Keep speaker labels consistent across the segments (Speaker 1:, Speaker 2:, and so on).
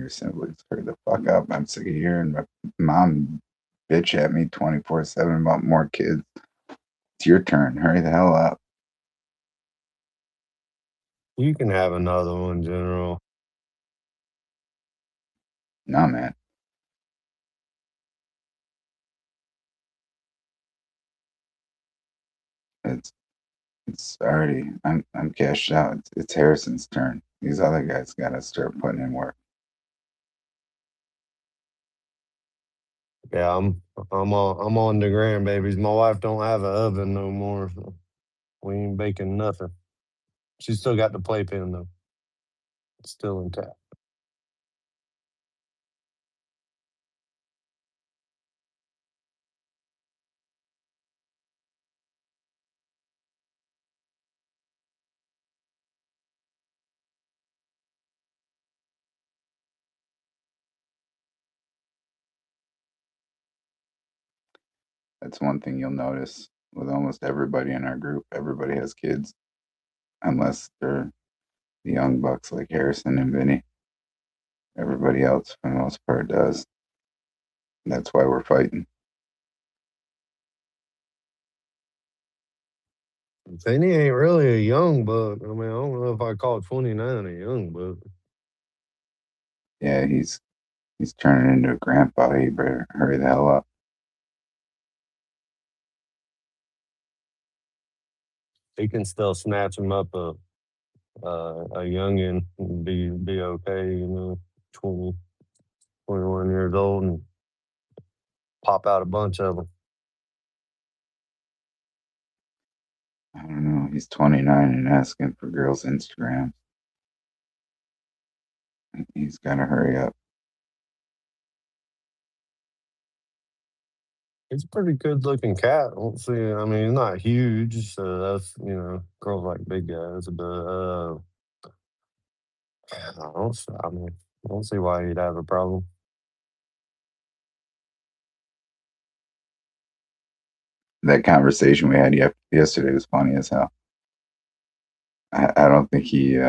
Speaker 1: your siblings. Hurry the fuck up. I'm sick of hearing my mom bitch at me 24/7 about more kids. It's your turn. Hurry the hell up.
Speaker 2: You can have another one, General.
Speaker 1: No, man. It's already. I'm cashed out. It's Harrison's turn. These other guys gotta start putting in work.
Speaker 2: Yeah, I'm on the grandbabies. My wife don't have an oven no more, so we ain't baking nothing. She still got the playpen though. It's still intact.
Speaker 1: That's one thing you'll notice with almost everybody in our group. Everybody has kids, unless they're the young bucks like Harrison and Vinny. Everybody else, for the most part, does. That's why we're fighting.
Speaker 2: Vinny ain't really a young buck. I mean, I don't know if I call 29 a young buck.
Speaker 1: Yeah, he's turning into a grandpa. He better hurry the hell up.
Speaker 2: He can still snatch him up a youngin and be okay, 20, 21 years old and pop out a bunch of them.
Speaker 1: I don't know. He's 29 and asking for girls' Instagrams. He's got to hurry up.
Speaker 2: He's a pretty good looking cat. I don't see. I mean, he's not huge, so that's girls like big guys. But I don't. I mean, I don't see why he'd have a problem.
Speaker 1: That conversation we had yesterday was funny as hell. I don't think he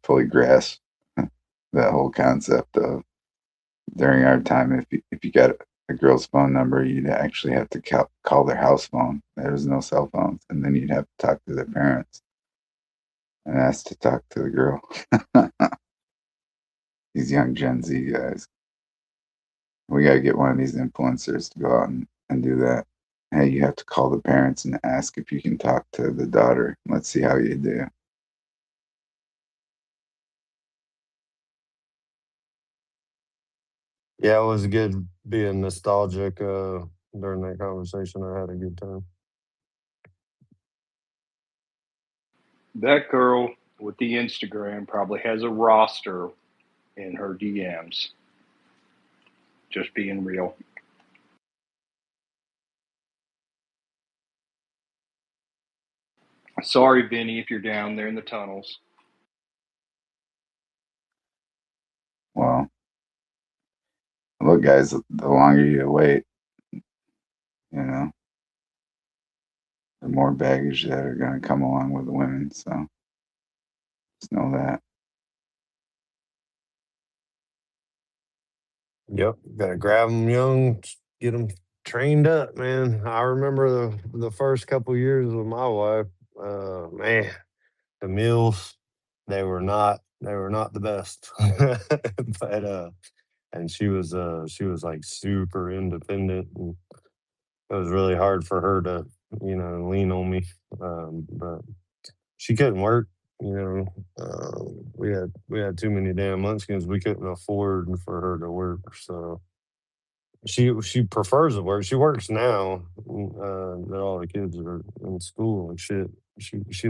Speaker 1: fully grasped that whole concept of during our time, if you got a girl's phone number, you'd actually have to call their house phone. There was no cell phones, and then you'd have to talk to their parents and ask to talk to the girl. These young Gen Z guys. We got to get one of these influencers to go out and do that. Hey, you have to call the parents and ask if you can talk to the daughter. Let's see how you do.
Speaker 2: Yeah, it was good being nostalgic during that conversation. I had a good time.
Speaker 3: That girl with the Instagram probably has a roster in her DMs. Just being real. Sorry, Vinny, if you're down there in the tunnels.
Speaker 1: Well, look, guys, the longer you wait, you know, the more baggage that are going to come along with the women. So just know that.
Speaker 2: Yep, gotta grab them young, get them trained up, man. I remember the first couple years with my wife. Man, the meals they were not the best, but and she was like super independent, and it was really hard for her to lean on me. But she couldn't work. We had too many damn munchkins. We couldn't afford for her to work, so she prefers to work. She works now that all the kids are in school and shit. She's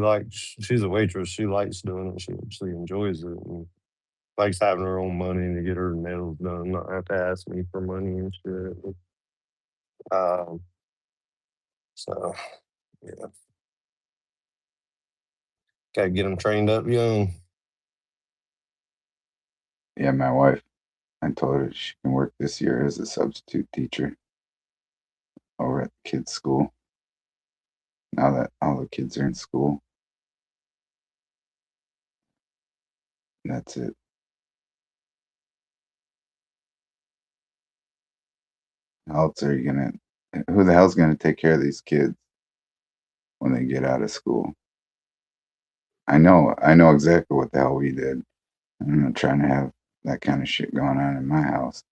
Speaker 2: a waitress. She likes doing it. She actually enjoys it and likes having her own money to get her nails done, not have to ask me for money and shit. Um, so yeah, gotta get them trained up young.
Speaker 1: Yeah, my wife, I told her she can work this year as a substitute teacher over at the kids' school. Now that all the kids are in school, that's it. How else are you gonna? Who the hell's gonna take care of these kids when they get out of school? I know exactly what the hell we did. I'm not trying to have that kind of shit going on in my house.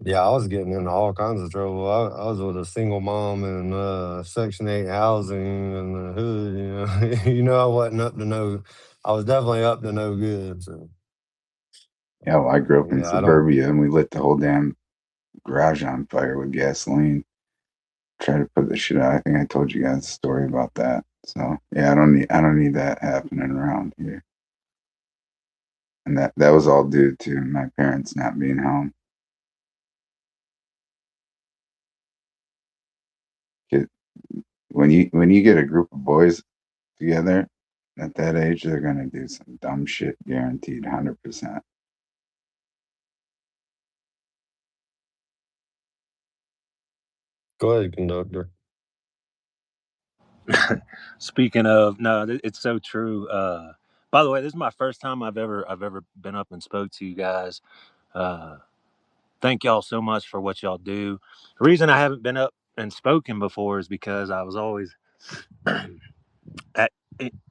Speaker 2: Yeah, I was getting into all kinds of trouble. I was with a single mom in Section 8 housing in the hood. You know, I wasn't up to no. I was definitely up to no good. So
Speaker 1: Yeah, well, I grew up in
Speaker 2: yeah, I don't.
Speaker 1: suburbia and we lit the whole damn garage on fire with gasoline. Try to put the shit out. I think I told you guys a story about that. So yeah, I don't need that happening around here. And that was all due to my parents not being home. Kid, when you get a group of boys together at that age, they're gonna do some dumb shit, guaranteed, 100%.
Speaker 2: Go ahead, conductor.
Speaker 4: Speaking of, no, it's so true. By the way, this is my first time I've ever been up and spoke to you guys. Uh, thank y'all so much for what y'all do. The reason I haven't been up and spoken before is because I was always at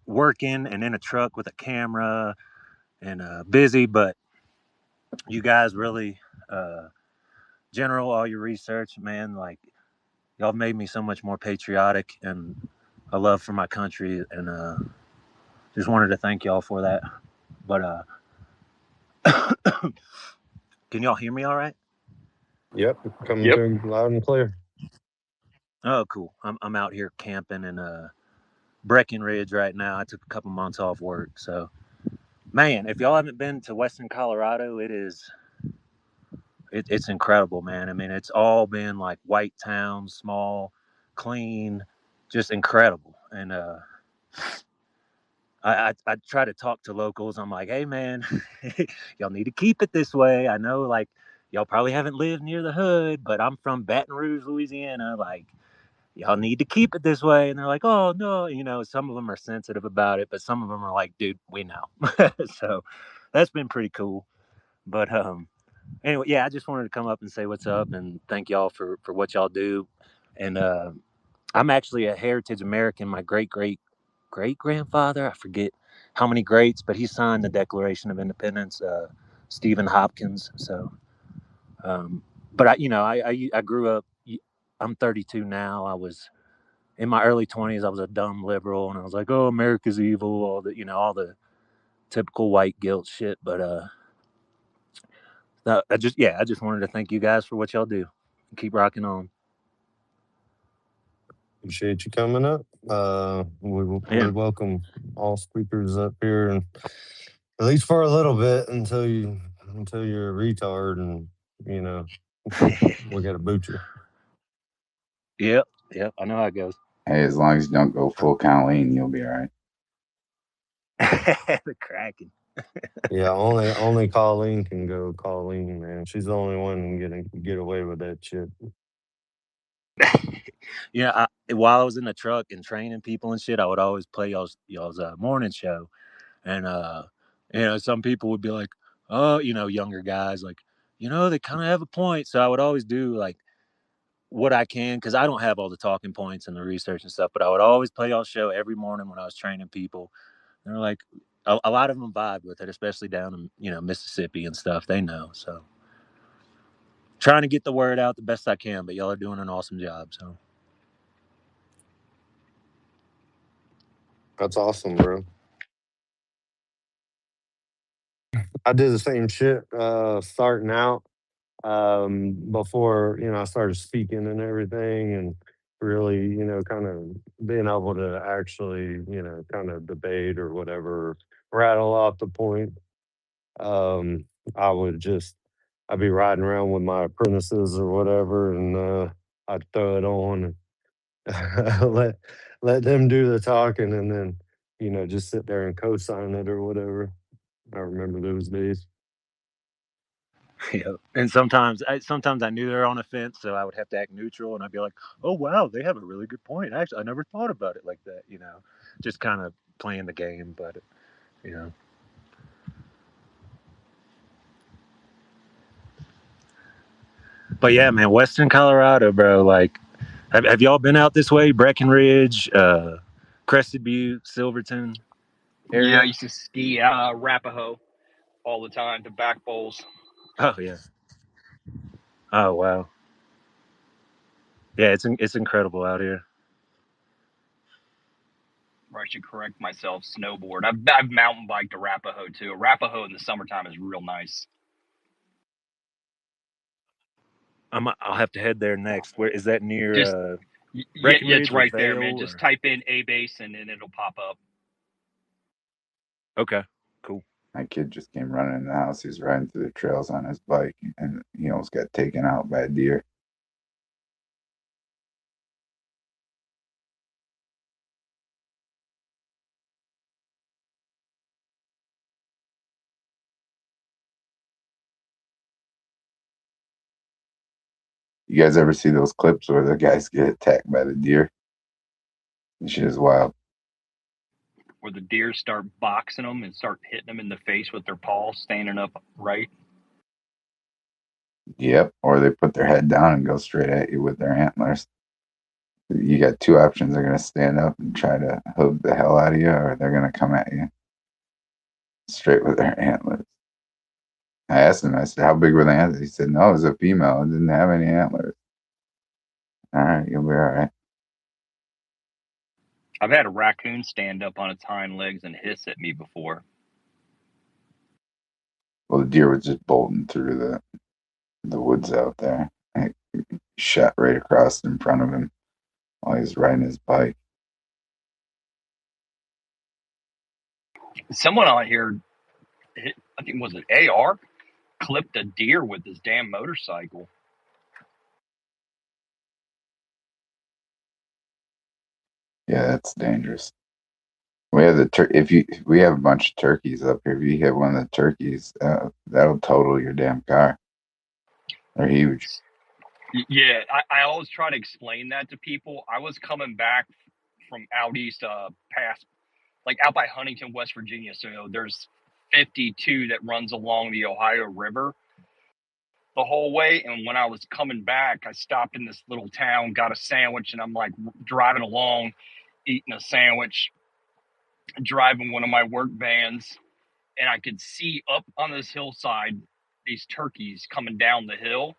Speaker 4: working and in a truck with a camera and busy. But you guys really, uh, general, all your research, man, like y'all made me so much more patriotic and a love for my country, and just wanted to thank y'all for that. But can y'all hear me all right?
Speaker 2: Yep, coming
Speaker 3: Yep.
Speaker 2: through loud and clear.
Speaker 4: Oh, cool. I'm out here camping in Breckenridge right now. I took a couple months off work, so man, if y'all haven't been to Western Colorado, it's incredible, man. I mean, it's all been like white towns, small, clean, just incredible. And I try to talk to locals. I'm like, hey man, y'all need to keep it this way. I know like y'all probably haven't lived near the hood, but I'm from Baton Rouge, Louisiana. Like y'all need to keep it this way. And they're like, oh no, some of them are sensitive about it, but some of them are like, dude, we know. So that's been pretty cool. But anyway, yeah, I just wanted to come up and say what's up and thank y'all for what y'all do. And I'm actually a heritage American. My great grandfather, I forget how many greats, but he signed the Declaration of Independence, Stephen Hopkins. So, um, but I grew up. I'm 32 now. I was in my early 20s. I was a dumb liberal, and I was like, "Oh, America's evil," all the typical white guilt shit. But I just wanted to thank you guys for what y'all do. Keep rocking on.
Speaker 2: Appreciate you coming up. We
Speaker 4: Yeah.
Speaker 2: welcome all speakers up here, and at least for a little bit until you're a retard, and you know we got to boot you.
Speaker 4: Yep. Yep. I know how it goes.
Speaker 1: Hey, as long as you don't go full Colleen, you'll be all right.
Speaker 4: The Kraken.
Speaker 2: Yeah, only Colleen can go. Colleen, man, she's the only one who can get away with that shit.
Speaker 4: While I was in the truck and training people and shit, I would always play y'all's morning show, and some people would be like, "Oh, younger guys like, they kind of have a point." So I would always do like what I can because I don't have all the talking points and the research and stuff, but I would always play y'all's show every morning when I was training people. They're like, a lot of them vibe with it, especially down in Mississippi and stuff. They know, so trying to get the word out the best I can. But y'all are doing an awesome job. So
Speaker 2: That's awesome, bro. I did the same shit starting out before I started speaking and everything, and really kind of being able to actually kind of debate or whatever, rattle off the point. um I would just I'd be riding around with my apprentices or whatever, and I'd throw it on and let them do the talking, and then just sit there and co-sign it or whatever. I remember those days.
Speaker 4: yeah, and sometimes I knew they were on a fence, so I would have to act neutral, and I'd be like, "Oh wow, they have a really good point. Actually, I never thought about it like that." Just kind of playing the game, but you know, But yeah, man, Western Colorado, bro. Like, have y'all been out this way? Breckenridge, Crested Butte, Silverton area?
Speaker 3: Yeah, I used to ski Arapahoe all the time, the back bowls.
Speaker 4: Oh yeah. Oh wow. Yeah, it's incredible out here.
Speaker 3: Or I should correct myself, snowboard. I've mountain biked Arapahoe too. Arapahoe in the summertime is real nice.
Speaker 4: I'll have to head there next. Where is that near?
Speaker 3: Just yeah, it's
Speaker 4: Breckenridge or
Speaker 3: right there, man.
Speaker 4: Vale?
Speaker 3: Just
Speaker 4: Or...
Speaker 3: type in A Basin and it'll pop up.
Speaker 4: Okay, cool.
Speaker 1: My kid just came running in the house. He's riding through the trails on his bike, and he almost got taken out by a deer. You guys ever see those clips where the guys get attacked by the deer? This shit is wild.
Speaker 3: Where the deer start boxing them and start hitting them in the face with their paws, standing up right.
Speaker 1: Yep. Or they put their head down and go straight at you with their antlers. You got two options. They're going to stand up and try to hug the hell out of you, or they're going to come at you straight with their antlers. I asked him, I said, how big were the antlers? He said, no, it was a female. It didn't have any antlers. All right, you'll be all right.
Speaker 3: I've had a raccoon stand up on its hind legs and hiss at me before.
Speaker 1: Well, the deer was just bolting through the woods out there. He shot right across in front of him while he was riding his bike.
Speaker 3: Someone on here, I think was it AR, clipped a deer with his damn motorcycle.
Speaker 1: Yeah, that's dangerous. We have we have a bunch of turkeys up here. If you hit one of the turkeys, that'll total your damn car. They're huge.
Speaker 3: Yeah, I always try to explain that to people. I was coming back from out east, past, like out by Huntington, West Virginia. So there's 52 that runs along the Ohio River the whole way. And when I was coming back, I stopped in this little town, got a sandwich, and I'm like driving along, eating a sandwich, driving one of my work vans, and I could see up on this hillside these turkeys coming down the hill.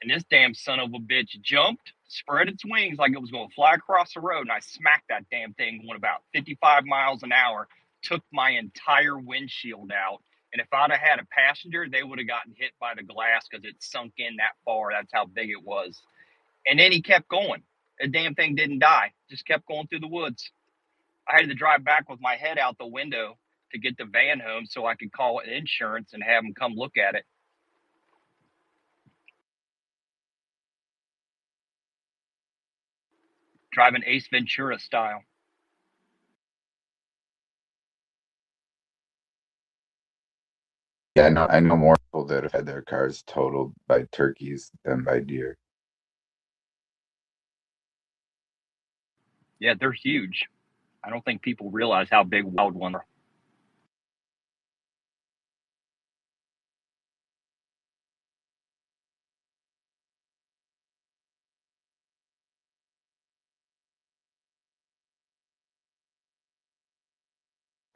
Speaker 3: And this damn son of a bitch jumped, spread its wings like it was going to fly across the road, and I smacked that damn thing going about 55 miles an hour, took my entire windshield out. And if I'd have had a passenger, they would have gotten hit by the glass because it sunk in that far. That's how big it was. And then he kept going. The damn thing didn't die, just kept going through the woods. I had to drive back with my head out the window to get the van home so I could call insurance and have them come look at it. Driving Ace Ventura style.
Speaker 1: Yeah, I know more people that have had their cars totaled by turkeys than by deer.
Speaker 3: Yeah, they're huge. I don't think people realize how big wild ones are.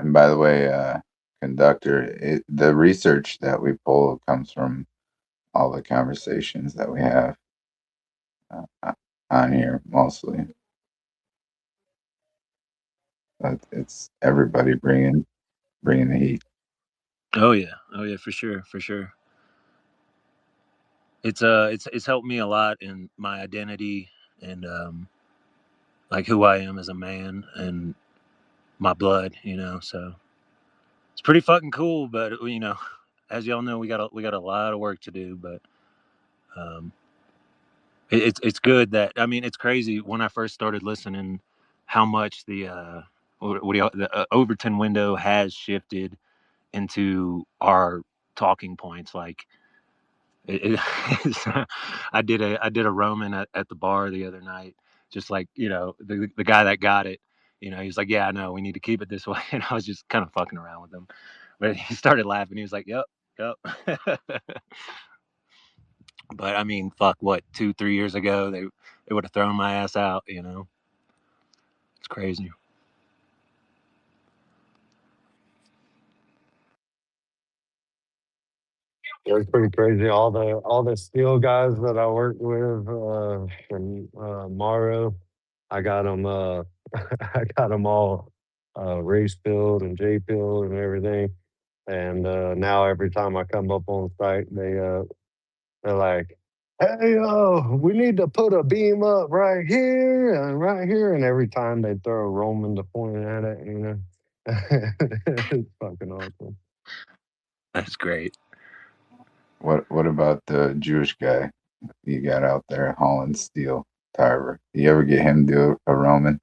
Speaker 1: And by the way, Conductor, the research that we pull comes from all the conversations that we have on here mostly. But it's everybody bringing the heat.
Speaker 4: Oh yeah, for sure, for sure. It's helped me a lot in my identity and like who I am as a man and my blood, you know. So it's pretty fucking cool. But you know, as y'all know, we got a lot of work to do. But um, it's good that I mean it's crazy when I first started listening how much the Overton window has shifted into our talking points. Like I did a Roman at the bar the other night, just like you know the guy that got it. You know, he's like, yeah, I know, we need to keep it this way, and I was just kind of fucking around with him, but he started laughing. He was like, yep, yep. But I mean, fuck, what 2-3 years ago they would have thrown my ass out. It's crazy.
Speaker 2: It was pretty crazy. All the steel guys that I worked with from Morrow, I got them. I got them all race filled and J filled and everything. And now every time I come up on site, they're like, "Hey, we need to put a beam up right here and right here." And every time they throw a Roman to point at it. It's fucking awesome.
Speaker 4: That's great.
Speaker 1: What about the Jewish guy you got out there hauling steel, Tarver? You ever get him to do a Roman?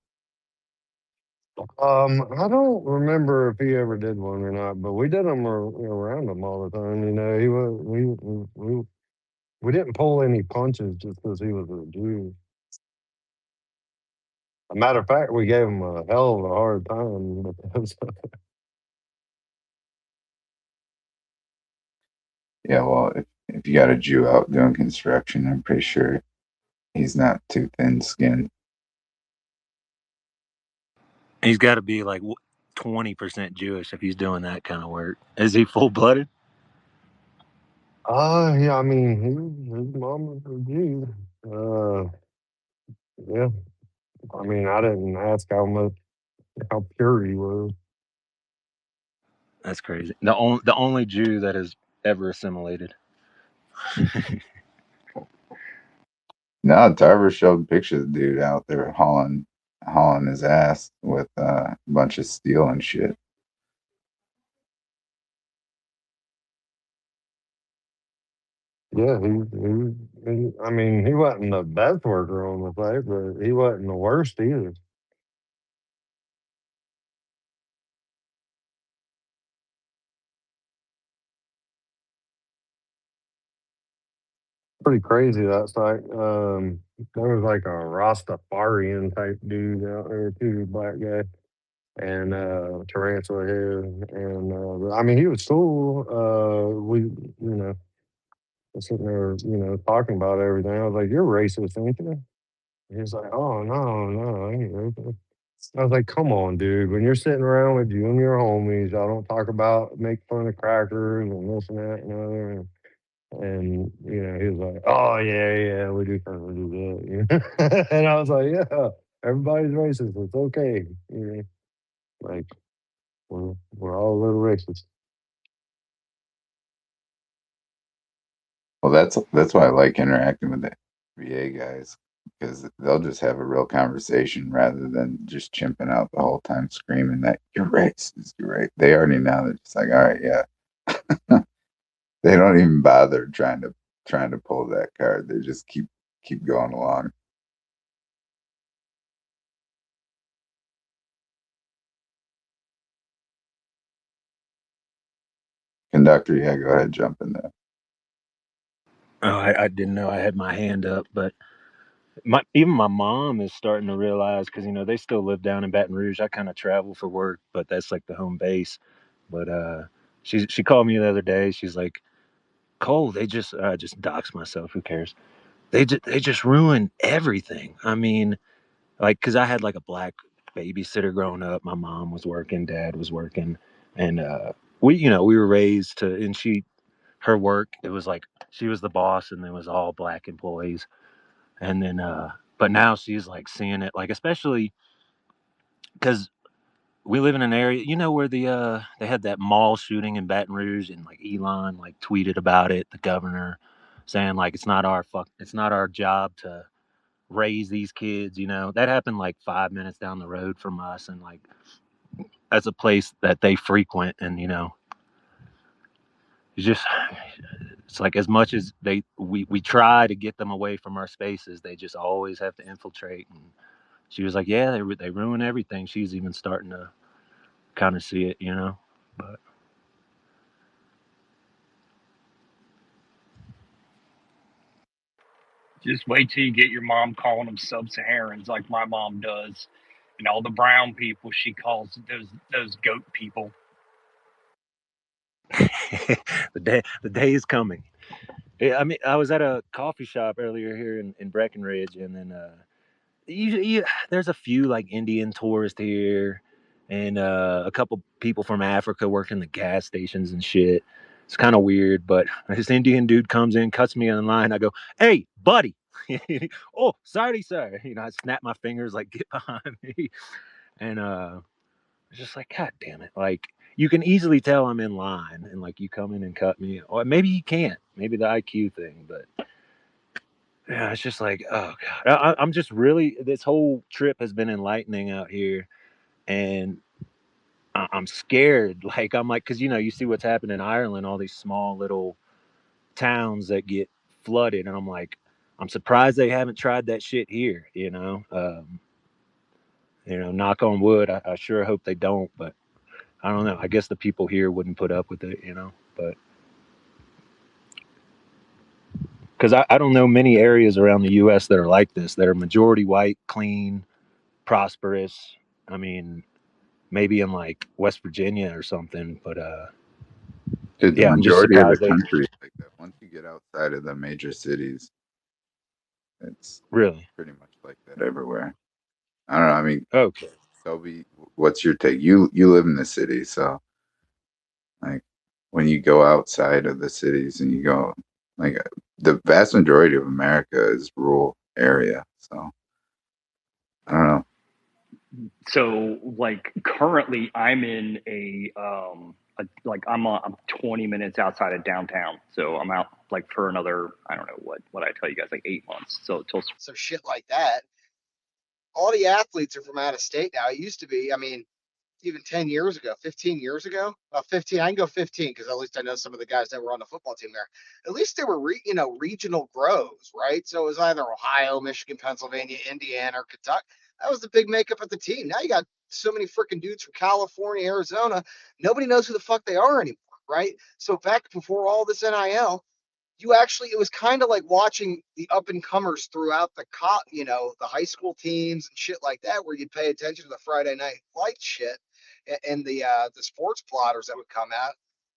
Speaker 2: I don't remember if he ever did one or not, but we did them around him all the time. He was we didn't pull any punches just because he was a Jew. A matter of fact, we gave him a hell of a hard time.
Speaker 1: Yeah, well, if you got a Jew out doing construction, I'm pretty sure he's not too thin-skinned.
Speaker 4: He's got to be like 20% Jewish if he's doing that kind of work. Is he full blooded?
Speaker 2: Yeah, I mean, his mom was a Jew. Yeah, I mean, I didn't ask how pure he was.
Speaker 4: That's crazy. The only Jew that has ever assimilated.
Speaker 1: No, Tarver showed pictures of the dude out there hauling his ass with a bunch of steel and shit.
Speaker 2: Yeah, I mean, he wasn't the best worker on the site, but he wasn't the worst either. Pretty crazy that site. There was like a Rastafarian type dude out there too, black guy, and tarantula hair, and I mean, he was cool. We, was sitting there, talking about everything. I was like, "You're racist, ain't you?" He's like, "Oh no, I ain't racist." I was like, "Come on, dude. When you're sitting around with you and your homies, y'all don't talk about make fun of crackers and this and that and other." And he was like, "Oh yeah, we do kind of do that." And I was like, "Yeah, everybody's racist. It's okay." Like we're all a little racist.
Speaker 1: Well, that's why I like interacting with the VA guys because they'll just have a real conversation rather than just chimping out the whole time screaming that you're racist, you're right. They already know. They're just like, all right, yeah. They don't even bother trying to pull that card. They just keep going along. Conductor, yeah, go ahead, jump in there.
Speaker 4: Oh, I didn't know I had my hand up, but even my mom is starting to realize because they still live down in Baton Rouge. I kind of travel for work, but that's like the home base. But she called me the other day. She's like, "Cole, they just dox myself. Who cares? They just ruined everything. I mean, like, because I had like a black babysitter growing up. My mom was working, dad was working, and we were raised to. And her work, it was like she was the boss, and there was all black employees. And then, but now she's like seeing it, like especially because we live in an area, where they had that mall shooting in Baton Rouge, and like Elon like tweeted about it, the governor, saying like it's not our job to raise these kids. That happened like 5 minutes down the road from us, and like that's a place that they frequent, and it's just it's like as much as we try to get them away from our spaces, they just always have to infiltrate. And she was like, yeah, they ruin everything. She's even starting to kind of see it. But
Speaker 3: Just wait till you get your mom calling them sub-Saharans like my mom does, and all the brown people she calls those goat people.
Speaker 4: the day is coming. Yeah, I mean, I was at a coffee shop earlier here in Breckenridge, and then there's a few like Indian tourists here, and a couple people from Africa working the gas stations and shit. It's kind of weird, but this Indian dude comes in, cuts me in line. I go, "Hey, buddy!" Oh, sorry, sir. I snap my fingers like, "Get behind me!" And it's just like, God damn it! Like you can easily tell I'm in line, and like you come in and cut me, or maybe you can't. Maybe the IQ thing, but yeah, it's just like, oh god, I'm just really. This whole trip has been enlightening out here, and I'm scared. Like I'm like, because you see what's happened in Ireland, all these small little towns that get flooded, and I'm like, I'm surprised they haven't tried that shit here. Knock on wood. I sure hope they don't, but I don't know. I guess the people here wouldn't put up with it. But because I don't know many areas around the U.S. that are like this, that are majority white, clean, prosperous. I mean, maybe in like West Virginia or something, but
Speaker 1: Dude, the
Speaker 4: yeah, I'm just
Speaker 1: majority of the
Speaker 4: surprised they
Speaker 1: country is like that. Once you get outside of the major cities, it's
Speaker 4: really.
Speaker 1: pretty much like that everywhere. I don't know. I mean,
Speaker 4: Okay.
Speaker 1: Toby, what's your take? You live in the city, so like when you go outside of the cities and you go like the vast majority of America is rural area. So I don't know.
Speaker 3: So like currently I'm in I'm 20 minutes outside of downtown. So I'm out like for another, I don't know what I tell you guys, like 8 months. So till
Speaker 5: So shit like that. All the athletes are from out of state now. It used to be, I mean, even 10 years ago, 15 years ago, 15, I can go 15 because at least I know some of the guys that were on the football team there. At least they were, regional grows, right? So it was either Ohio, Michigan, Pennsylvania, Indiana, or Kentucky. That was the big makeup of the team. Now you got so many freaking dudes from California, Arizona. Nobody knows who the fuck they are anymore, right? So back before all this NIL, it was kind of like watching the up and comers throughout the high school teams and shit like that, where you'd pay attention to the Friday night light shit and the sports plotters that would come out,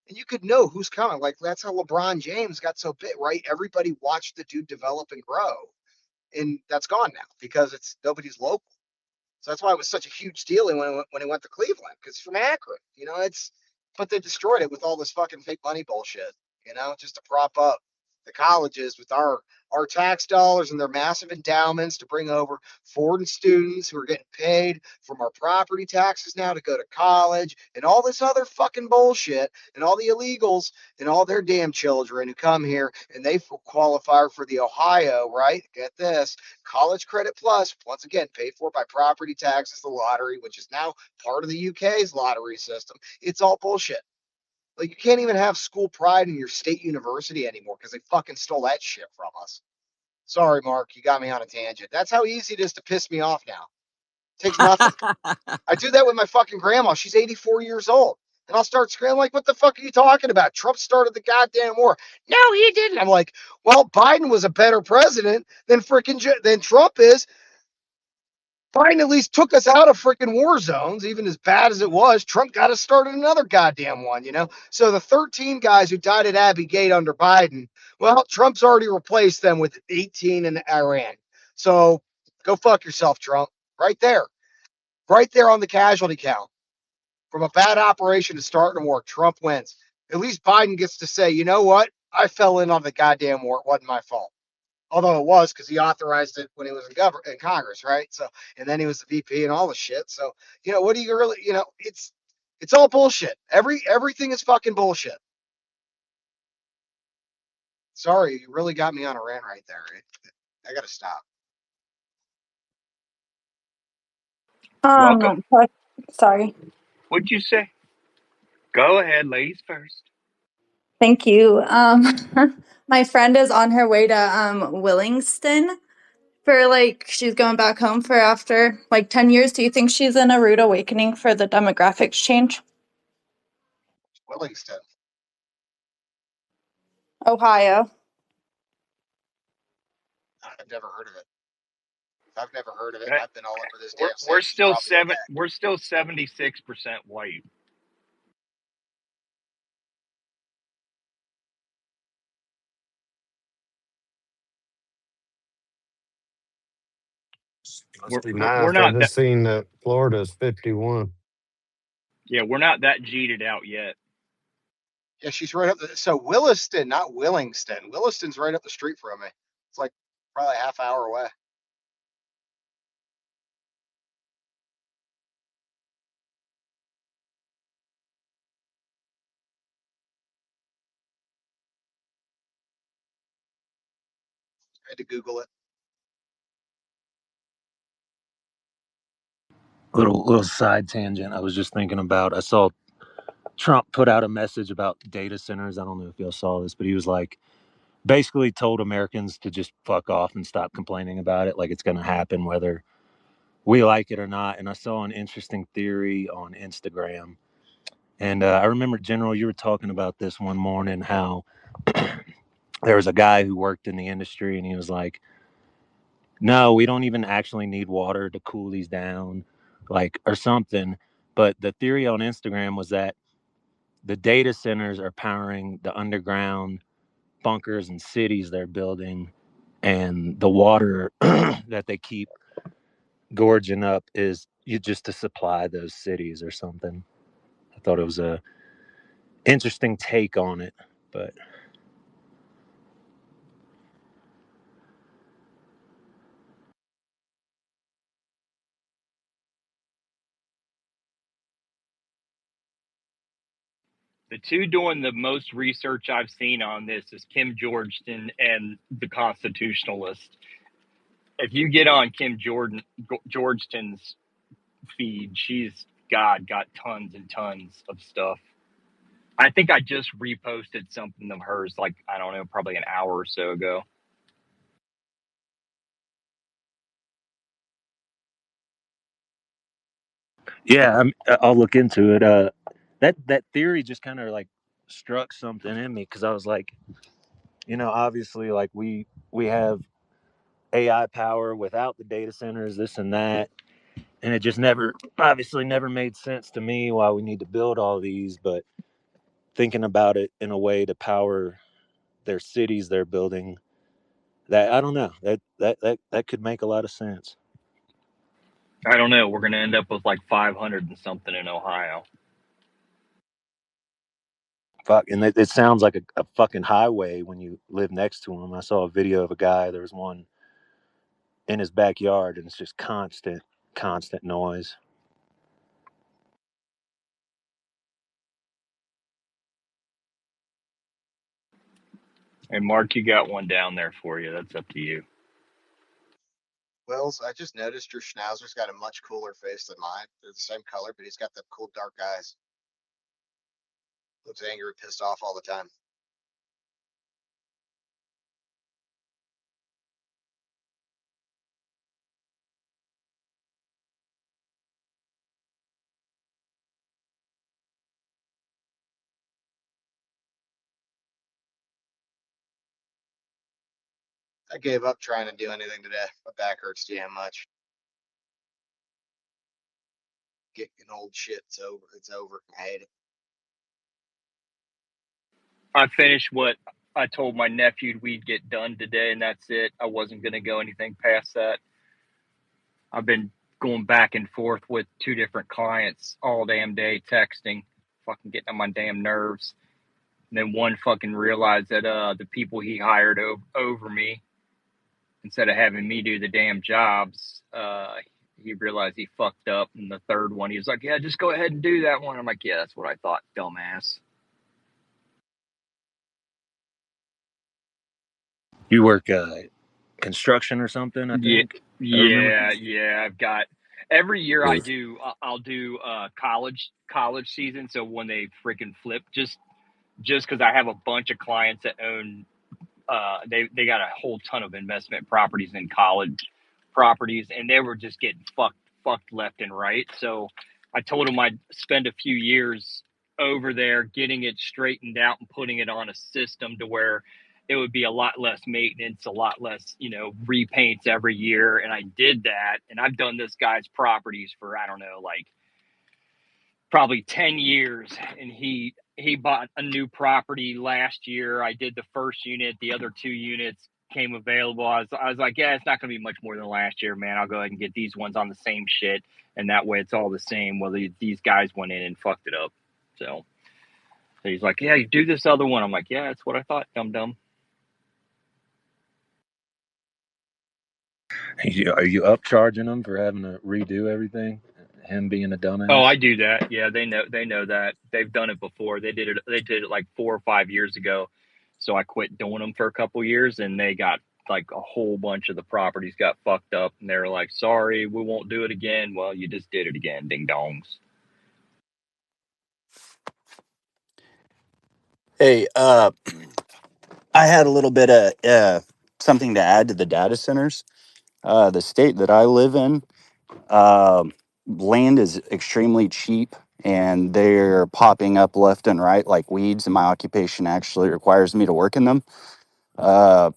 Speaker 5: and you could know who's coming. Like that's how LeBron James got so big, right? Everybody watched the dude develop and grow, and that's gone now because it's nobody's local. So that's why it was such a huge deal when he went to Cleveland, because from Akron. But they destroyed it with all this fucking fake money bullshit, just to prop up the colleges with our tax dollars and their massive endowments to bring over foreign students who are getting paid from our property taxes now to go to college and all this other fucking bullshit, and all the illegals and all their damn children who come here and they qualify for the Ohio, right? Get this, college credit plus, once again, paid for by property taxes, the lottery, which is now part of the UK's lottery system. It's all bullshit. Like, you can't even have school pride in your state university anymore because they fucking stole that shit from us. Sorry, Mark, you got me on a tangent. That's how easy it is to piss me off now. It takes nothing. I do that with my fucking grandma. She's 84 years old. And I'll start screaming like, what the fuck are you talking about? Trump started the goddamn war. No, he didn't. I'm like, well, Biden was a better president than Trump is. Biden at least took us out of freaking war zones, even as bad as it was. Trump got us started another goddamn one. So the 13 guys who died at Abbey Gate under Biden, well, Trump's already replaced them with 18 in Iran. So go fuck yourself, Trump. Right there. Right there on the casualty count. From a bad operation to starting a war, Trump wins. At least Biden gets to say, you know what? I fell in on the goddamn war. It wasn't my fault. Although it was, because he authorized it when he was in Congress, right? So, and then he was the VP and all the shit. So, what do you really, it's all bullshit. Everything is fucking bullshit. Sorry, you really got me on a rant right there. I gotta stop.
Speaker 3: welcome.
Speaker 6: Sorry.
Speaker 3: What'd you say? Go ahead, ladies first.
Speaker 6: Thank you. My friend is on her way to Willingston for she's going back home for after 10 years. Do you think she's in a rude awakening for the demographics change?
Speaker 5: Willingston.
Speaker 6: Ohio.
Speaker 5: I've never heard of it. I've never heard of it. I've been all over this damn
Speaker 3: We're
Speaker 5: state.
Speaker 3: still we're still 76% white.
Speaker 2: Must be
Speaker 3: We're
Speaker 2: nice. I
Speaker 3: not that.
Speaker 2: just seen that Florida's 51.
Speaker 3: Yeah, we're not that G'd out yet.
Speaker 5: Yeah, she's right up. So Williston, not Willingston. Williston's right up the street from me. It's like probably a half hour away. I had to Google it.
Speaker 4: Little side tangent. I was just thinking about. I saw Trump put out a message about data centers. I don't know if y'all saw this, but he was like, basically told Americans to just fuck off and stop complaining about it. Like it's going to happen whether we like it or not. And I saw an interesting theory on Instagram. And I remember, General, you were talking about this one morning, how there was a guy who worked in the industry and he was like, no, we don't even actually need water to cool these down, like, or something. But the theory on Instagram was that the data centers are powering the underground bunkers and cities they're building, and the water that they keep gorging up is just to supply those cities or something. I thought it was a interesting take on it, but
Speaker 3: The two doing the most research I've seen on this is Kim Georgeton and the Constitutionalist. If you get on Georgeton's feed, she's got tons and tons of stuff. I think I just reposted something of hers, like, I don't know, probably an hour or so ago.
Speaker 4: yeah, I'll look into it. That theory just kind of like struck something in me because I was like, obviously, like we have AI power without the data centers, this and that, and it just obviously never made sense to me why we need to build all these. But thinking about it in a way to power their cities they're building, that I don't know, that could make a lot of sense.
Speaker 3: I don't know. We're going to end up with like 500 and something in Ohio.
Speaker 4: Fuck, and it sounds like a fucking highway when you live next to them. I saw a video of a guy. There was one in his backyard, and it's just constant noise.
Speaker 3: And Mark, you got one down there for you. That's up to you.
Speaker 5: Wells, I just noticed your schnauzer's got a much cooler face than mine. They're the same color, but he's got the cool dark eyes. Looks angry, pissed off all the time. I gave up trying to do anything today. My back hurts damn much. Getting old shit. It's over. It's over. I hate it.
Speaker 3: I finished what I told my nephew we'd get done today, and that's it. I wasn't going to go anything past that. I've been going back and forth with two different clients all damn day, texting, fucking getting on my damn nerves. And then one fucking realized that the people he hired over me, instead of having me do the damn jobs, he realized he fucked up. And the third one, he was like, yeah, just go ahead and do that one. I'm like, yeah, that's what I thought, dumbass.
Speaker 4: You work construction or something, I think.
Speaker 3: Yeah. I've got every year
Speaker 4: Yeah.
Speaker 3: I'll do college season. So when they freaking flip, just because I have a bunch of clients that own, they got a whole ton of investment properties in college properties, and they were just getting fucked left and right. So I told them I'd spend a few years over there getting it straightened out and putting it on a system to where it would be a lot less maintenance, a lot less, repaints every year. And I did that. And I've done this guy's properties for, I don't know, like probably 10 years. And he bought a new property last year. I did the first unit, the other two units came available. I was like, yeah, it's not going to be much more than last year, man. I'll go ahead and get these ones on the same shit, and that way it's all the same. Well, these guys went in and fucked it up. So he's like, yeah, you do this other one. I'm like, yeah, that's what I thought, dum.
Speaker 4: Are you upcharging them for having to redo everything? Him being a dumbass.
Speaker 3: Oh, I do that. Yeah, they know that. They've done it before. They did it like 4 or 5 years ago. So I quit doing them for a couple years, and they got like a whole bunch of the properties got fucked up, and they're like, sorry, we won't do it again. Well, you just did it again, ding dongs.
Speaker 7: Hey, I had a little bit of something to add to the data centers. The state that I live in, land is extremely cheap, and they're popping up left and right like weeds. And my occupation actually requires me to work in them. Uh,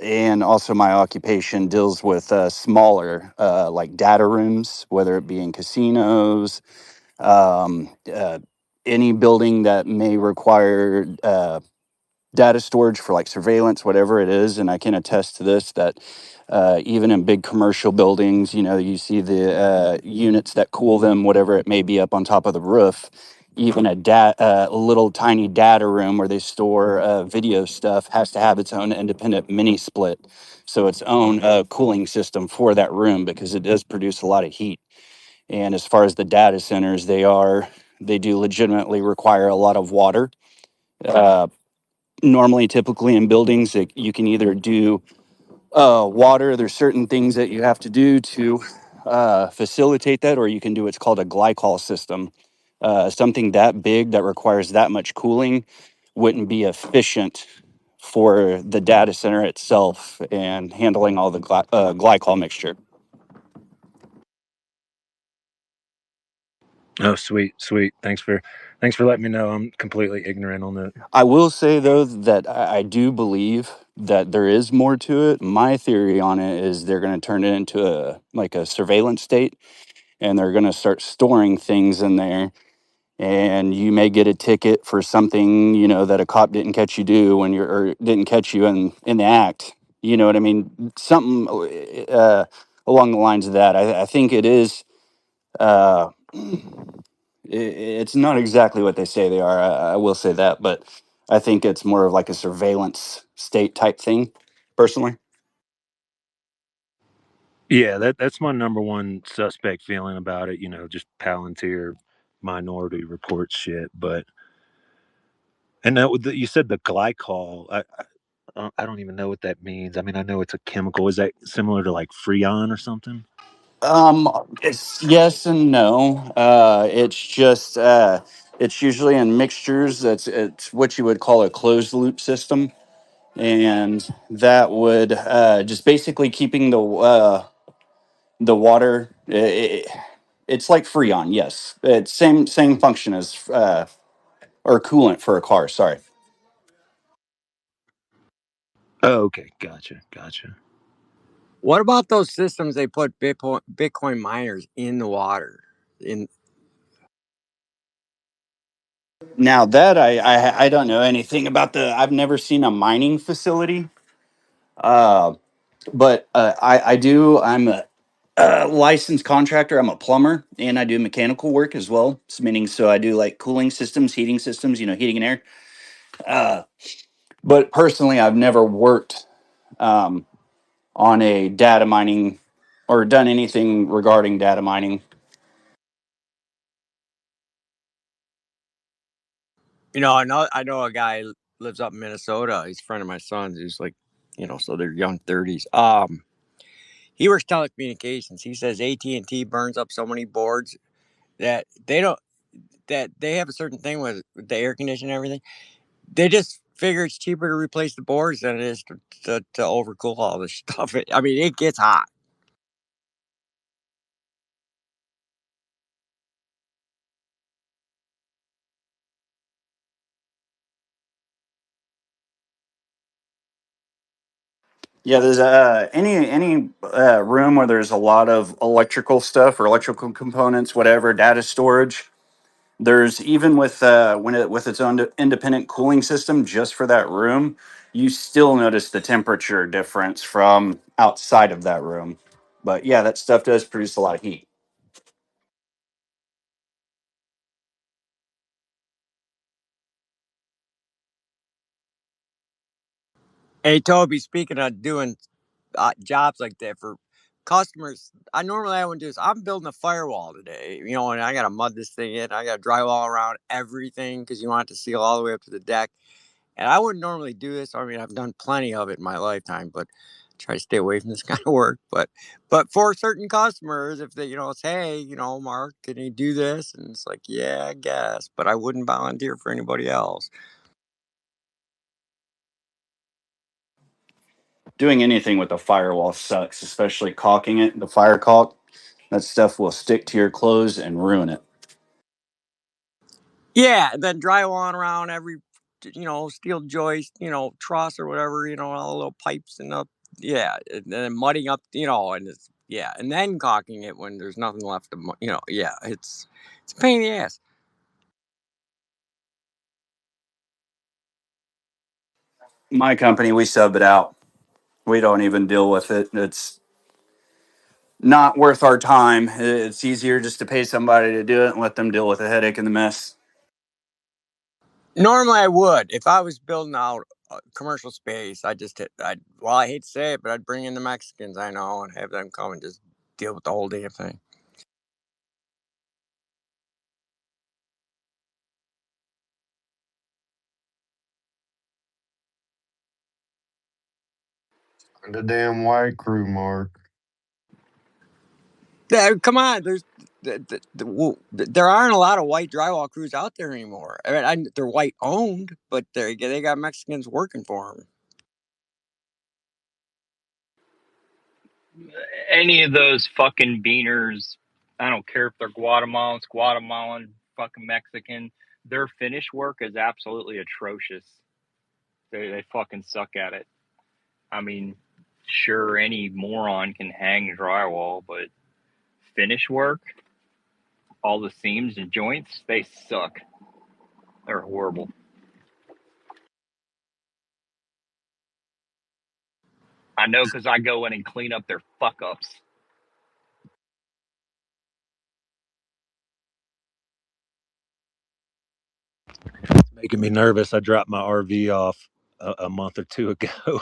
Speaker 7: and also, my occupation deals with smaller, like data rooms, whether it be in casinos, um, uh, any building that may require data storage for like surveillance, whatever it is. And I can attest to this that even in big commercial buildings, you know, you see the units that cool them, whatever it may be, up on top of the roof. Even a little tiny data room where they store video stuff has to have its own independent mini split, so its own cooling system for that room, because it does produce a lot of heat. And as far as the data centers, they do legitimately require a lot of water. Uh, Normally, typically in buildings, you can either do water. There's certain things that you have to do to facilitate that, or you can do what's called a glycol system. Something that big that requires that much cooling wouldn't be efficient for the data center itself and handling all the glycol mixture.
Speaker 4: Oh, sweet. Thanks for letting me know. I'm completely ignorant on that.
Speaker 7: I will say, though, that I do believe that there is more to it. My theory on it is they're going to turn it into a surveillance state, and they're going to start storing things in there. And you may get a ticket for something, you know, that a cop didn't catch you do when or didn't catch you in the act. You know what I mean? Something along the lines of that. I think it is. Uh, it's not exactly what they say they are. I will say that, but I think it's more of like a surveillance state type thing, personally.
Speaker 4: Yeah, that's my number one suspect feeling about it. You know, just Palantir Minority Report shit. But and you said the glycol. I don't even know what that means. I mean, I know it's a chemical. Is that similar to like Freon or something?
Speaker 7: It's yes and no. It's usually in mixtures. It's what you would call a closed loop system, and that would just basically keeping the water. It's like Freon. Yes, it's same function as or coolant for a car. Sorry.
Speaker 4: Oh, okay, gotcha.
Speaker 8: What about those systems they put Bitcoin miners in the water? In
Speaker 7: Now that I don't know anything about I've never seen a mining facility. Uh, but I do. I'm a licensed contractor. I'm a plumber, and I do mechanical work as well. Meaning, so I do like cooling systems, heating systems. You know, heating and air. Uh, but personally, I've never worked um, on a data mining or done anything regarding data mining.
Speaker 8: I know a guy lives up in Minnesota. He's a friend of my son's. He's like, so they're young 30s. He works telecommunications. He says AT&T burns up so many boards that they have a certain thing with the air conditioning and everything. They just figure it's cheaper to replace the boards than it is to overcool all this stuff. I mean, it gets hot.
Speaker 7: Yeah, there's any room where there's a lot of electrical stuff or electrical components, whatever, data storage. There's even with with its own independent cooling system just for that room, you still notice the temperature difference from outside of that room. But yeah, that stuff does produce a lot of heat.
Speaker 8: Hey, Toby, speaking of doing jobs like that for customers, I wouldn't do this. I'm building a firewall today, and I got to mud this thing in. I got to drywall around everything because you want it to seal all the way up to the deck. And I wouldn't normally do this. I mean, I've done plenty of it in my lifetime, but try to stay away from this kind of work. But for certain customers, if they, say, hey, Mark, can you do this? And it's like, yeah, I guess, but I wouldn't volunteer for anybody else.
Speaker 7: Doing anything with a firewall sucks, especially caulking it. The fire caulk, that stuff will stick to your clothes and ruin it.
Speaker 8: Yeah, and then drywalling around every, steel joist, truss or whatever, all the little pipes and up. Yeah, and then mudding up, and it's, yeah, and then caulking it when there's nothing left to, yeah, it's a pain in the ass.
Speaker 7: My company, we sub it out. We don't even deal with it. It's not worth our time. It's easier just to pay somebody to do it and let them deal with the headache and the mess.
Speaker 8: Normally, I would. If I was building out a commercial space, I hate to say it, but I'd bring in the Mexicans I know and have them come and just deal with the whole damn thing.
Speaker 2: The damn white crew, Mark.
Speaker 8: Yeah, come on, there aren't a lot of white drywall crews out there anymore. I mean, they're white owned, but they got Mexicans working for them.
Speaker 3: Any of those fucking beaners, I don't care if they're Guatemalan, fucking Mexican, their finish work is absolutely atrocious. They fucking suck at it. I mean, sure, any moron can hang drywall, but finish work, all the seams and joints, they suck. They're horrible. I know because I go in and clean up their fuck ups.
Speaker 4: It's making me nervous. I dropped my RV off a month or two ago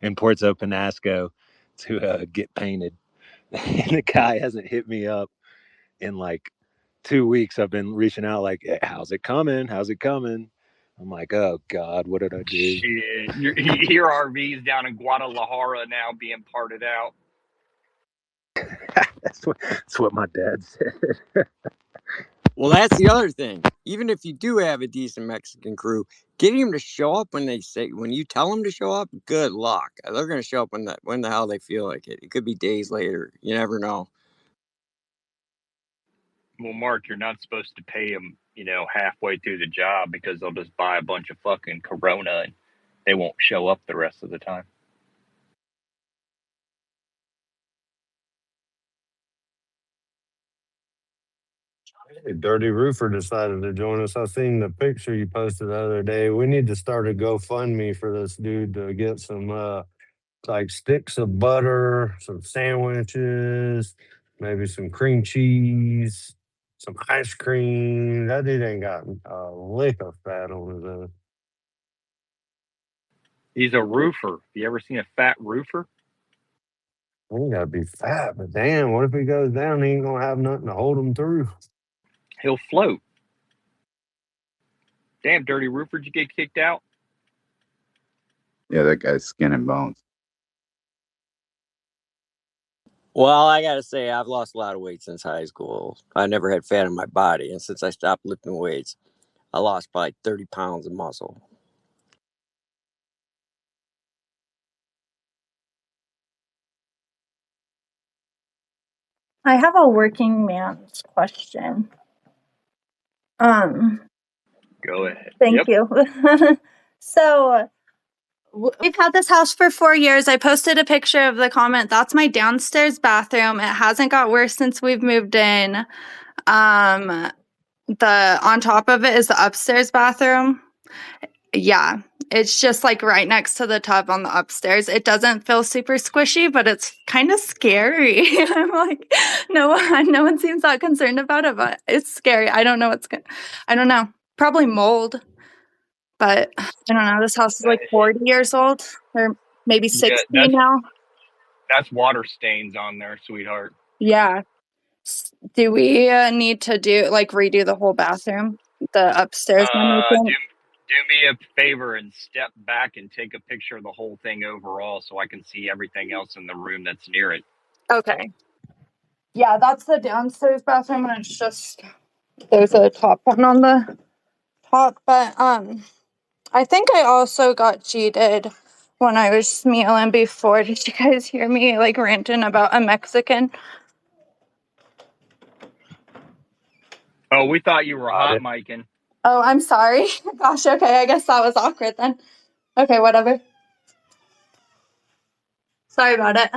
Speaker 4: in Puerto Penasco to get painted. And the guy hasn't hit me up in like 2 weeks. I've been reaching out like, hey, how's it coming? How's it coming? I'm like, oh God, what did I do?
Speaker 3: Shit. Your RV's down in Guadalajara now being parted out.
Speaker 4: That's what my dad said.
Speaker 8: Well, that's the other thing. Even if you do have a decent Mexican crew, getting them to show up when you tell them to show up, good luck. They're going to show up when the hell they feel like it. It could be days later. You never know.
Speaker 3: Well, Mark, you're not supposed to pay them, halfway through the job because they'll just buy a bunch of fucking Corona and they won't show up the rest of the time.
Speaker 2: A dirty roofer decided to join us. I seen the picture you posted the other day. We need to start a GoFundMe for this dude to get some like sticks of butter, some sandwiches, maybe some cream cheese, some ice cream. That dude ain't got a lick of fat on his own.
Speaker 3: He's a roofer. You ever seen a fat roofer?
Speaker 2: He ain't gotta be fat, but damn, what if he goes down? He ain't gonna have nothing to hold him through.
Speaker 3: He'll float. Damn, dirty roofer, did you get kicked out?
Speaker 1: Yeah, that guy's skin and bones.
Speaker 8: Well, I got to say, I've lost a lot of weight since high school. I never had fat in my body. And since I stopped lifting weights, I lost probably 30 pounds of muscle.
Speaker 6: I have a working man's question.
Speaker 3: Go ahead.
Speaker 6: Thank you. So we've had this house for 4 years. I posted a picture of the comment. That's my downstairs bathroom. It hasn't got worse since we've moved in. the on top of it is the upstairs bathroom. Yeah, it's just like right next to the tub on the upstairs. It doesn't feel super squishy, but it's kind of scary. I'm like, no one seems that concerned about it, but it's scary. I don't know I don't know. Probably mold, but I don't know. This house is like 40 years old, or maybe 60 now.
Speaker 3: That's water stains on there, sweetheart.
Speaker 6: Yeah. Do we need to redo the whole bathroom, the upstairs one?
Speaker 3: Do me a favor and step back and take a picture of the whole thing overall so I can see everything else in the room that's near it.
Speaker 6: Okay. Yeah, that's the downstairs bathroom, and it's just there's a top one on the top. But I think I also got cheated when I was mealing before. Did you guys hear me like ranting about a Mexican?
Speaker 3: Oh, we thought you were hot micing.
Speaker 6: Oh, I'm sorry. Gosh, okay, I guess that was awkward then. Okay, whatever. Sorry about it.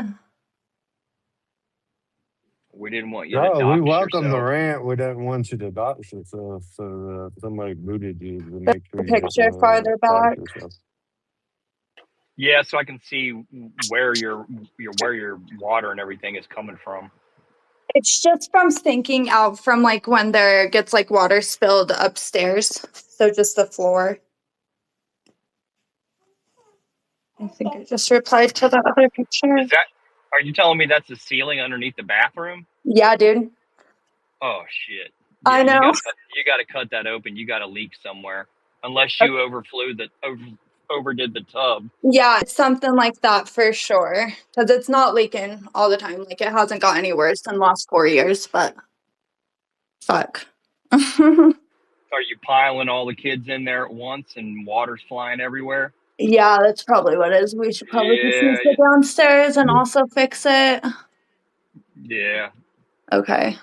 Speaker 3: We didn't want you to dox
Speaker 2: we welcome the
Speaker 3: yourself.
Speaker 2: rant. We didn't want you to dox yourself. So somebody booted you to make sure you
Speaker 6: picture farther back.
Speaker 3: Yeah, so I can see where your water and everything is coming from.
Speaker 6: It's just from sinking out from like when there gets like water spilled upstairs. So just the floor. I think I just replied to the other picture.
Speaker 3: Are you telling me that's the ceiling underneath the bathroom?
Speaker 6: Yeah, dude.
Speaker 3: Oh shit. Yeah,
Speaker 6: I know.
Speaker 3: You got to cut that open. You got a leak somewhere, unless you overdid the tub.
Speaker 6: Yeah, it's something like that for sure. Because it's not leaking all the time. Like it hasn't got any worse in the last 4 years. But fuck.
Speaker 3: Are you piling all the kids in there at once and water's flying everywhere?
Speaker 6: Yeah, that's probably what it is. We should probably just use the downstairs and also fix it.
Speaker 3: Yeah.
Speaker 6: Okay.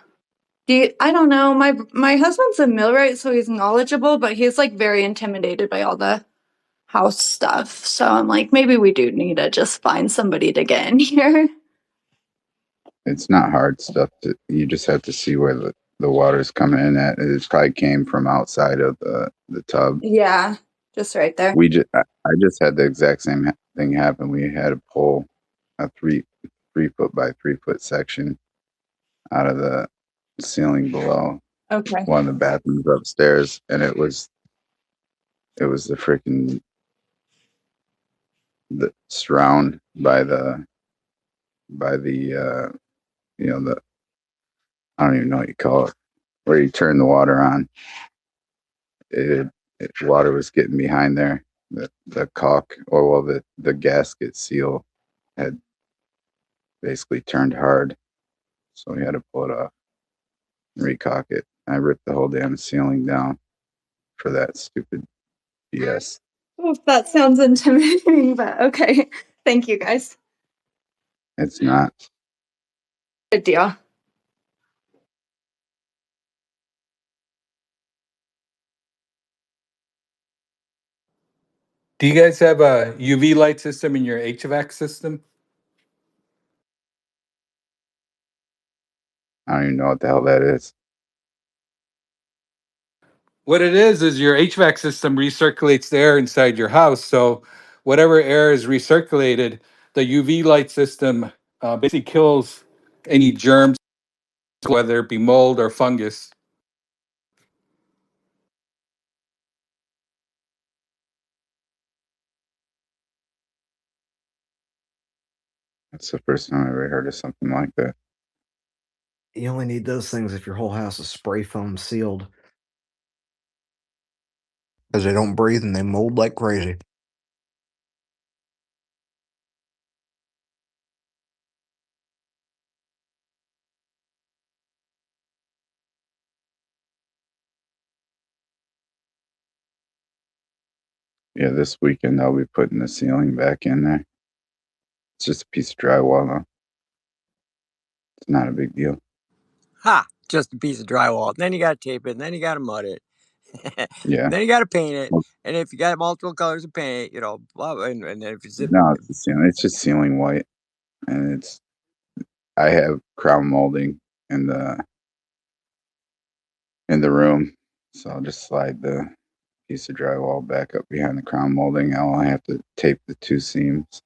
Speaker 6: I don't know. My husband's a millwright, so he's knowledgeable, but he's like very intimidated by all the house stuff. So I'm like, maybe we do need to just find somebody to get in here.
Speaker 1: It's not hard stuff. You just have to see where the water's coming in at. It probably came from outside of the tub.
Speaker 6: Yeah, just right there.
Speaker 1: I just had the exact same thing happen. We had to pull a 3 foot by 3 foot section out of the ceiling below.
Speaker 6: Okay.
Speaker 1: One of the bathrooms upstairs, and it was the freaking surround by the the I don't even know what you call it, where you turn the water on. Water was getting behind there. The caulk, the gasket seal had basically turned hard, so we had to pull it off and recaulk it. I ripped the whole damn ceiling down for that stupid BS.
Speaker 6: Oh, that sounds intimidating, but okay. Thank you, guys.
Speaker 1: It's not.
Speaker 6: Good deal.
Speaker 9: Do you guys have a UV light system in your HVAC system?
Speaker 1: I don't even know what the hell that is.
Speaker 9: What it is your HVAC system recirculates the air inside your house. So whatever air is recirculated, the UV light system basically kills any germs, whether it be mold or fungus.
Speaker 1: That's the first time I ever heard of something like that.
Speaker 10: You only need those things if your whole house is spray foam sealed. Because they don't breathe and they mold like crazy.
Speaker 1: Yeah, this weekend I'll be putting the ceiling back in there. It's just a piece of drywall though. It's not a big deal.
Speaker 8: Ha! Just a piece of drywall. Then you got to tape it, and then you got to mud it.
Speaker 1: Yeah.
Speaker 8: Then you got to paint it. And if you got multiple colors of paint, blah, and if it's
Speaker 1: no, it's the ceiling. It's just ceiling white, and I have crown molding in the room, So I'll just slide the piece of drywall back up behind the crown molding. I'll only have to tape the 2 seams.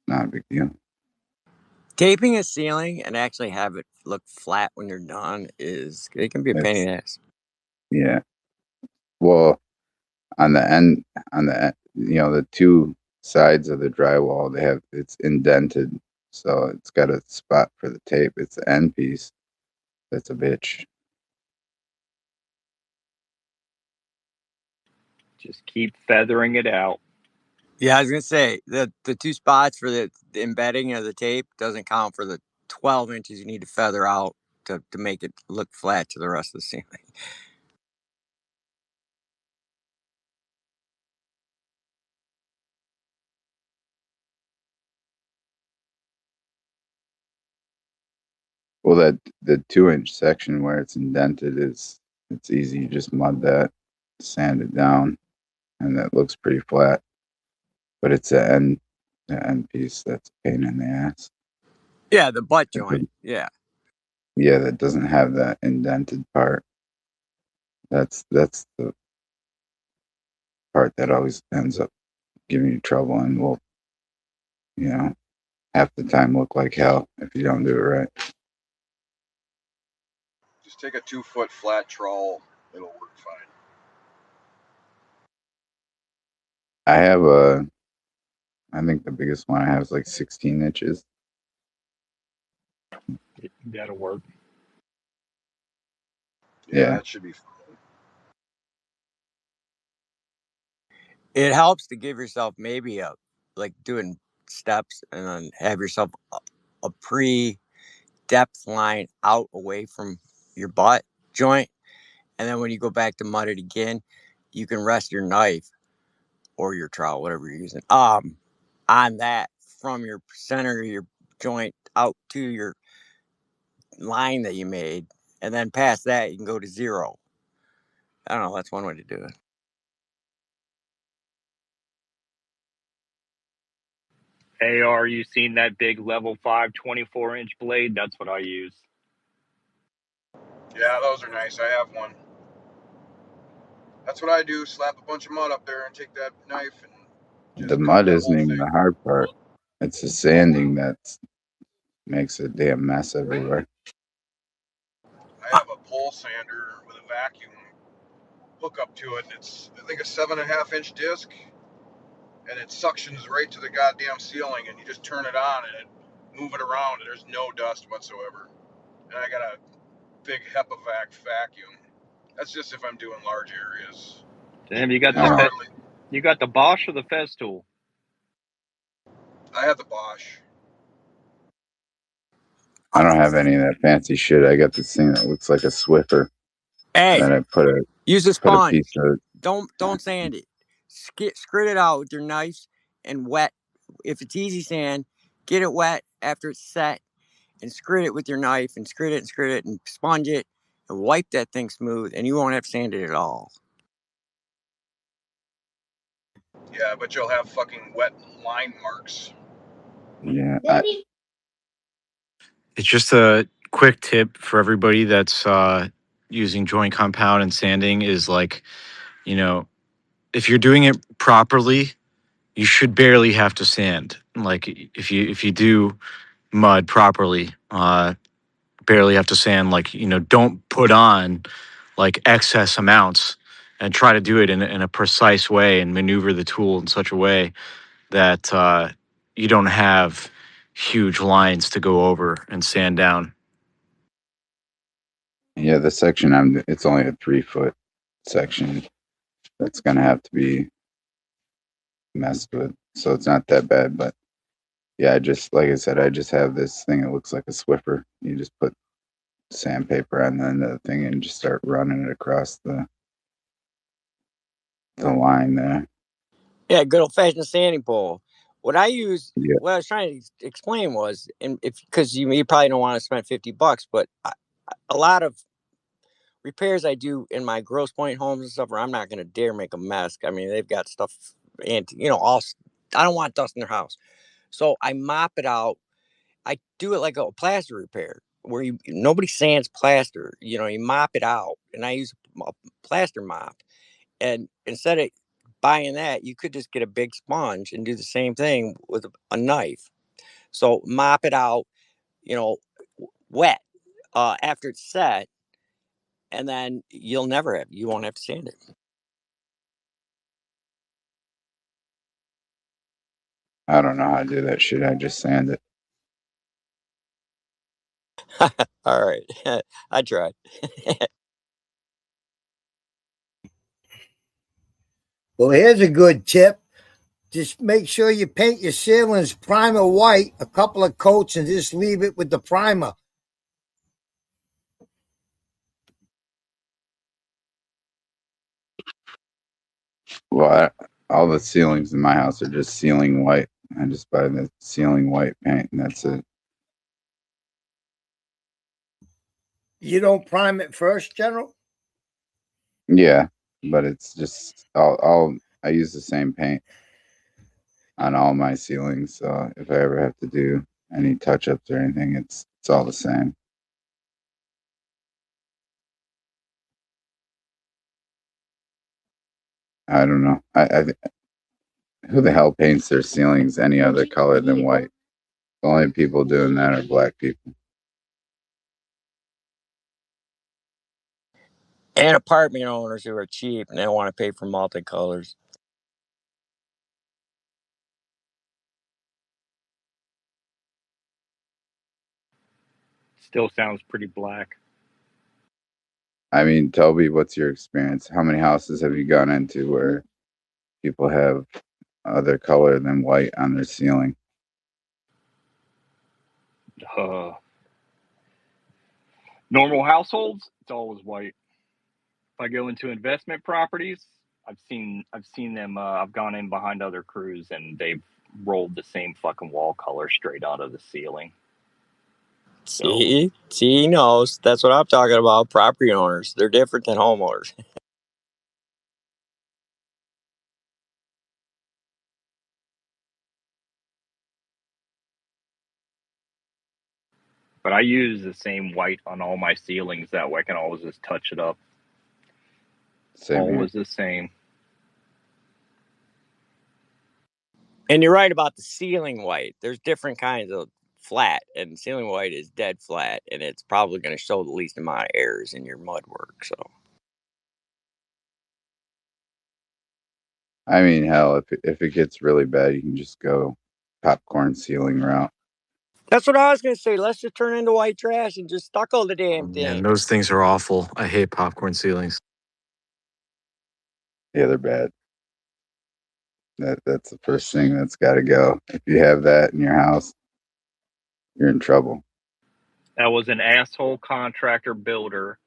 Speaker 1: Not a big deal.
Speaker 8: Taping a ceiling and actually have it look flat when you're done it can be a pain in the ass.
Speaker 1: Yeah. Well, on the the 2 sides of the drywall, it's indented, so it's got a spot for the tape. It's the end piece that's a bitch.
Speaker 3: Just keep feathering it out.
Speaker 8: Yeah, I was gonna say the 2 spots for the embedding of the tape doesn't count for the 12 inches you need to feather out to make it look flat to the rest of the ceiling.
Speaker 1: Well, the 2-inch section where it's indented it's easy. You just mud that, sand it down, and that looks pretty flat. But it's the end piece that's a pain in the ass.
Speaker 8: Yeah, the butt joint. Yeah.
Speaker 1: Yeah, that doesn't have that indented part. That's the part that always ends up giving you trouble and will, half the time look like hell if you don't do it right.
Speaker 11: Just take a 2-foot flat trowel. It'll work fine.
Speaker 1: I think the biggest one I have is like 16 inches.
Speaker 3: That'll work.
Speaker 1: Yeah.
Speaker 11: That should be fine.
Speaker 8: It helps to give yourself maybe doing steps and then have yourself a pre-depth line out away from your butt joint. And then when you go back to mud it again, you can rest your knife or your trowel, whatever you're using, on that from your center of your joint out to your line that you made. And then past that, you can go to 0. I don't know. That's one way to do it.
Speaker 3: AR, you seen that big level 5 24-inch blade? That's what I use.
Speaker 11: Yeah, those are nice. I have one. That's what I do. Slap a bunch of mud up there and take that knife and just
Speaker 1: The
Speaker 11: cut
Speaker 1: mud
Speaker 11: that
Speaker 1: isn't
Speaker 11: whole
Speaker 1: even
Speaker 11: thing.
Speaker 1: the hard part. It's the sanding that makes a damn mess everywhere.
Speaker 11: I have a pole sander with a vacuum hook up to it, and it's, I think, a 7.5-inch disc, and it suctions right to the goddamn ceiling, and you just turn it on and move it around, and there's no dust whatsoever. And I got a big HEPA vacuum. That's just if I'm doing large areas.
Speaker 3: Damn, you got
Speaker 11: There's
Speaker 3: the
Speaker 11: hardly.
Speaker 3: you got the Bosch or the Festool?
Speaker 11: I have the Bosch.
Speaker 1: I don't have any of that fancy shit. I got this thing that looks like a Swiffer.
Speaker 8: Hey,
Speaker 1: And then I
Speaker 8: use a
Speaker 1: put a
Speaker 8: sponge.
Speaker 1: piece of
Speaker 8: Don't sand it. Scrid it out with your knife and wet. If it's easy sand, get it wet after it's set and scrid it with your knife and scrid it and sponge it and wipe that thing smooth, and you won't have sanded at all.
Speaker 11: Yeah, but you'll have fucking wet line marks.
Speaker 1: yeah.
Speaker 12: It's just a quick tip for everybody that's using joint compound and sanding is like, if you're doing it properly, you should barely have to sand. Like if you do mud properly, barely have to sand. Like, don't put on like excess amounts and try to do it in a precise way and maneuver the tool in such a way that you don't have huge lines to go over and sand down.
Speaker 1: Yeah, the section it's only a 3-foot section that's gonna have to be messed with. So it's not that bad, but yeah, like I said, I just have this thing that looks like a Swiffer. You just put sandpaper on the end of the thing and just start running it across the line there.
Speaker 8: Yeah, good old fashioned sanding pole. What I use,
Speaker 1: Yeah.
Speaker 8: what I was trying to explain was, and because you probably don't want to spend $50, but a lot of repairs I do in my Grosse Pointe homes and stuff, where I'm not going to dare make a mess. I mean, they've got stuff, and I don't want dust in their house, so I mop it out. I do it like a plaster repair. where nobody sands plaster. You mop it out, and I use a plaster mop. And instead of buying that, you could just get a big sponge and do the same thing with a knife. So mop it out, wet after it's set, and then you won't have to sand it.
Speaker 1: I don't know how to do that shit. I just sand it.
Speaker 8: All right, I tried.
Speaker 13: Well, here's a good tip. Just make sure you paint your ceilings primer white, a couple of coats, and just leave it with the primer.
Speaker 1: Well, all the ceilings in my house are just ceiling white. I just buy the ceiling white paint, and that's it.
Speaker 13: You don't prime it first, General?
Speaker 1: Yeah, but it's just I use the same paint on all my ceilings. So if I ever have to do any touch ups or anything, it's all the same. I don't know. Who the hell paints their ceilings any other color than white? The only people doing that are black people.
Speaker 8: And apartment owners who are cheap and they don't want to pay for multicolors.
Speaker 3: Still sounds pretty black.
Speaker 1: I mean, Toby, what's your experience? How many houses have you gone into where people have other color than white on their ceiling?
Speaker 3: Normal households, it's always white. If I go into investment properties, I've seen them. I've gone in behind other crews and they've rolled the same fucking wall color straight out of the ceiling.
Speaker 8: See, he knows. That's what I'm talking about. Property owners, they're different than homeowners.
Speaker 3: But I use the same white on all my ceilings. That way I can always just touch it up.
Speaker 1: Same
Speaker 3: always
Speaker 1: here.
Speaker 3: the same.
Speaker 8: And you're right about the ceiling white. There's different kinds of flat, and ceiling white is dead flat, and it's probably going to show the least amount of errors in your mud work. So,
Speaker 1: I mean, hell, if it gets really bad, you can just go popcorn ceiling route.
Speaker 8: that's what I was going to say. Let's just turn into white trash and just stucco the damn thing.
Speaker 12: And those things are awful. I hate popcorn ceilings.
Speaker 1: Yeah, they're bad. That's the first thing that's got to go. If you have that in your house, you're in trouble.
Speaker 3: That was an asshole contractor builder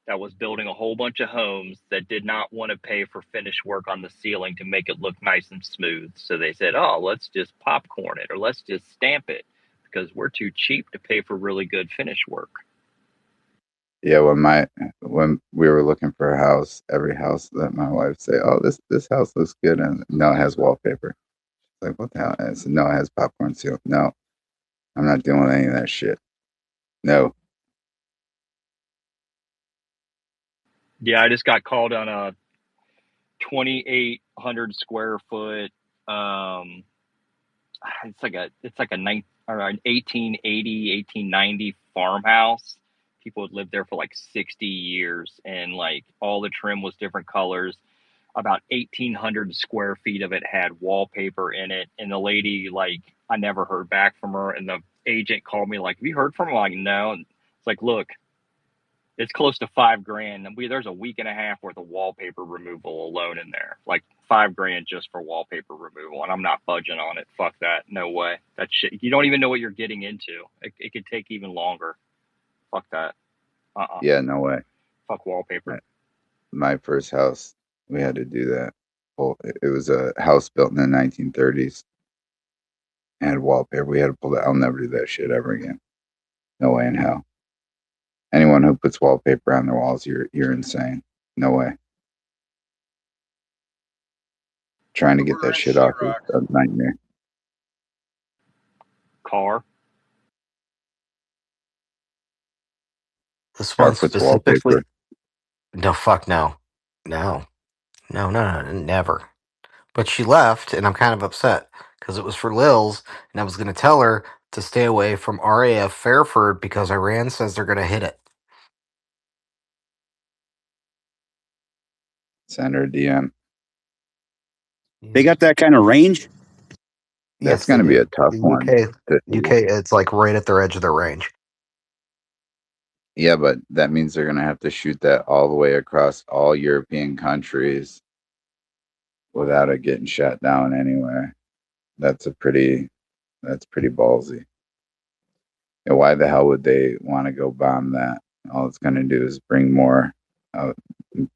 Speaker 3: that was building a whole bunch of homes that did not want to pay for finished work on the ceiling to make it look nice and smooth. So they said, oh, let's just popcorn it or let's just stamp it because we're too cheap to pay for really good finish work.
Speaker 1: Yeah, when we were looking for a house, every house that my wife say, "Oh, this house looks good," and no, it has wallpaper. It's like, what the hell? I said, no, it has popcorn seal. No, I'm not doing any of that shit. No.
Speaker 3: Yeah, I just got called on a 2,800 square foot. It's like an 1880, 1890 farmhouse. People had lived there for like 60 years, and like all the trim was different colors. About 1,800 square feet of it had wallpaper in it, and the lady, like, I never heard back from her, and the agent called me like, "Have you heard from her?" I'm like, no. And it's like, look, it's close to $5,000. There's a week and a half worth of wallpaper removal alone in there. Like $5,000 just for wallpaper removal, and I'm not budging on it. Fuck that. No way. That shit. You don't even know what you're getting into. It could take even longer. Fuck that.
Speaker 1: Yeah, no way.
Speaker 3: Fuck wallpaper.
Speaker 1: My first house, we had to do that. Well, it was a house built in the 1930s. And had wallpaper. We had to pull that. I'll never do that shit ever again. No way in hell. Anyone who puts wallpaper on their walls, you're insane. No way. Trying to get that shit off is a nightmare.
Speaker 3: Car.
Speaker 10: This one
Speaker 1: Carpets,
Speaker 10: specifically.
Speaker 1: wallpaper.
Speaker 10: No, fuck no. No. No, no, no, never. But she left, and I'm kind of upset because it was for Lils, and I was going to tell her to stay away from RAF Fairford because Iran says they're going to hit it.
Speaker 1: Send her a DM.
Speaker 7: They got that kind of range.
Speaker 1: That's
Speaker 10: Yes, they
Speaker 1: going to be
Speaker 10: do.
Speaker 1: a tough
Speaker 10: The
Speaker 1: one.
Speaker 10: UK, it's like right at their edge of their range.
Speaker 1: Yeah, but that means they're going to have to shoot that all the way across all European countries without it getting shot down anywhere. That's pretty ballsy. And why the hell would they want to go bomb that? All it's going to do is uh,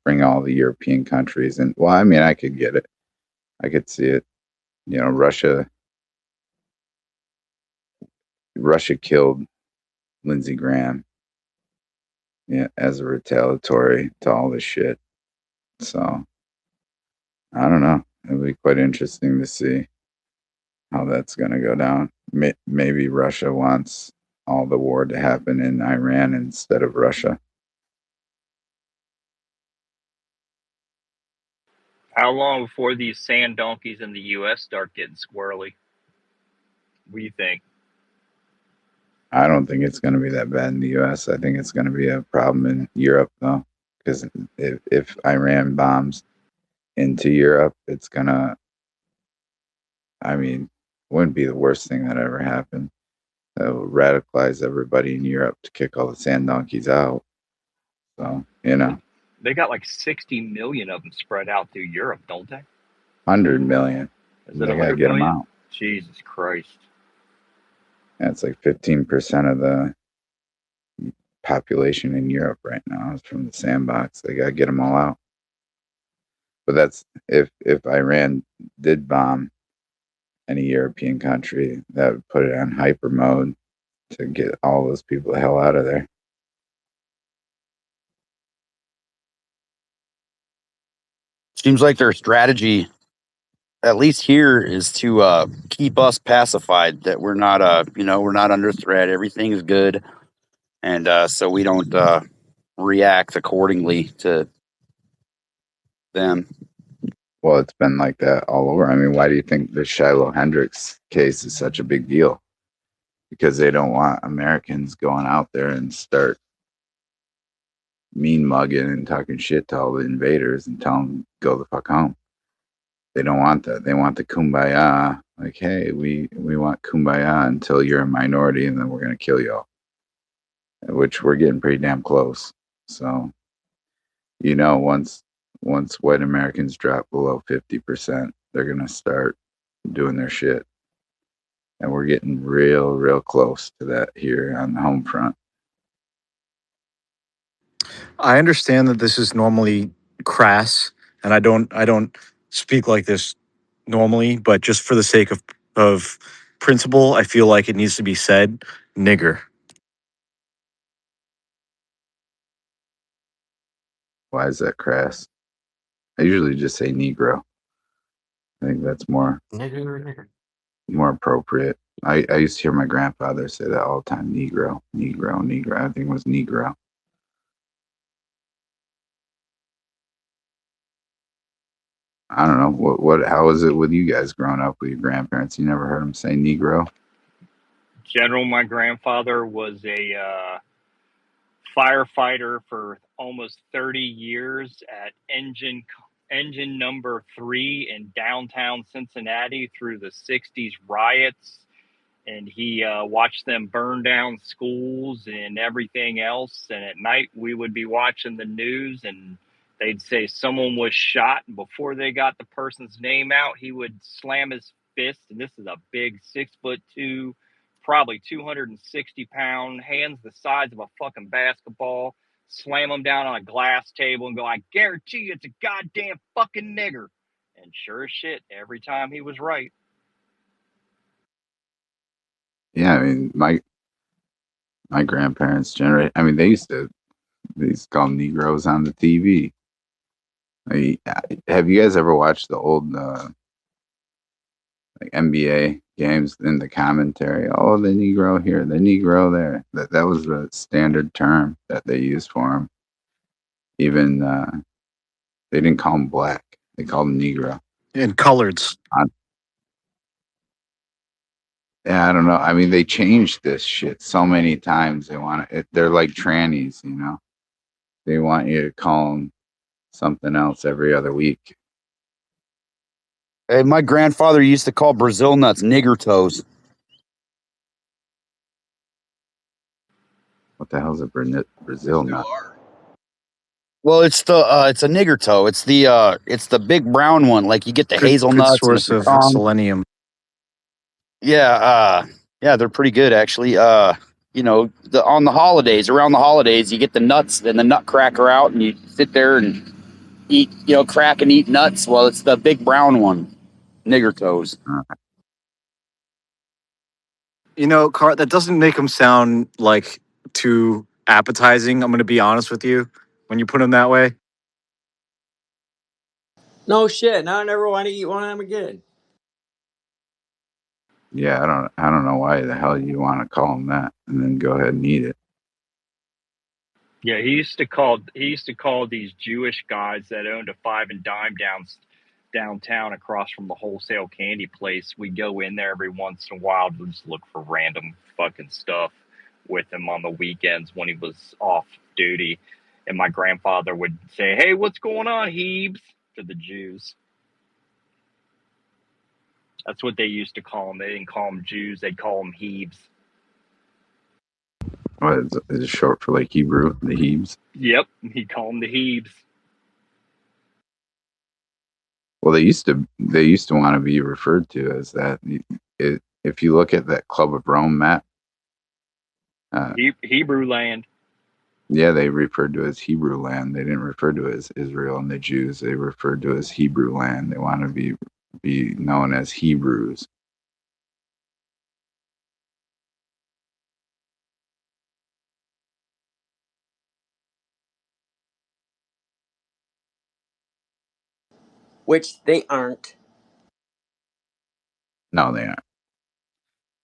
Speaker 1: bring all the European countries. And well, I mean, I could get it. I could see it. You know, Russia killed Lindsey Graham, yeah, as a retaliatory to all this shit. So I don't know. It'll be quite interesting to see how that's going to go down. Maybe Russia wants all the war to happen in Iran instead of Russia.
Speaker 3: How long before these sand donkeys in the U.S. start getting squirrely? What do you think?
Speaker 1: I don't think it's going to be that bad in the U.S. I think it's going to be a problem in Europe, though, because if Iran bombs into Europe, it's going to, I mean, wouldn't be the worst thing that ever happened. That will radicalize everybody in Europe to kick all the sand donkeys out. So, you know,
Speaker 3: They got like 60 million of them spread out through Europe, don't they?
Speaker 1: 100 million.
Speaker 3: Is it
Speaker 1: They got to
Speaker 3: 100
Speaker 1: get them
Speaker 3: million?
Speaker 1: out.
Speaker 3: Jesus Christ.
Speaker 1: That's like 15% of the population in Europe right now is from the sandbox. They got to get them all out. But that's if Iran did bomb any European country, that would put it on hyper mode to get all those people the hell out of there.
Speaker 7: Seems like their strategy, at least here, is to keep us pacified, that we're not we're not under threat. Everything is good, and so we don't react accordingly to them.
Speaker 1: Well, it's been like that all over. I mean, why do you think the Shiloh Hendricks case is such a big deal? Because they don't want Americans going out there and start mean mugging and talking shit to all the invaders and tell them go the fuck home. They don't want that. They want the kumbaya. Like, hey, we want kumbaya until you're a minority, and then we're gonna kill y'all. Which we're getting pretty damn close. So, you know, once white Americans drop below 50%, they're gonna start doing their shit, and we're getting real close to that here on the home front.
Speaker 12: I understand that this is normally crass, and I don't speak like this normally, but just for the sake of principle, I feel like it needs to be said. Nigger.
Speaker 1: Why is that crass? I usually just say Negro. I think that's more appropriate. I used to hear my grandfather say that all the time. Negro, Negro, Negro. I think it was Negro. I don't know how was it with you guys growing up with your grandparents? You never heard them say Negro?
Speaker 3: General, my grandfather was a firefighter for almost 30 years at engine number 3 in downtown Cincinnati through the 60s riots, and he watched them burn down schools and everything else. And at night we would be watching the news, and they'd say someone was shot, and before they got the person's name out, he would slam his fist, and this is a big 6'2", probably 260-pound, hands the size of a fucking basketball, slam them down on a glass table and go, "I guarantee you it's a goddamn fucking nigger." And sure as shit, every time he was right.
Speaker 1: Yeah, I mean my grandparents generate. I mean they used to call them Negroes on the TV. Have you guys ever watched the old like NBA games in the commentary. Oh, the Negro here, the Negro there. That was the standard term that they used for him. Even they didn't call him black; they called him Negro.
Speaker 12: And coloreds.
Speaker 1: Yeah, I don't know. I mean, they changed this shit so many times. They want it. They're like trannies, you know. They want you to call them something else every other week.
Speaker 14: Hey, my grandfather used to call Brazil nuts nigger toes.
Speaker 1: What the hell's a Brazil nut?
Speaker 14: Well, it's a nigger toe. It's the big brown one. Like you get the
Speaker 12: Good
Speaker 14: hazelnuts and the
Speaker 12: source of
Speaker 14: pecan.
Speaker 12: selenium.
Speaker 14: Yeah, they're pretty good actually. You know, around the holidays, you get the nuts and the nutcracker out, and you sit there and eat, crack and eat nuts. Well, it's the big brown one, nigger toes.
Speaker 12: You know, Car, that doesn't make them sound like too appetizing. I'm going to be honest with you when you put them that way.
Speaker 8: No shit. Now I never want to eat one of them again.
Speaker 1: Yeah, I don't know why the hell you want to call them that, and then go ahead and eat it.
Speaker 3: Yeah, he used to call these Jewish guys that owned a five and dime downtown across from the wholesale candy place. We go in there every once in a while to just look for random fucking stuff with him on the weekends when he was off duty. And my grandfather would say, "Hey, what's going on, Hebes?" to the Jews. That's what they used to call them. They didn't call them Jews; they'd call them Hebes.
Speaker 1: What is it short for, like Hebrew, the Hebes?
Speaker 3: Yep, he'd call them the Hebes.
Speaker 1: Well, they used to want to be referred to as that. If you look at that Club of Rome map,
Speaker 3: Hebrew land.
Speaker 1: yeah, they referred to it as Hebrew land. They didn't refer to it as Israel and the Jews. They referred to it as Hebrew land. They want to be known as Hebrews.
Speaker 8: Which they aren't.
Speaker 1: No, they aren't.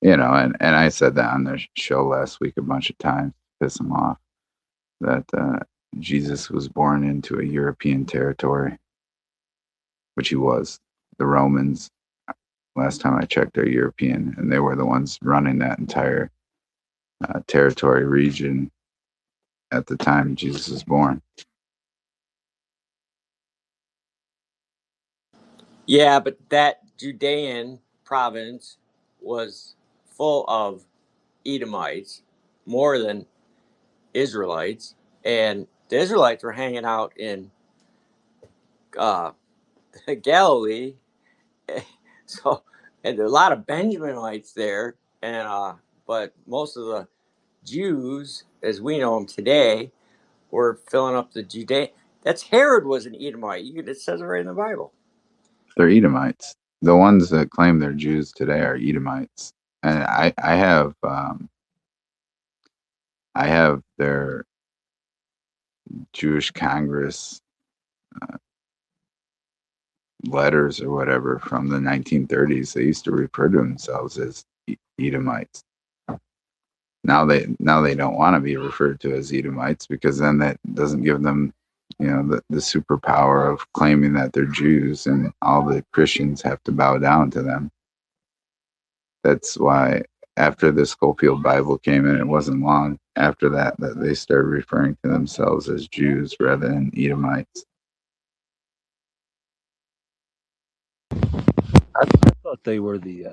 Speaker 1: You know, and I said that on their show last week a bunch of times to piss them off, that Jesus was born into a European territory, which he was. The Romans, last time I checked, are European, and they were the ones running that entire territory region at the time Jesus was born.
Speaker 8: Yeah, but that Judean province was full of Edomites more than Israelites, and the Israelites were hanging out in uh, Galilee. So, and there are a lot of Benjaminites there, and but most of the Jews, as we know them today, were filling up the Judea. That's Herod was an Edomite. It says it right in the Bible.
Speaker 1: They're Edomites. The ones that claim they're Jews today are Edomites, and I have their Jewish Congress letters or whatever from the 1930s. They used to refer to themselves as Edomites. Now they don't want to be referred to as Edomites, because then that doesn't give them, you know, the superpower of claiming that they're Jews, and all the Christians have to bow down to them. That's why after the Schofield Bible came in, it wasn't long after that they started referring to themselves as Jews rather than Edomites.
Speaker 4: I thought they were the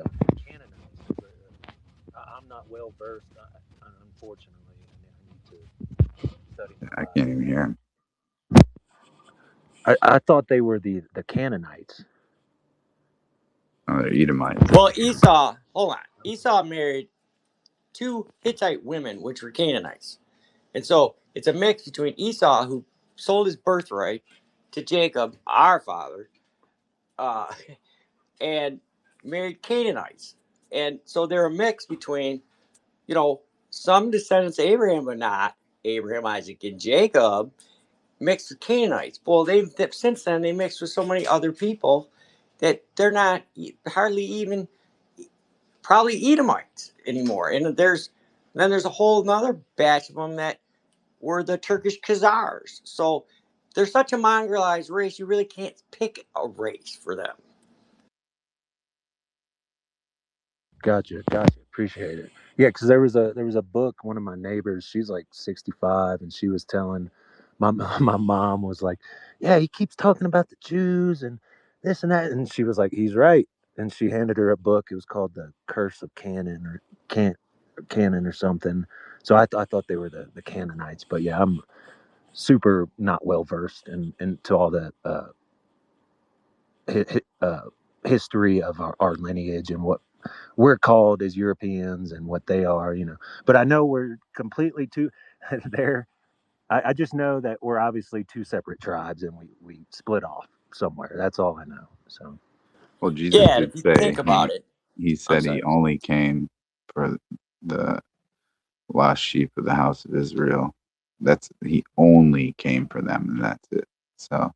Speaker 4: Canaanites. But, I'm not well versed. Unfortunately, I need to study my
Speaker 1: I can't
Speaker 4: Bible.
Speaker 1: even hear him.
Speaker 4: I thought they were the Canaanites.
Speaker 1: Oh, they're Edomites.
Speaker 8: Well, Esau, hold on. Esau married two Hittite women, which were Canaanites. And so it's a mix between Esau, who sold his birthright to Jacob, our father, uh, and married Canaanites. And so they're a mix between, some descendants of Abraham, but not Abraham, Isaac, and Jacob, mixed with Canaanites. Well, since then they mixed with so many other people that they're not hardly even probably Edomites anymore. And then there's a whole another batch of them that were the Turkish Khazars. So they're such a mongrelized race, you really can't pick a race for them.
Speaker 4: Gotcha. Appreciate it. Yeah, because there was a book. One of my neighbors, she's like 65, and she was telling my my mom was like, "Yeah, he keeps talking about the Jews and this and that," and she was like, "He's right." And she handed her a book. It was called The Curse of Canaan or Canon or something. So I thought they were the Canaanites, but yeah, I'm super not well versed into all the hi, history of our lineage and what we're called as Europeans and what they are, you know. But I know we're completely two. There, I just know that we're obviously two separate tribes, and we split off somewhere. That's all I know. So
Speaker 1: Well, Jesus
Speaker 8: Yeah, and
Speaker 1: did
Speaker 8: if you
Speaker 1: say
Speaker 8: think about it,
Speaker 1: he
Speaker 8: I'm
Speaker 1: said he
Speaker 8: sorry.
Speaker 1: only came for the lost sheep of the house of Israel. He only came for them, and that's it. So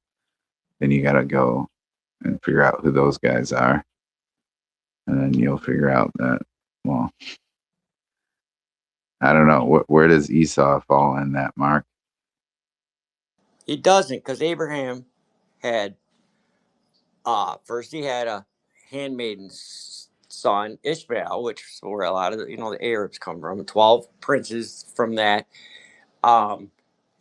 Speaker 1: then you got to go and figure out who those guys are, and then you'll figure out that. Well, I don't know where does Esau fall in that, Mark?
Speaker 8: He doesn't, because Abraham had first he had a handmaiden's son Ishmael, which is where a lot of the Arabs come from. 12 princes from that. Um,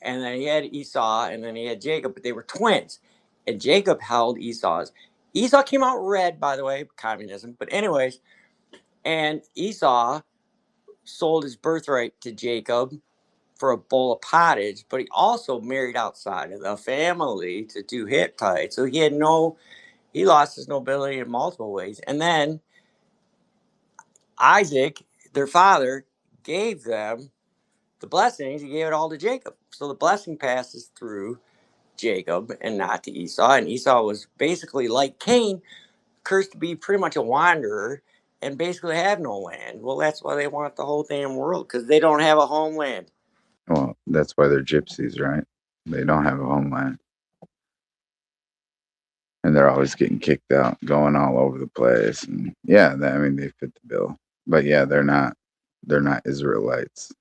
Speaker 8: and then he had Esau, and then he had Jacob, but they were twins. And Jacob held Esau's. Esau came out red, by the way, communism. But anyways, and Esau sold his birthright to Jacob for a bowl of pottage, but he also married outside of the family to two Hittites. So he lost his nobility in multiple ways. And then Isaac, their father, gave them the blessings. He gave it all to Jacob. So the blessing passes through Jacob and not to Esau. And Esau was basically like Cain, cursed to be pretty much a wanderer and basically have no land. Well, that's why they want the whole damn world, because they don't have a homeland.
Speaker 1: Well, that's why they're gypsies, right? They don't have a homeland, and they're always getting kicked out, going all over the place. And yeah, I mean, they fit the bill, but yeah, they're not. They're not Israelites.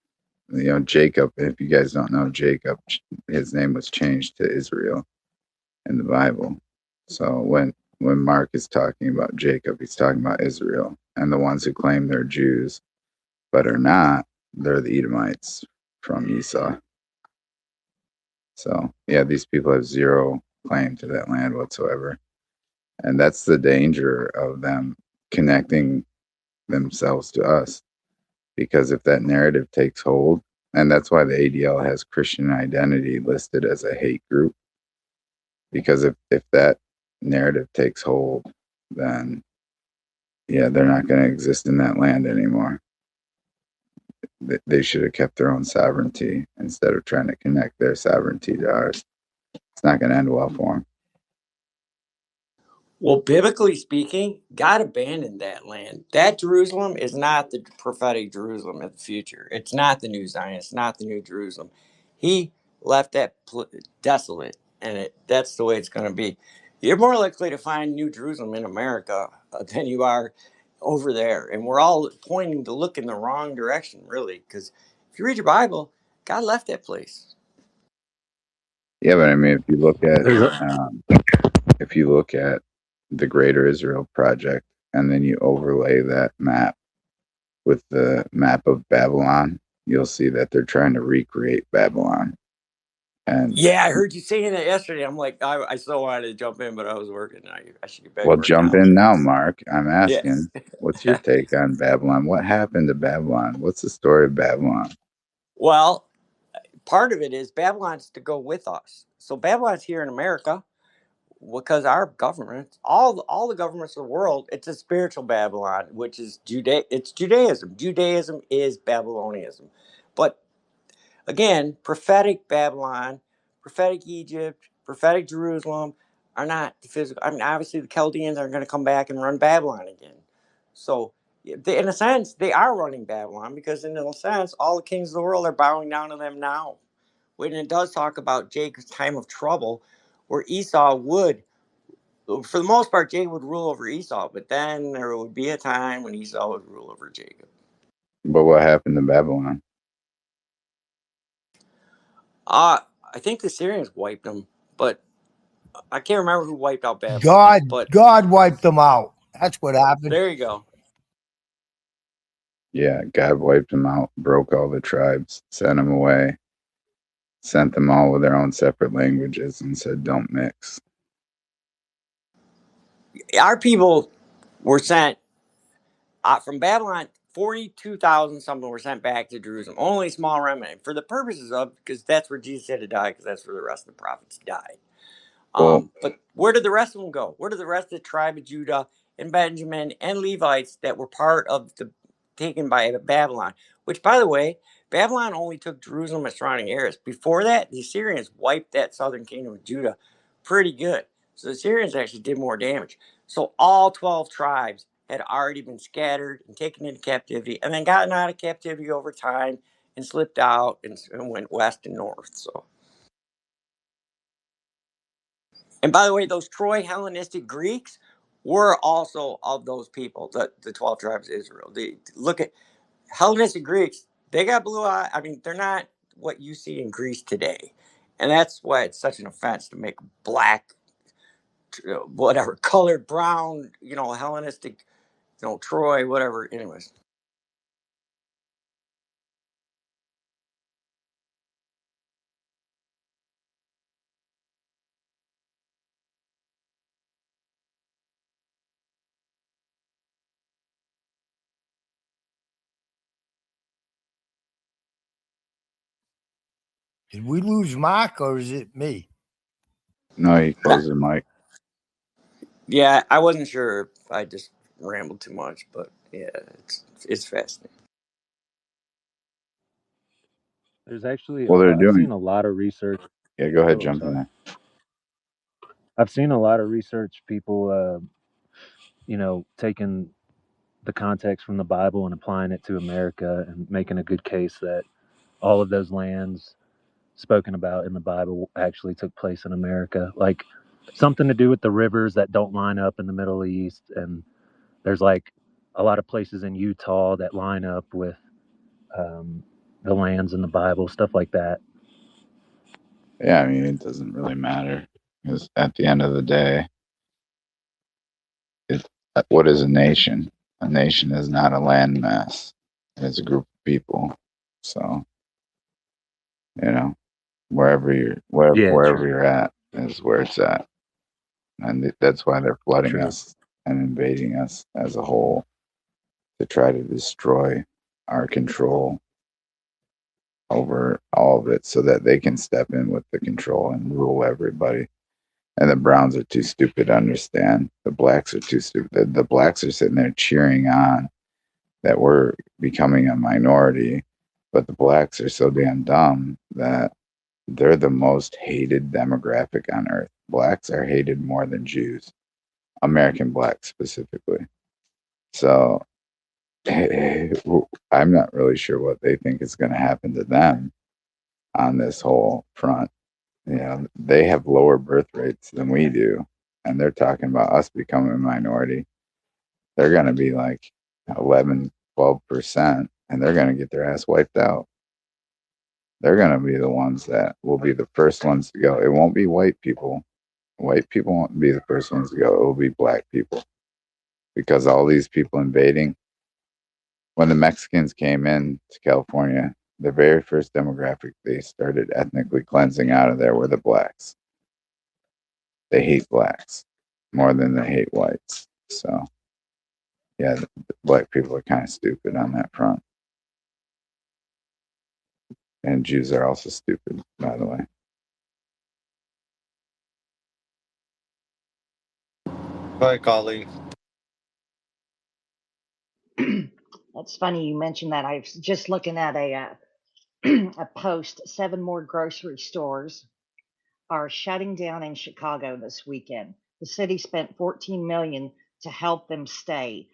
Speaker 1: Jacob. If you guys don't know, Jacob, his name was changed to Israel in the Bible. So when Mark is talking about Jacob, he's talking about Israel, and the ones who claim they're Jews but are not, they're the Edomites from Esau. So yeah, these people have zero claim to that land whatsoever, and that's the danger of them connecting themselves to us. Because if that narrative takes hold, and that's why the ADL has Christian identity listed as a hate group, because if that narrative takes hold, then yeah, they're not going to exist in that land anymore. They should have kept their own sovereignty instead of trying to connect their sovereignty to ours. It's not going to end well for them.
Speaker 8: Well, biblically speaking, God abandoned that land. That Jerusalem is not the prophetic Jerusalem of the future. It's not the new Zion. It's not the new Jerusalem. He left that desolate, and that's the way it's going to be. You're more likely to find New Jerusalem in America than you are over there. And we're all pointing to look in the wrong direction, really, because if you read your Bible, God left that place.
Speaker 1: Yeah, but I mean,
Speaker 4: there's
Speaker 1: if you look at the Greater Israel Project, and then you overlay that map with the map of Babylon, you'll see that they're trying to recreate Babylon. And
Speaker 8: Yeah, I heard you saying that yesterday. I'm like, I still wanted to jump in, but I was working. I should get back to
Speaker 1: well,
Speaker 8: work
Speaker 1: jump
Speaker 8: now.
Speaker 1: in now, Mark. I'm
Speaker 8: Yes.
Speaker 1: asking, what's your take on Babylon? What happened to Babylon? What's the story of Babylon?
Speaker 8: Well, part of it is Babylon's to go with us. So Babylon's here in America because our government, all the governments of the world, it's a spiritual Babylon, which is It's Judaism. Judaism is Babylonianism, but again, prophetic Babylon, prophetic Egypt, prophetic Jerusalem are not the physical. I mean, obviously, the Chaldeans are going to come back and run Babylon again. So, in a sense, they are running Babylon because, in a sense, all the kings of the world are bowing down to them now. When it does talk about Jacob's time of trouble, where Esau would For the most part, Jacob would rule over Esau, but then there would be a time when Esau would rule over Jacob.
Speaker 1: But what happened to Babylon?
Speaker 8: I think the Syrians wiped them, but I can't remember who wiped out Babylon.
Speaker 13: God wiped them out. That's what happened.
Speaker 8: There you go.
Speaker 1: Yeah, God wiped them out, broke all the tribes, sent them away, sent them all with their own separate languages, and said, "Don't mix."
Speaker 8: Our people were sent from Babylon. 42,000 something were sent back to Jerusalem. Only a small remnant for the purposes of, because that's where Jesus had to die, because that's where the rest of the prophets died.
Speaker 1: Well,
Speaker 8: But where did the rest of them go? Where did the rest of the tribe of Judah and Benjamin and Levites that were part of the taken by Babylon? Which, by the way, Babylon only took Jerusalem and surrounding areas. Before that, the Assyrians wiped that southern kingdom of Judah pretty good. So the Assyrians actually did more damage. So all 12 tribes had already been scattered and taken into captivity, and then gotten out of captivity over time and slipped out and went west and north. So. And by the way, those Troy Hellenistic Greeks were also of those people, the 12 tribes of Israel. Look at Hellenistic Greeks, they got blue eyes. I mean, they're not what you see in Greece today. And that's why it's such an offense to make black, whatever, colored brown, Hellenistic, Troy, whatever. Anyways.
Speaker 13: Did we lose Mark or is it me?
Speaker 1: no, he closed the mic.
Speaker 8: Yeah, I wasn't sure if I just rambled too much, but yeah, it's fascinating.
Speaker 4: There's actually
Speaker 1: Well, they're
Speaker 4: I've
Speaker 1: doing.
Speaker 4: seen a lot of research.
Speaker 1: Yeah, go ahead,
Speaker 4: Oh, I'm
Speaker 1: jump in
Speaker 4: sorry.
Speaker 1: there.
Speaker 4: I've seen a lot of research people, taking the context from the Bible and applying it to America and making a good case that all of those lands spoken about in the Bible actually took place in America. Like something to do with the rivers that don't line up in the Middle East. And there's like a lot of places in Utah that line up with the lands in the Bible, stuff like that.
Speaker 1: Yeah, I mean, it doesn't really matter because at the end of the day, it, what is a nation? A nation is not a landmass. It's a group of people. So, wherever
Speaker 4: Yeah,
Speaker 1: wherever
Speaker 4: true.
Speaker 1: you're at is where it's at, and that's why they're flooding
Speaker 4: True.
Speaker 1: us and invading us as a whole to try to destroy our control over all of it, so that they can step in with the control and rule everybody. And the Browns are too stupid to understand. The blacks are too stupid. The blacks are sitting there cheering on that we're becoming a minority, but the blacks are so damn dumb that they're the most hated demographic on earth. Blacks are hated more than Jews, American blacks specifically. So I'm not really sure what they think is going to happen to them on this whole front. They have lower birth rates than we do, and they're talking about us becoming a minority. They're going to be like 11, 12%, and they're going to get their ass wiped out. They're going to be the ones that will be the first ones to go. It won't be white people. White people won't be the first ones to go. It will be black people, because all these people invading, when the Mexicans came in to California, the very first demographic they started ethnically cleansing out of there were the blacks. They hate blacks more than they hate whites. So, yeah, the black people are kind of stupid on that front. And Jews are also stupid, by the way.
Speaker 2: Hi, colleague.
Speaker 15: That's funny you mentioned that. I was just looking at a a post. 7 more grocery stores are shutting down in Chicago this weekend. The city spent 14 million to help them stay,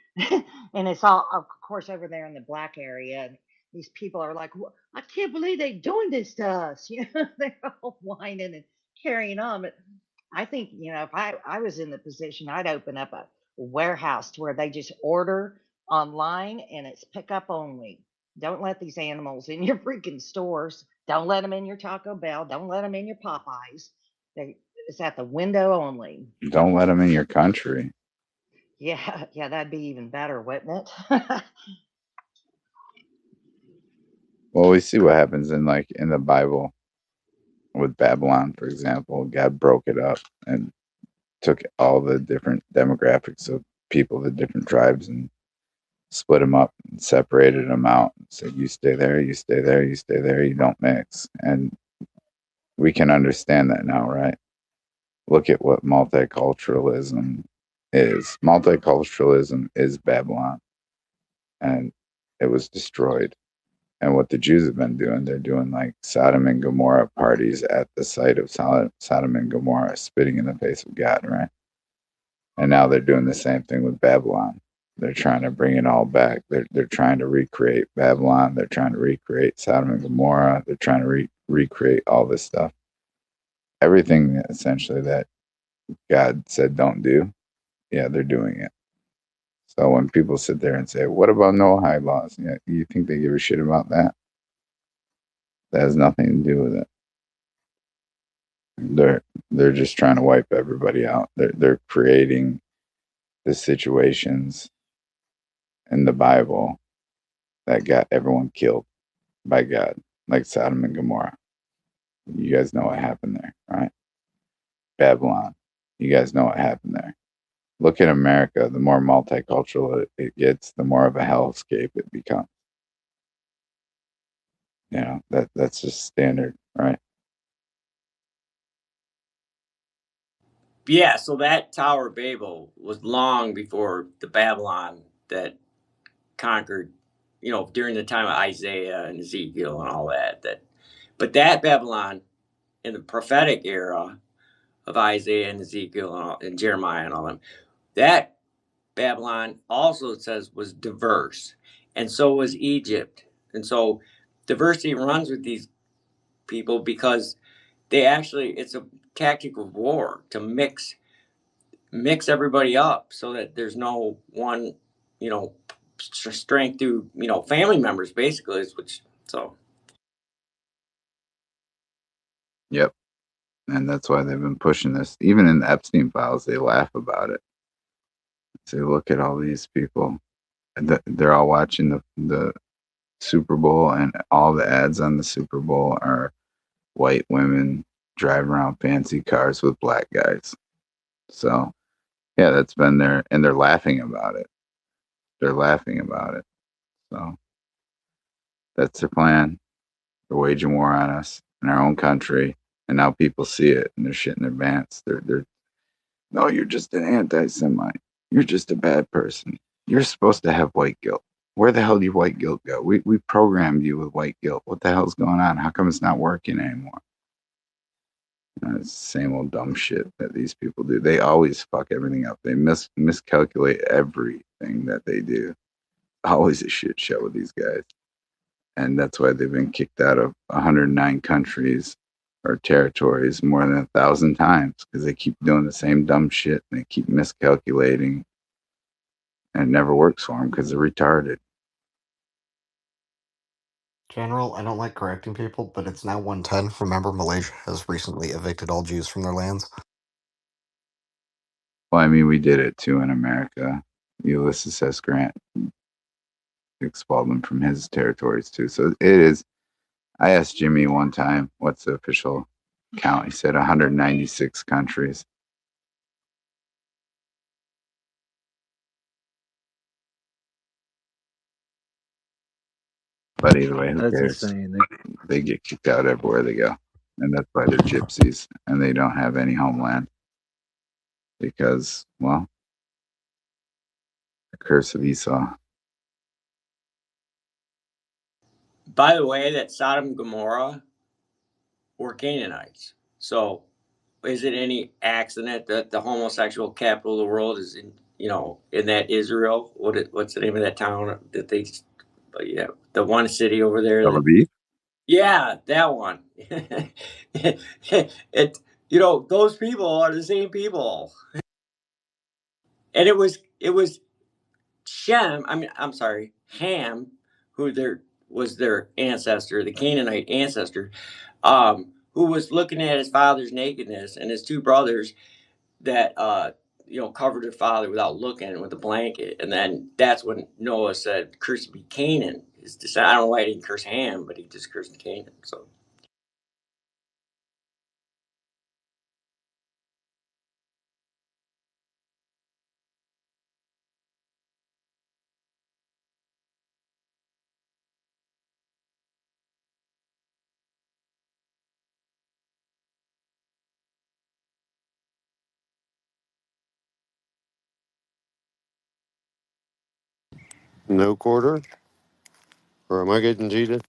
Speaker 15: and it's all, of course, over there in the black area. And these people are like, "I can't believe they're doing this to us." They're all whining and carrying on. But I think, if I was in the position, I'd open up a warehouse to where they just order online and it's pickup only. Don't let these animals in your freaking stores. Don't let them in your Taco Bell. Don't let them in your Popeyes. It's at the window only.
Speaker 1: Don't let them in your country.
Speaker 15: Yeah, yeah, that'd be even better, wouldn't it?
Speaker 1: Well, we see what happens in the Bible with Babylon, for example. God broke it up and took all the different demographics of people, the different tribes, and split them up and separated them out and said, you stay there, you stay there, you stay there, you don't mix. And we can understand that now, right? Look at what multiculturalism is. Multiculturalism is Babylon, and it was destroyed. And what the Jews have been doing, they're doing like Sodom and Gomorrah parties at the site of Sodom and Gomorrah, spitting in the face of God, right? And now they're doing the same thing with Babylon. They're trying to bring it all back. They're trying to recreate Babylon. They're trying to recreate Sodom and Gomorrah. They're trying to recreate all this stuff. Everything essentially that God said don't do, yeah, they're doing it. So when people sit there and say, "What about Noahide laws?" Yeah, you think they give a shit about that? That has nothing to do with it. They're just trying to wipe everybody out. They're creating the situations in the Bible that got everyone killed by God, like Sodom and Gomorrah. You guys know what happened there, right? Babylon. You guys know what happened there. Look at America. The more multicultural it gets, the more of a hellscape it becomes. That's just standard, right?
Speaker 8: Yeah, so that Tower of Babel was long before the Babylon that conquered, during the time of Isaiah and Ezekiel and all that. But that Babylon in the prophetic era of Isaiah and Ezekiel and Jeremiah and all them, that Babylon also, it says, was diverse, and so was Egypt. And so diversity runs with these people because it's a tactic of war to mix everybody up so that there's no one, strength through, family members, basically, so.
Speaker 1: Yep. And that's why they've been pushing this. Even in the Epstein files, they laugh about it. Say, look at all these people. They're all watching the Super Bowl, and all the ads on the Super Bowl are white women driving around fancy cars with black guys. So, yeah, that's been there, and they're laughing about it. They're laughing about it. So, that's their plan. They're waging war on us in our own country, and now people see it, and they're shitting their pants. They're no, you're just an anti-Semite. You're just a bad person. You're supposed to have white guilt. Where the hell did your white guilt go? We programmed you with white guilt. What the hell's going on? How come it's not working anymore? It's the same old dumb shit that these people do. They always fuck everything up. They miscalculate everything that they do. Always a shit show with these guys. And that's why they've been kicked out of 109 countries or territories more than 1,000 times, because they keep doing the same dumb shit and they keep miscalculating, and it never works for them because they're retarded.
Speaker 10: General, I don't like correcting people, but it's now 110. Remember, Malaysia has recently evicted all Jews from their lands.
Speaker 1: Well, I mean, we did it too in America. Ulysses S. Grant expelled them from his territories too. So it is. I asked Jimmy one time, what's the official count? He said 196 countries. But either way, who
Speaker 4: That's
Speaker 1: cares?
Speaker 4: insane.
Speaker 1: They get kicked out everywhere they go. And that's why they're gypsies and they don't have any homeland. Because, well, the curse of Esau.
Speaker 8: By the way, that Sodom and Gomorrah were Canaanites. So is it any accident that the homosexual capital of the world is in that Israel? What's the name of that town that they? Yeah, the one city over there.
Speaker 1: Tel Aviv?
Speaker 8: Yeah, that one. it You know, those people are the same people. And it was Shem, I'm sorry, Ham, who was their ancestor, the Canaanite ancestor, who was looking at his father's nakedness, and his two brothers that covered their father without looking with a blanket. And then that's when Noah said, "Cursed be Canaan." His I don't know why he didn't curse Ham, but he just cursed Canaan. So
Speaker 2: No quarter? Or am I getting cheated?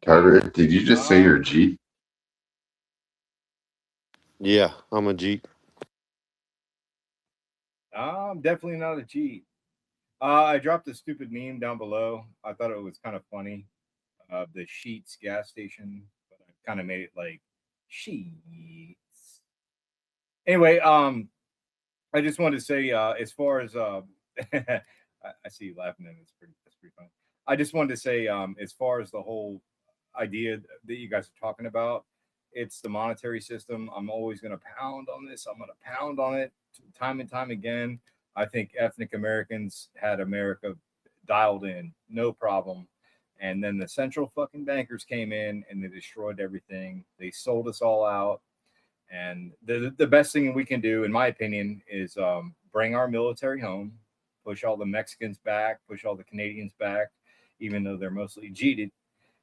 Speaker 1: Carter, did you just say you're a G?
Speaker 2: Yeah, I'm a Jeep.
Speaker 16: I'm definitely not a cheat. I dropped a stupid meme down below. I thought it was kind of funny. The Sheets gas station, but I kind of made it like Sheets. Anyway, I just wanted to say, as far as I see you laughing, and that's pretty funny. I just wanted to say, as far as the whole idea that you guys are talking about, it's the monetary system. I'm always going to pound on this. I'm going to pound on it time and time again. I think ethnic Americans had America dialed in, no problem. And then the central fucking bankers came in and they destroyed everything. They sold us all out. And the best thing we can do, in my opinion, is bring our military home, push all the Mexicans back, push all the Canadians back, even though they're mostly cheated,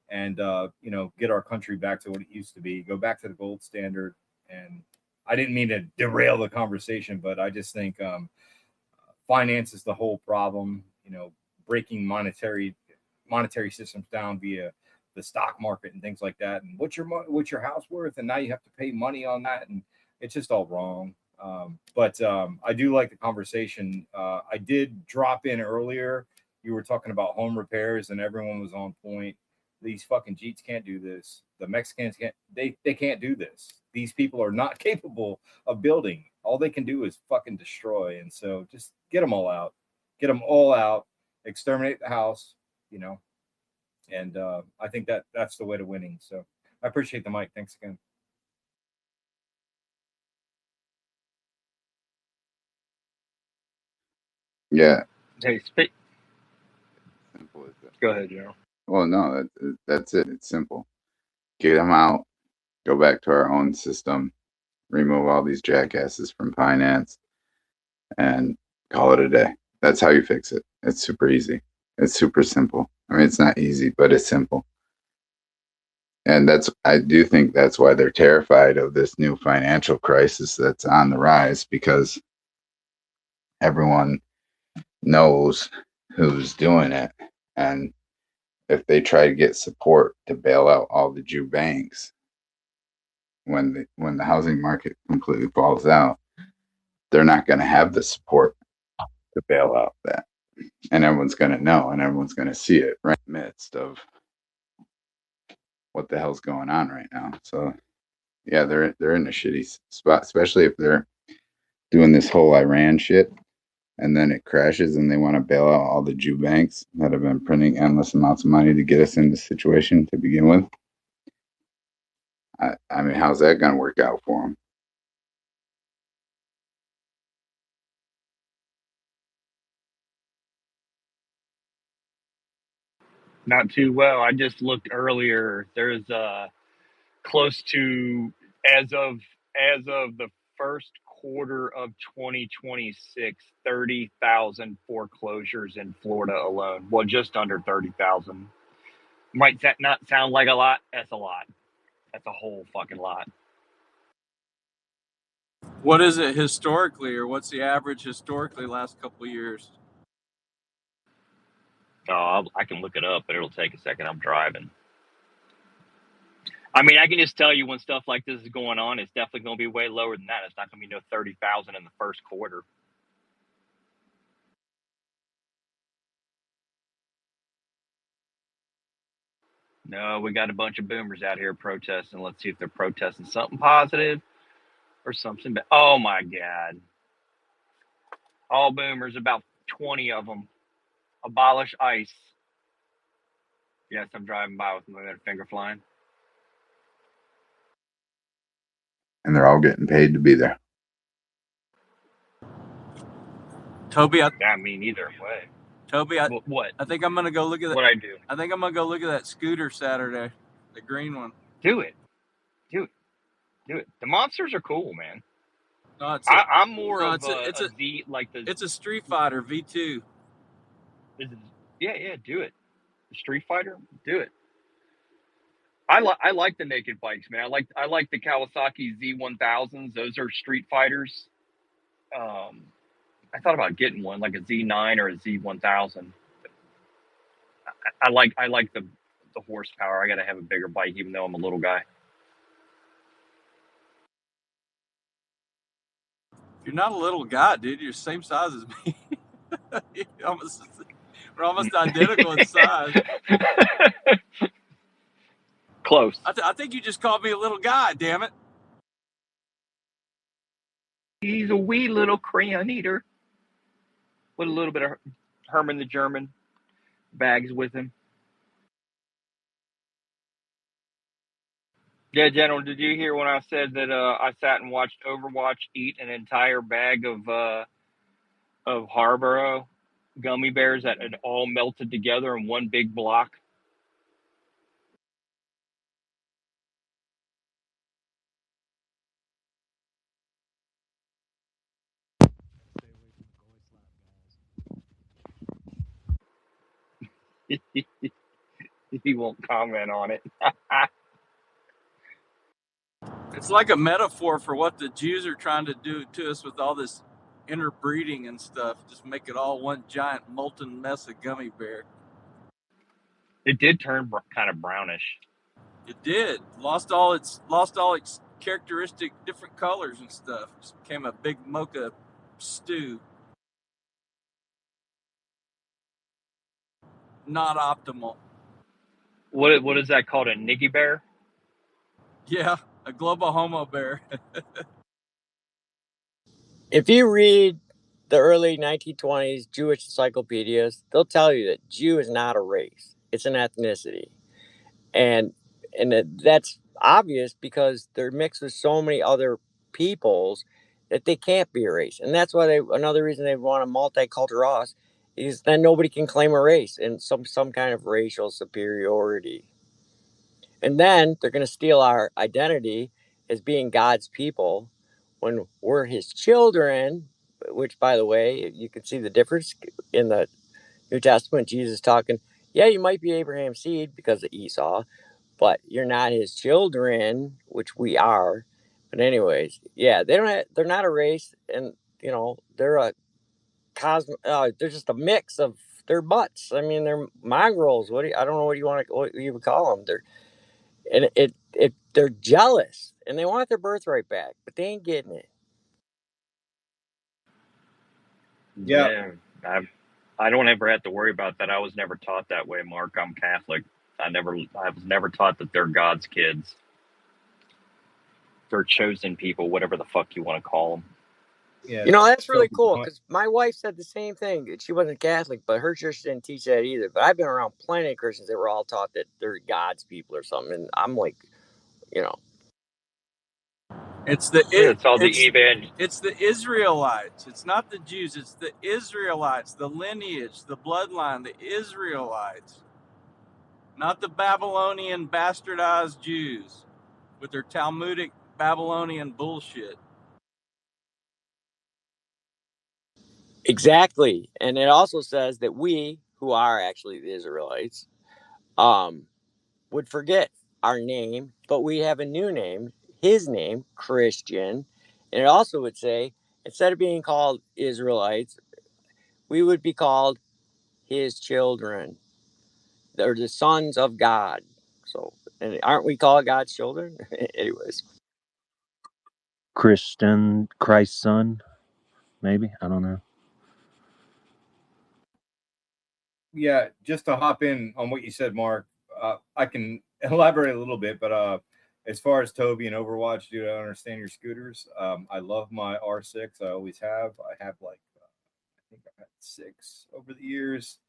Speaker 16: and get our country back to what it used to be. Go back to the gold standard. And I didn't mean to derail the conversation, but I just think finance is the whole problem. Breaking monetary systems down via the stock market and things like that. And what's your house worth? And now you have to pay money on that, and it's just all wrong. But I do like the conversation. I did drop in earlier. You were talking about home repairs, and everyone was on point. These fucking Jeets can't do this. The Mexicans can't. They can't do this. These people are not capable of building. All they can do is fucking destroy. And so just get them all out. Get them all out. Exterminate the house. And I think that's the way to winning. So I appreciate the mic. Thanks again.
Speaker 1: Yeah,
Speaker 3: Hey,
Speaker 1: simple as that.
Speaker 3: go ahead, General.
Speaker 1: Well, no, that's it. It's simple. Get them out. Go back to our own system. Remove all these jackasses from finance, and call it a day. That's how you fix it. It's super easy. It's super simple. I mean, it's not easy, but it's simple. And I do think that's why they're terrified of this new financial crisis that's on the rise, because everyone knows who's doing it. And if they try to get support to bail out all the Jew banks when the housing market completely falls out, they're not going to have the support to bail out that. And everyone's going to know, and everyone's going to see it right in the midst of what the hell's going on right now. So yeah, they're in a shitty spot, especially if they're doing this whole Iran shit and then it crashes and they want to bail out all the Jew banks that have been printing endless amounts of money to get us in this situation to begin with. I mean, how's that going to work out for them?
Speaker 3: Not too well. I just looked earlier. There's close to as of the first quarter of 2026, 30,000 foreclosures in Florida alone. Well, just under 30,000. Might that not sound like a lot? That's a lot. That's a whole fucking lot.
Speaker 17: What is it historically, or what's the average historically last couple of years?
Speaker 3: Oh, I can look it up, but it'll take a second. I'm driving. I mean, I can just tell you when stuff like this is going on, it's definitely going to be way lower than that. It's not going to be no 30,000 in the first quarter. No, we got a bunch of boomers out here protesting. Let's see if they're protesting something positive or something bad. Oh my God. All boomers, about 20 of them. Abolish ICE. Yes, I'm driving by with my middle finger flying.
Speaker 1: And they're all getting paid to be there.
Speaker 17: Toby,
Speaker 3: I mean, either way.
Speaker 17: Toby,
Speaker 3: What?
Speaker 17: I think I'm gonna go look at that.
Speaker 3: What I do?
Speaker 17: I think I'm gonna go look at that scooter Saturday, the green one.
Speaker 3: Do it. Do it. Do it. The monsters are cool, man.
Speaker 17: No,
Speaker 3: I'm more
Speaker 17: no,
Speaker 3: of a Z, like the.
Speaker 17: It's a Street Fighter V2.
Speaker 3: Yeah, do it. The Street Fighter, do it. I like the naked bikes, man. I like the Kawasaki Z1000s. Those are Street Fighters. I thought about getting one like a Z9 or a Z1000. I like the horsepower. I got to have a bigger bike, even though I'm a little guy.
Speaker 17: You're not a little guy, dude. You're the same size as me. We're almost identical in size.
Speaker 3: Close.
Speaker 17: I think you just called me a little guy. Damn it.
Speaker 3: He's a wee little crayon eater with a little bit of Herman the German bags with him. Yeah, General, did you hear when I said that I sat and watched Overwatch eat an entire bag of Haribo gummy bears that had all melted together in one big block? He won't comment on it.
Speaker 17: It's like a metaphor for what the Jews are trying to do to us with all this interbreeding and stuff. Just make it all one giant molten mess of gummy bear.
Speaker 3: It did turn kind of brownish.
Speaker 17: It did. Lost all its characteristic different colors and stuff. Just became a big mocha stew. Not optimal.
Speaker 3: What is that called? A niggy bear?
Speaker 17: Yeah, a global homo bear.
Speaker 8: If you read the early 1920s Jewish encyclopedias, they'll tell you that Jew is not a race; it's an ethnicity, and that's obvious because they're mixed with so many other peoples that they can't be a race, and that's why another reason they want a multicultural is then nobody can claim a race and some kind of racial superiority. And then they're going to steal our identity as being God's people when we're his children, which, by the way, you can see the difference in the New Testament. Jesus talking, yeah, you might be Abraham's seed because of Esau, but you're not his children, which we are. But anyways, yeah, they're not a race, and they're a they're just a mix of their butts. I mean, they're mongrels. I don't know what you would call them. They're jealous and they want their birthright back, but they ain't getting it.
Speaker 3: Yeah. I don't ever have to worry about that. I was never taught that way, Mark. I'm Catholic. I was never taught that they're God's kids. They're chosen people, whatever the fuck you want to call them.
Speaker 17: Yeah,
Speaker 8: that's really cool because my wife said the same thing. She wasn't Catholic, but her church didn't teach that either. But I've been around plenty of Christians that were all taught that they're God's people or something. And I'm like,
Speaker 17: It's the Israelites. It's not the Jews. It's the Israelites, the lineage, the bloodline, the Israelites, not the Babylonian bastardized Jews with their Talmudic Babylonian bullshit.
Speaker 8: exactly. And it also says that we, who are actually the Israelites, would forget our name, but we have a new name, his name, Christian. And it also would say, instead of being called Israelites, we would be called his children. They're the sons of God. So, and aren't we called God's children? Anyways.
Speaker 4: Christian, Christ's son, maybe. I don't know.
Speaker 16: Yeah, just to hop in on what you said, Mark. I can elaborate a little bit, but as far as Toby and Overwatch, dude, I don't understand your scooters. I love my R6. I always have. I have like I think I've had 6 over the years.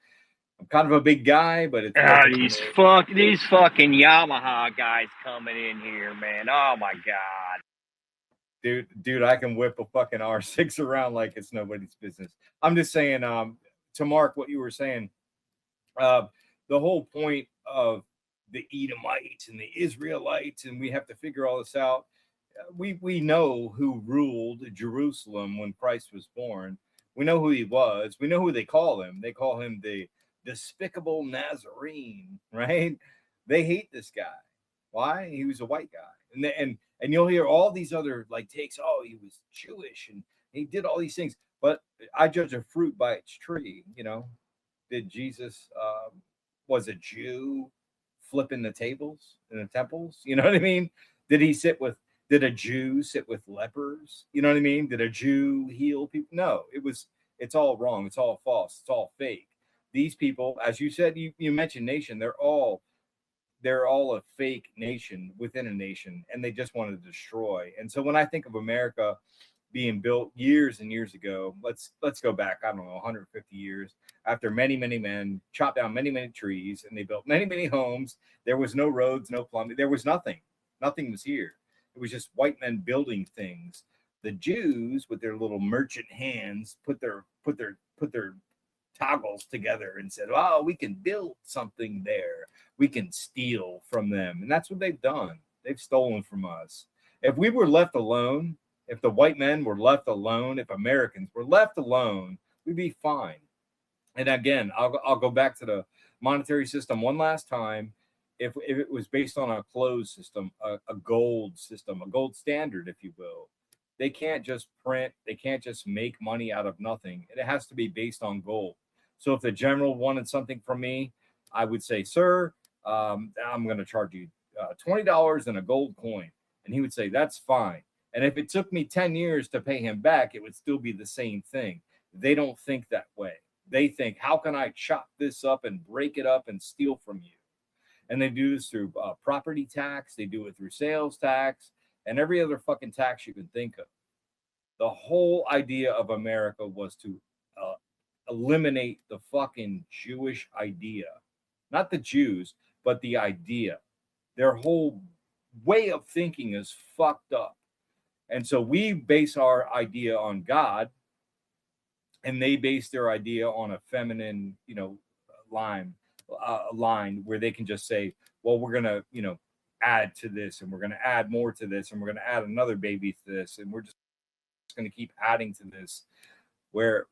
Speaker 16: I'm kind of a big guy, but it's
Speaker 3: Ah, these fucking Yamaha guys coming in here, man. Oh my god.
Speaker 16: dude, I can whip a fucking R6 around like it's nobody's business. I'm just saying, to Mark, what you were saying, the whole point of the Edomites and the Israelites, and we have to figure all this out. We know who ruled Jerusalem when Christ was born. We know who he was. We know who they call him. They call him the despicable Nazarene, right? They hate this guy. Why? He was a white guy, and you'll hear all these other like takes. Oh, he was Jewish and he did all these things. But I judge a fruit by its tree. You know, did Jesus was a Jew flipping the tables in the temples? You know what I mean? Did he sit with? Did a Jew sit with lepers? You know what I mean? Did a Jew heal people? No, it's all wrong. It's all false. It's all fake. These people, as you said, you mentioned nation, they're all a fake nation within a nation, and they just want to destroy. And so when I think of America being built years and years ago, let's go back, I don't know, 150 years, after many men chopped down many trees, and they built many homes. There was no roads, no plumbing, there was nothing was here. It was just white men building things. The Jews, with their little merchant hands, put their toggles together and said, "Oh, we can build something there. We can steal from them." And that's what they've done. They've stolen from us. If we were left alone, if the white men were left alone, if Americans were left alone, we'd be fine. And again, I'll go back to the monetary system one last time. If it was based on a closed system, a gold system, a gold standard, if you will, they can't just print, they can't just make money out of nothing. It has to be based on gold. So if the general wanted something from me, I would say, "Sir, I'm going to charge you $20 in a gold coin." And he would say, "That's fine." And if it took me 10 years to pay him back, it would still be the same thing. They don't think that way. They think, how can I chop this up and break it up and steal from you? And they do this through property tax. They do it through sales tax and every other fucking tax you can think of. The whole idea of America was to eliminate the fucking Jewish idea. Not the Jews, but the idea. Their whole way of thinking is fucked up. And so we base our idea on God, and they base their idea on a feminine, line where they can just say, "Well, we're gonna, add to this, and we're gonna add more to this, and we're gonna add another baby to this, and we're just gonna keep adding to this." Where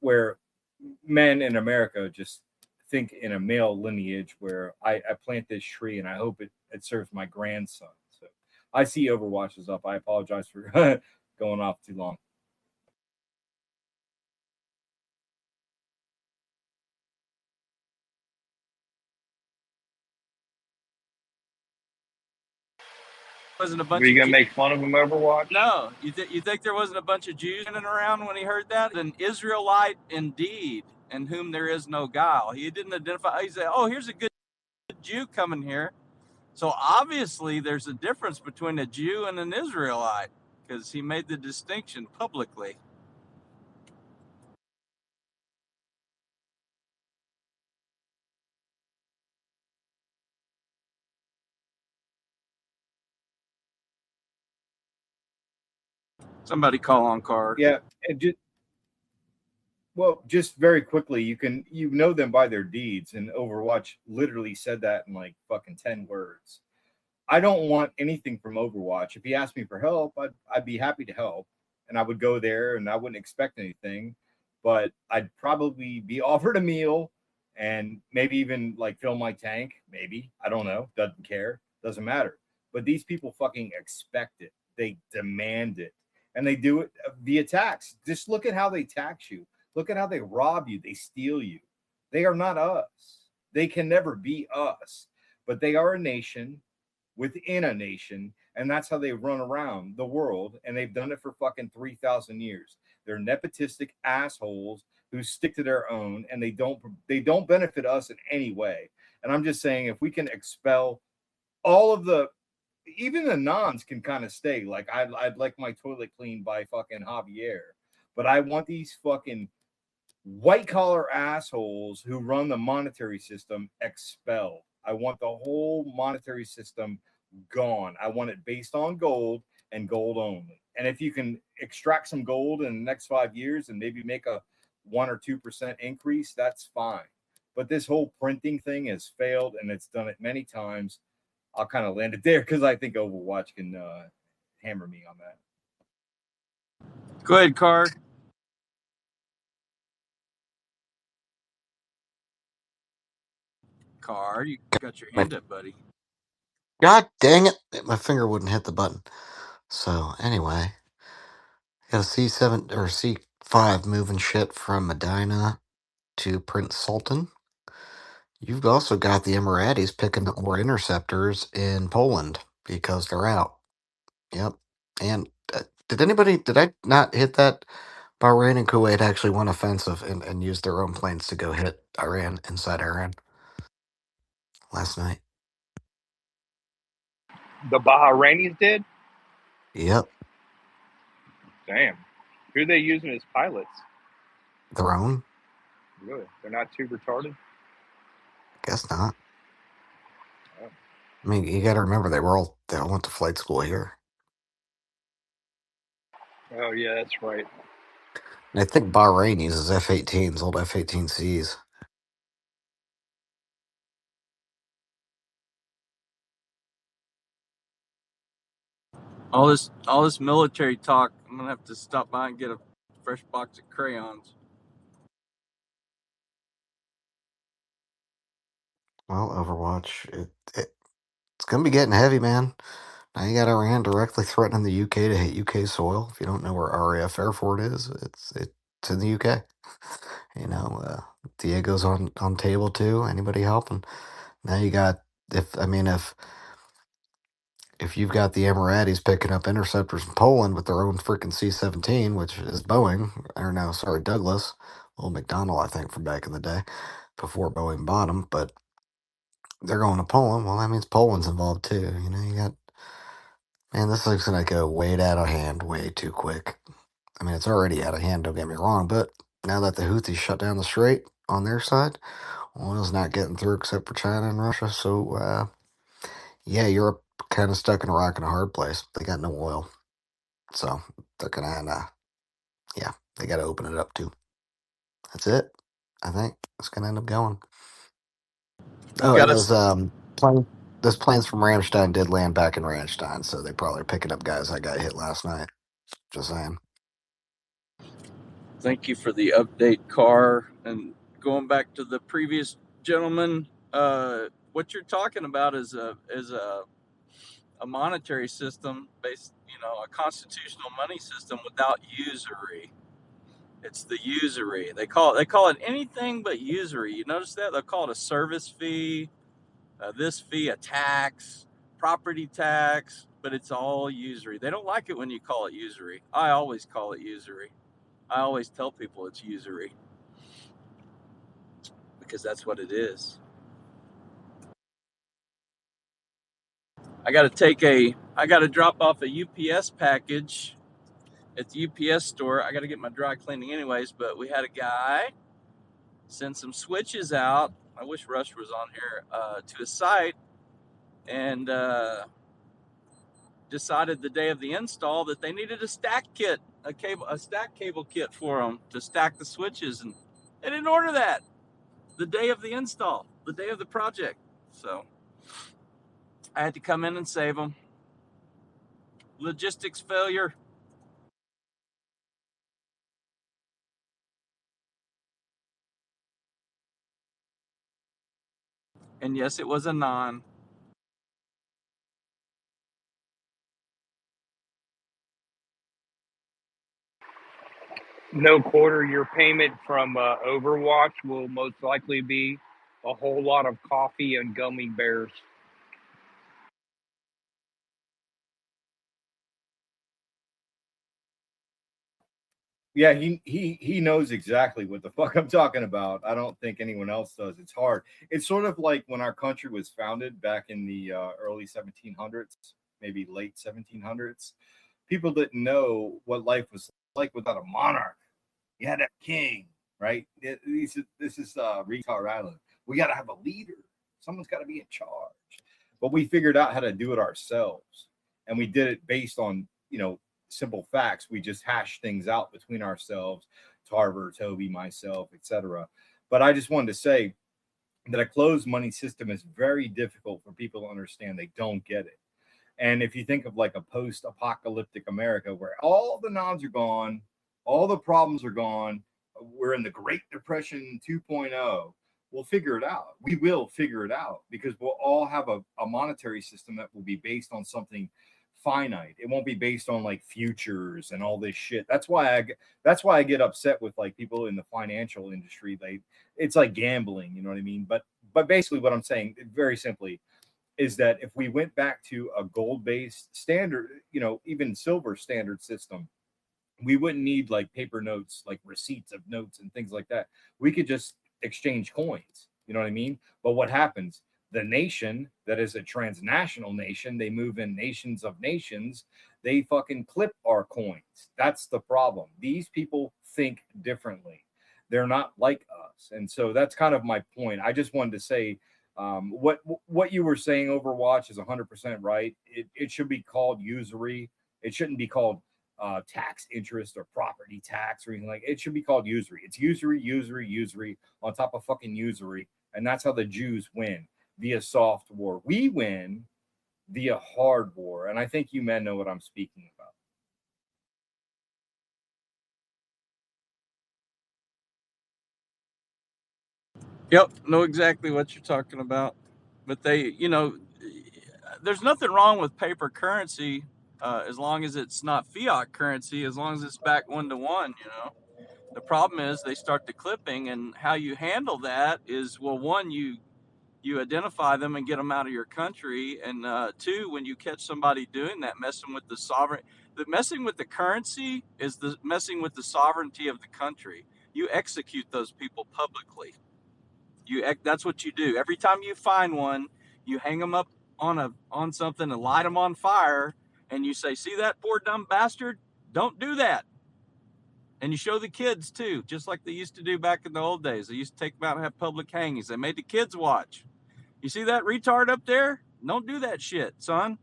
Speaker 16: men in America just think in a male lineage, where I plant this tree and I hope it serves my grandson. So I see Overwatch is up. I apologize for going off too long.
Speaker 17: Wasn't a
Speaker 3: Were
Speaker 17: bunch
Speaker 3: you
Speaker 17: of
Speaker 3: gonna make fun of him, Overwatch?
Speaker 17: No, you think there wasn't a bunch of Jews running around when he heard that? An Israelite indeed, in whom there is no guile. He didn't identify. He said, "Oh, here's a good Jew coming here." So obviously, there's a difference between a Jew and an Israelite, because he made the distinction publicly. Somebody call on card.
Speaker 16: Yeah, and just very quickly, you know them by their deeds, and Overwatch literally said that in like fucking 10 words. I don't want anything from Overwatch. If he asked me for help, I'd be happy to help, and I would go there, and I wouldn't expect anything, but I'd probably be offered a meal and maybe even like fill my tank. Maybe, I don't know. Doesn't care. Doesn't matter. But these people fucking expect it. They demand it, and they do it via tax. Just look at how they tax you. Look at how they rob you. They steal you. They are not us. They can never be us, but they are a nation within a nation, and that's how they run around the world, and they've done it for fucking 3,000 years. They're nepotistic assholes who stick to their own, and they don't benefit us in any way. And I'm just saying, if we can expel all of the, even the nons can kind of stay. Like I'd like my toilet cleaned by fucking Javier, but I want these fucking white collar assholes who run the monetary system expelled. I want the whole monetary system gone. I want it based on gold and gold only. And if you can extract some gold in the next 5 years and maybe make a 1 or 2% increase, that's fine. But this whole printing thing has failed, and it's done it many times. I'll kind of land it there because I think Overwatch can hammer me on that.
Speaker 17: Go ahead, Car. Car, you got your hand up, buddy.
Speaker 10: God dang it! My finger wouldn't hit the button. So anyway, got a C7 or C5 moving shit from Medina to Prince Sultan. You've also got the Emiratis picking up more interceptors in Poland because they're out. Yep. And did I not hit that? Bahrain and Kuwait actually went offensive and used their own planes to go hit Iran inside Iran last night.
Speaker 3: The Bahrainis did?
Speaker 10: Yep.
Speaker 3: Damn. Who are they using as pilots?
Speaker 10: Their own?
Speaker 3: Really? They're not too retarded?
Speaker 10: Guess not.
Speaker 3: Oh.
Speaker 10: I mean, you got to remember they all went to flight school here.
Speaker 3: Oh, yeah, that's right.
Speaker 10: And I think Bahrain uses F-18s, old F-18Cs.
Speaker 17: All this military talk. I'm gonna have to stop by and get a fresh box of crayons.
Speaker 10: Well, Overwatch, it's going to be getting heavy, man. Now you got Iran directly threatening the UK to hit UK soil. If you don't know where RAF Airport is, it's in the UK. You know, Diego's on table too. Anybody helping? Now you got if you've got the Emiratis picking up interceptors in Poland with their own freaking C-17, which is Boeing, or no, sorry, Douglas, old McDonnell, I think, from back in the day, before Boeing bought them, but they're going to Poland. Well, that means Poland's involved too. You know, man, this thing's going to go way out of hand way too quick. I mean, it's already out of hand, don't get me wrong, but now that the Houthis shut down the strait on their side, oil's not getting through except for China and Russia, so, yeah, Europe kind of stuck in a rock and a hard place. They got no oil. So they're gonna, yeah, they got to open it up too. That's it. I think it's gonna end up going. Oh, and
Speaker 17: Got us.
Speaker 10: those planes from Ramstein did land back in Ramstein, so they probably are picking up guys that got hit last night. Just saying.
Speaker 17: Thank you for the update, Car. And going back to the previous gentleman, what you're talking about is a monetary system based, a constitutional money system without usury. It's the usury. They call it anything but usury. You notice that? They'll call it a service fee, this fee, a tax, property tax, but it's all usury. They don't like it when you call it usury. I always call it usury. I always tell people it's usury because that's what it is. I got to drop off a UPS package at the UPS store. I got to get my dry cleaning anyways, but we had a guy send some switches out. I wish Rush was on here, to a site, and decided the day of the install that they needed a stack kit, a stack cable kit for them to stack the switches, and they didn't order that the day of the install, the day of the project. So I had to come in and save them. Logistics failure. And yes, it was a non.
Speaker 3: No quarter year payment from Overwatch will most likely be a whole lot of coffee and gummy bears.
Speaker 16: Yeah, he knows exactly what the fuck I'm talking about. I don't think anyone else does. It's hard. It's sort of like when our country was founded back in the early 1700s, maybe late 1700s. People didn't know what life was like without a monarch. You had a king, right? This is Retard Island. We got to have a leader. Someone's got to be in charge. But we figured out how to do it ourselves, and we did it based on simple facts. We just hashed things out between ourselves, Tarver, Toby, myself, etc. But I just wanted to say that a closed money system is very difficult for people to understand. They don't get it. And if you think of like a post-apocalyptic America where all the knobs are gone, all the problems are gone, we're in the Great Depression 2.0, we'll figure it out. We will figure it out because we'll all have a monetary system that will be based on something finite. It won't be based on like futures and all this shit. That's why I get upset with like people in the financial industry. It's like gambling, you know what I mean? But basically what I'm saying very simply is that if we went back to a gold-based standard, even silver standard system, we wouldn't need like paper notes, like receipts of notes and things like that. We could just exchange coins. You know what I mean? But what happens? The nation that is a transnational nation, they move in nations of nations, they fucking clip our coins. That's the problem. These people think differently. They're not like us. And so that's kind of my point. I just wanted to say what you were saying, Overwatch, is 100% right. It should be called usury. It shouldn't be called tax interest or property tax or anything like it. It should be called usury. It's usury on top of fucking usury. And that's how the Jews win via soft war. We win via hard war. And I think you men know what I'm speaking about.
Speaker 17: Yep, know exactly what you're talking about. But there's nothing wrong with paper currency as long as it's not fiat currency, as long as it's back 1 to 1. The problem is they start the clipping, and how you handle that is, well, one, you identify them and get them out of your country, and two, when you catch somebody doing that, messing with the currency is the messing with the sovereignty of the country. You execute those people publicly. That's what you do. Every time you find one, you hang them up on something and light them on fire, and you say, "See that poor dumb bastard? Don't do that." And you show the kids too, just like they used to do back in the old days. They used to take them out and have public hangings. They made the kids watch. You see that retard up there? Don't do that shit, son.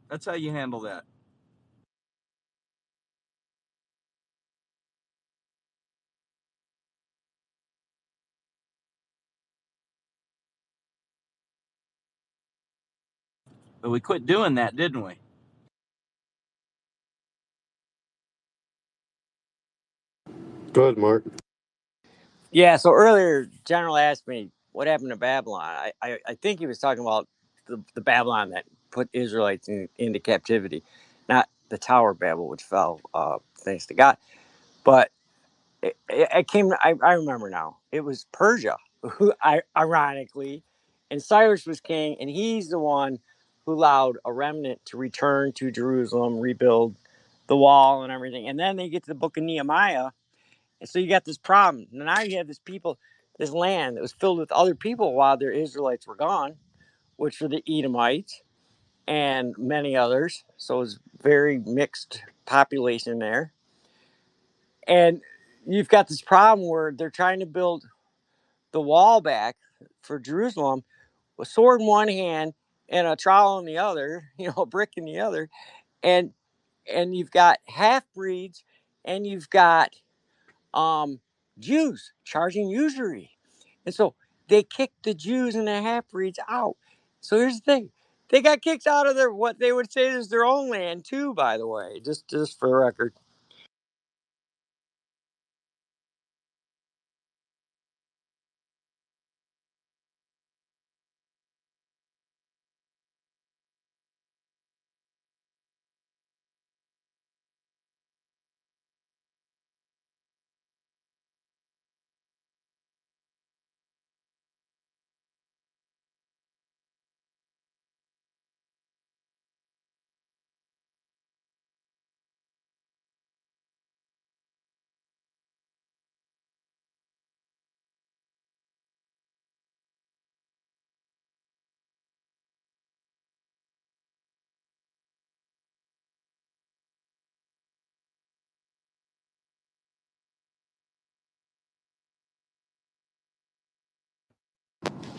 Speaker 17: That's how you handle that. But we quit doing that, didn't we?
Speaker 2: Go ahead, Mark.
Speaker 8: Yeah. So earlier, General asked me what happened to Babylon. I think he was talking about the Babylon that put Israelites into captivity, not the Tower of Babel, which fell thanks to God. But it came. I remember now. It was Persia, who ironically, and Cyrus was king, and he's the one who allowed a remnant to return to Jerusalem, rebuild the wall and everything. And then they get to the book of Nehemiah, and so you got this problem. Now you have this land that was filled with other people while their Israelites were gone, which were the Edomites and many others. So it was very mixed population there. And you've got this problem where they're trying to build the wall back for Jerusalem with sword in one hand and a trowel in the other, a brick in the other. And you've got half breeds and you've got Jews charging usury. And so they kicked the Jews and the half breeds out. So here's the thing. They got kicked out of what they would say is their own land too, by the way, just for the record.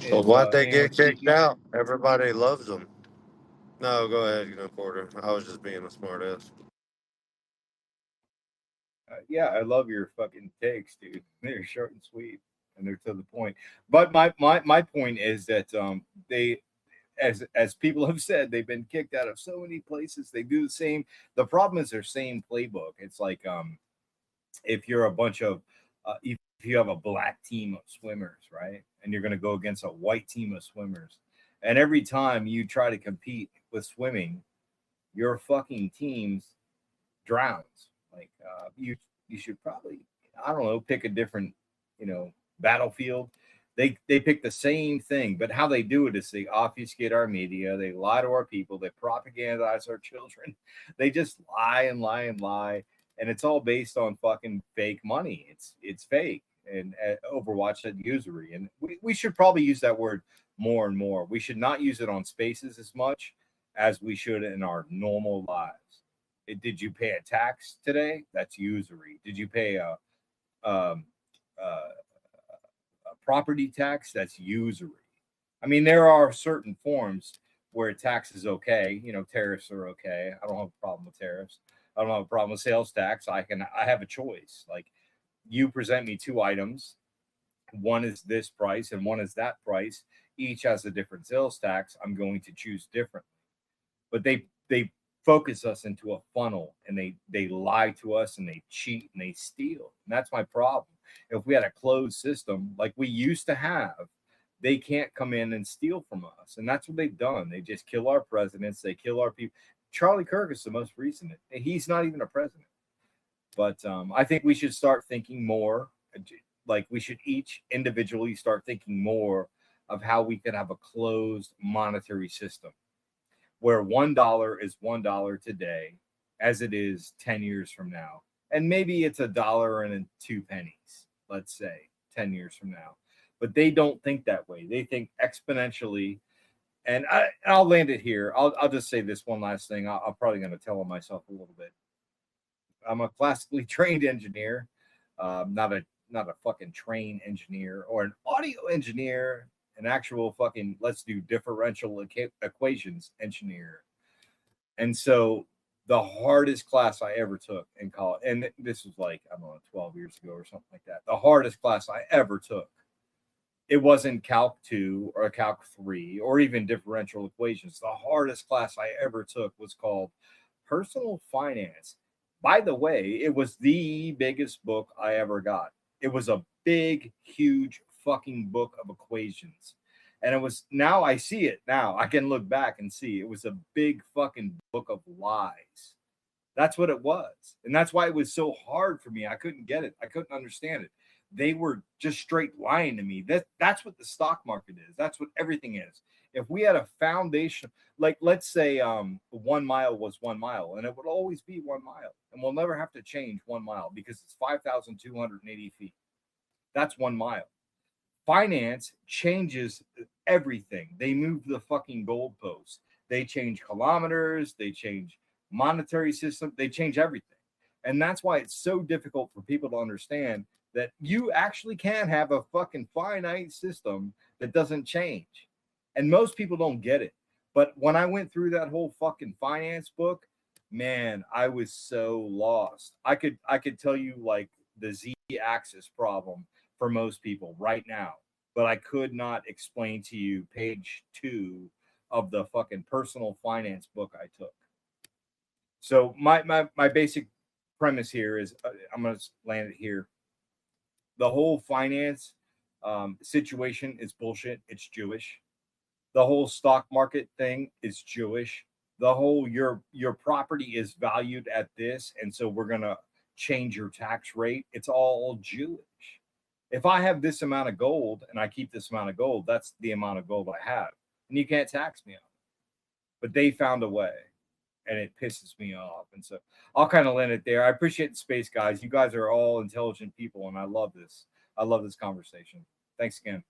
Speaker 2: So
Speaker 16: If
Speaker 2: why'd they
Speaker 16: anyone
Speaker 2: get kicked
Speaker 16: speaking,
Speaker 2: out? Everybody loves them. No, go ahead, Porter. I was just being a smartass.
Speaker 16: yeah, I love your fucking takes, dude. They're short and sweet, and they're to the point. But my point is that they, as people have said, they've been kicked out of so many places. They do the same. The problem is their same playbook. It's like if you're a bunch of if you have a black team of swimmers, right, and you're going to go against a white team of swimmers, and every time you try to compete with swimming, your fucking teams drowns. Like you should probably, I don't know, pick a different, battlefield. They pick the same thing, but how they do it is they obfuscate our media, they lie to our people, they propagandize our children. They just lie and lie and lie, and it's all based on fucking fake money. It's fake, and Overwatch said usury, and we should probably use that word more and more. We should not use it on Spaces as much as we should in our normal lives. Did you pay a tax today? That's usury. Did you pay um, a property tax? That's usury. I mean, there are certain forms where tax is okay. Tariffs are okay. I don't have a problem with tariffs. I don't have a problem with sales tax. I have a choice. Like, you present me two items. One is this price and one is that price. Each has a different sales tax. I'm going to choose differently. But they focus us into a funnel, and they lie to us, and they cheat, and they steal. And that's my problem. If we had a closed system like we used to have, they can't come in and steal from us. And that's what they've done. They just kill our presidents. They kill our people. Charlie Kirk is the most recent. He's not even a president. But I think we should start thinking more. Like, we should each individually start thinking more of how we could have a closed monetary system where $1 is $1 today, as it is 10 years from now. And maybe it's $1.02, let's say, 10 years from now. But they don't think that way. They think exponentially. And I'll land it here. I'll just say this one last thing. I'm probably going to tell on myself a little bit. I'm a classically trained engineer, not a fucking train engineer or an audio engineer, an actual fucking let's do differential equations engineer. And so the hardest class I ever took in college, and this was like, I don't know, 12 years ago or something like that, the hardest class I ever took, it wasn't Calc 2 or Calc 3 or even differential equations. The hardest class I ever took was called Personal Finance. By the way, it was the biggest book I ever got. It was a big, huge fucking book of equations. And it was, now I see it now. I can look back and see it was a big fucking book of lies. That's what it was. And that's why it was so hard for me. I couldn't get it. I couldn't understand it. They were just straight lying to me. That's what the stock market is. That's what everything is. If we had a foundation, like let's say 1 mile was 1 mile, and it would always be 1 mile, and we'll never have to change 1 mile because it's 5,280 feet. That's 1 mile. Finance changes everything. They move the fucking goalposts. They change kilometers. They change monetary system. They change everything. And that's why it's so difficult for people to understand that you actually can have a fucking finite system that doesn't change. And most people don't get it. But when I went through that whole fucking finance book, man, I was so lost. I could tell you like the z-axis problem for most people right now, but I could not explain to you page 2 of the fucking personal finance book I took. So my basic premise here is I'm going to land it here. The whole finance situation is bullshit. It's Jewish. The whole stock market thing is Jewish. The whole your property is valued at this, and so we're gonna change your tax rate. It's all Jewish. If I have this amount of gold and I keep this amount of gold, that's the amount of gold I have, and you can't tax me on it. But they found a way, and it pisses me off. And so I'll kind of land it there. I appreciate the space, guys. You guys are all intelligent people, and I love this. I love this conversation. Thanks again.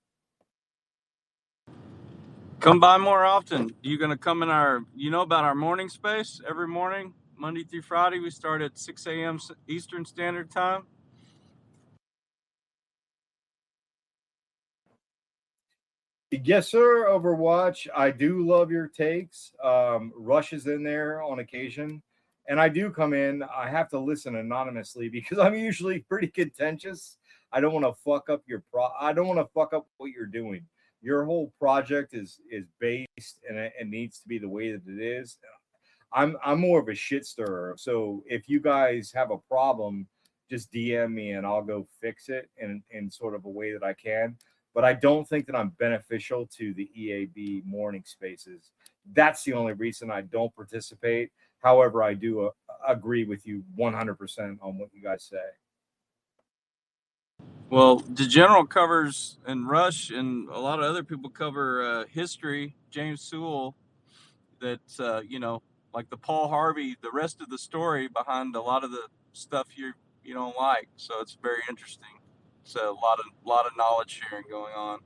Speaker 17: Come by more often. You gonna come in about our morning space every morning, Monday through Friday? We start at 6 a.m. Eastern Standard Time.
Speaker 16: Yes, sir. Overwatch. I do love your takes. Rush is in there on occasion, and I do come in. I have to listen anonymously because I'm usually pretty contentious. I don't want to fuck up your I don't want to fuck up what you're doing. Your whole project is based and it needs to be the way that it is. I'm more of a shit stirrer. So if you guys have a problem, just DM me and I'll go fix it in sort of a way that I can. But I don't think that I'm beneficial to the EAB morning spaces. That's the only reason I don't participate. However, I do agree with you 100% on what you guys say.
Speaker 17: Well, the general covers and Rush and a lot of other people cover history. James Sewell, that's like the Paul Harvey, the rest of the story behind a lot of the stuff you don't like. So it's very interesting. So a lot of knowledge sharing going on,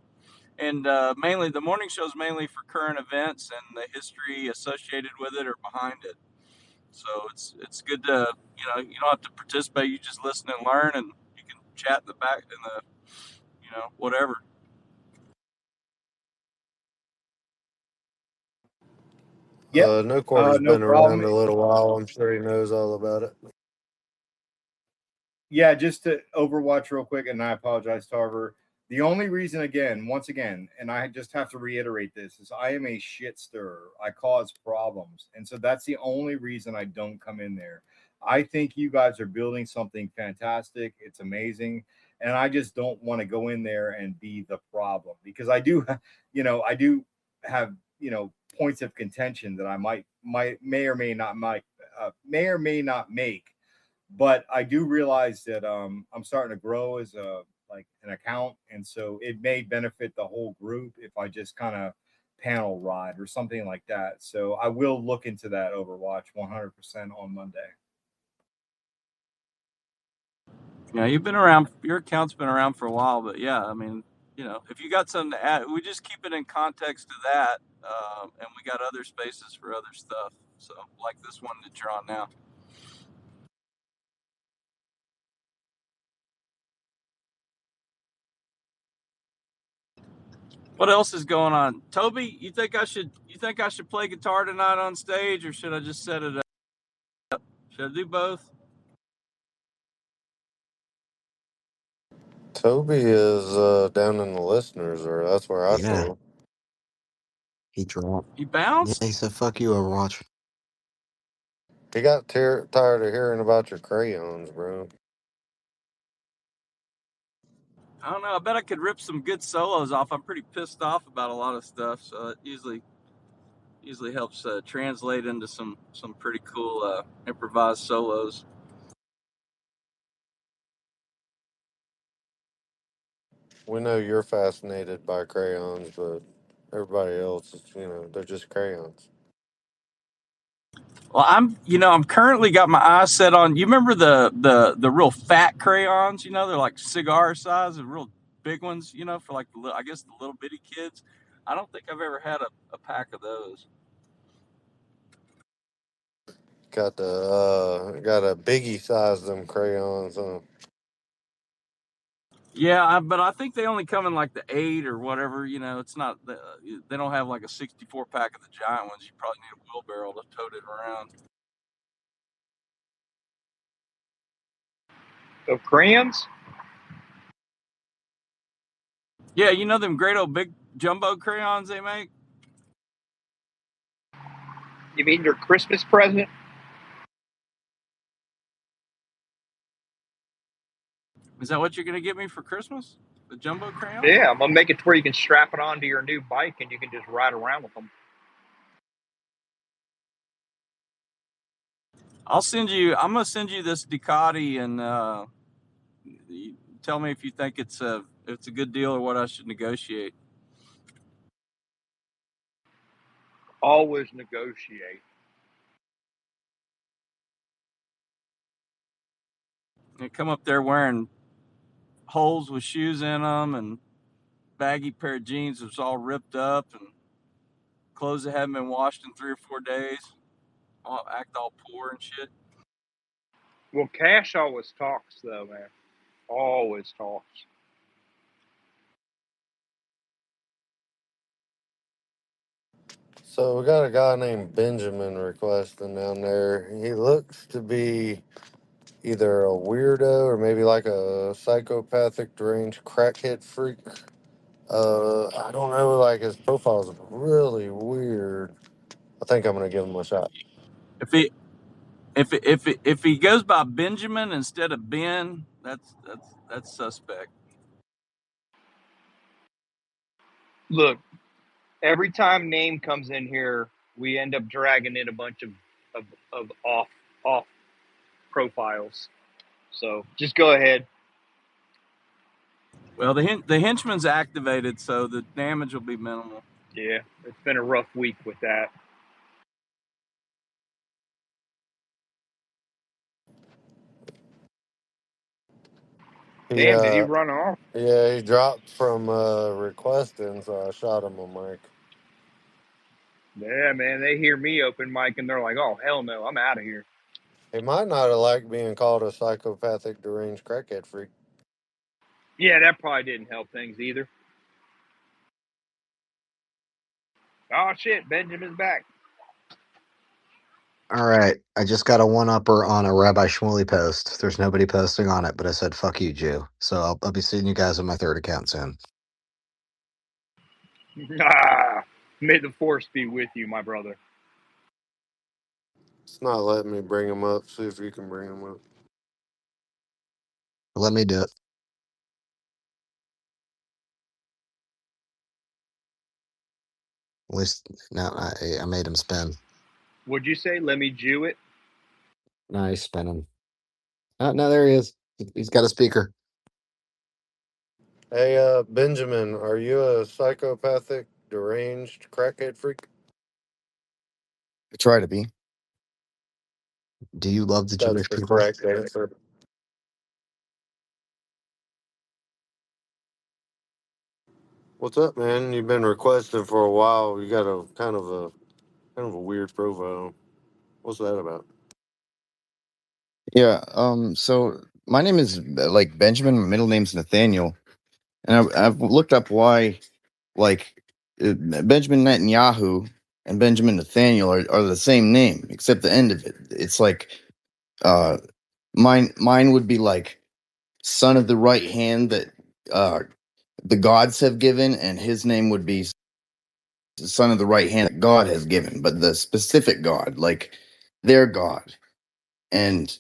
Speaker 17: and mainly the morning show is mainly for current events and the history associated with it or behind it. So it's good to you don't have to participate. You just listen and learn, and you can chat in the back in the whatever.
Speaker 16: Yep.
Speaker 2: No Cordy's
Speaker 16: No
Speaker 2: been around
Speaker 16: problem.
Speaker 2: a little while. I'm sure he knows all about it.
Speaker 16: Yeah, just to Overwatch real quick, and I apologize, Tarver. The only reason, once again, and I just have to reiterate this, is I am a shit stirrer. I cause problems. And so that's the only reason I don't come in there. I think you guys are building something fantastic. It's amazing. And I just don't want to go in there and be the problem because I do, I do have, points of contention that I may or may not make, but I do realize that I'm starting to grow as an account, and so it may benefit the whole group if I just kind of panel ride or something like that. So I will look into that Overwatch 100% on Monday.
Speaker 17: Yeah, you've been around. Your account's been around for a while, but yeah, I mean, if you got something to add, we just keep it in context to that, and we got other spaces for other stuff. So, like this one that you're on now. What else is going on, Toby? You think I should play guitar tonight on stage, or should I just set it up? Should I do both?
Speaker 2: Toby is down in the listeners, or that's where I
Speaker 10: Yeah,
Speaker 2: saw him.
Speaker 10: he dropped.
Speaker 17: You
Speaker 10: Yeah,
Speaker 17: bounced?
Speaker 10: he said, "Fuck you, Overwatch."
Speaker 2: He got tired of hearing about your crayons, bro.
Speaker 17: I don't know. I bet I could rip some good solos off. I'm pretty pissed off about a lot of stuff, so it usually helps translate into some pretty cool improvised solos.
Speaker 2: We know you're fascinated by crayons, but everybody else is, they're just crayons.
Speaker 17: Well, I'm currently got my eyes set on. You remember the real fat crayons? They're like cigar size and real big ones. For like I guess the little bitty kids. I don't think I've ever had a pack of those.
Speaker 2: Got a biggie size them crayons, huh?
Speaker 17: Yeah, but I think they only come in like the 8 or whatever. It's not. They don't have like a 64 pack of the giant ones. You probably need a wheelbarrow to tote it around.
Speaker 3: Of crayons?
Speaker 17: Yeah, them great old big jumbo crayons they make.
Speaker 3: You mean your Christmas present?
Speaker 17: Is that what you're gonna get me for Christmas? The jumbo crayons?
Speaker 3: Yeah, I'm gonna make it to where you can strap it onto your new bike and you can just ride around with them.
Speaker 17: I'm gonna send you this Ducati, and you tell me if you think it's a good deal or what I should negotiate.
Speaker 3: Always negotiate.
Speaker 17: And come up there wearing holes with shoes in them and baggy pair of jeans that's all ripped up and clothes that haven't been washed in 3 or 4 days. Act all poor and shit.
Speaker 3: Well, Cash always talks, though, man. Always talks.
Speaker 2: So we got a guy named Benjamin requesting down there. He looks to be either a weirdo or maybe like a psychopathic deranged crackhead freak. I don't know. Like his profile is really weird. I think I'm gonna give him a shot.
Speaker 17: If he if he goes by Benjamin instead of Ben, that's suspect.
Speaker 3: Look, every time name comes in here, we end up dragging in a bunch of off profiles. So just go ahead.
Speaker 17: Well, the henchman's activated, so the damage will be minimal.
Speaker 3: Yeah, it's been a rough week with that.
Speaker 2: He
Speaker 3: Damn, did he run off?
Speaker 2: yeah, he dropped from requesting, so I shot him on mic.
Speaker 3: Yeah, man, they hear me open mic and they're like, "Oh hell no, I'm out of here."
Speaker 2: He might not have liked being called a psychopathic deranged crackhead freak.
Speaker 3: Yeah, that probably didn't help things either. Oh shit, Benjamin's back.
Speaker 10: All right, I just got a one-upper on a Rabbi Shmuley post. There's nobody posting on it, but I said "fuck you, Jew." So I'll be seeing you guys on my third account soon.
Speaker 3: Ah, may the force be with you, my brother.
Speaker 2: It's not letting me bring him up. See if you can bring him up.
Speaker 10: Let me do it. At least now I made him spin.
Speaker 3: Would you say, "Let me Jew it"?
Speaker 10: Now he's spinning. Oh, no, there he is. He's got a speaker.
Speaker 2: Hey, Benjamin, are you a psychopathic deranged crackhead freak?
Speaker 18: I try to be.
Speaker 10: Do you love the
Speaker 2: That's
Speaker 10: Jewish
Speaker 2: the
Speaker 10: people?
Speaker 2: correct answer. What's up, man? You've been requested for a while. You got a kind of a weird profile. What's that about?
Speaker 18: Yeah. So my name is like Benjamin. My middle name's Nathaniel, and I've looked up why like Benjamin Netanyahu and Benjamin Nathaniel are the same name, except the end of it. It's like uh, mine would be like son of the right hand that uh the gods have given, and his name would be son of the right hand that God has given, but the specific God, like their God. And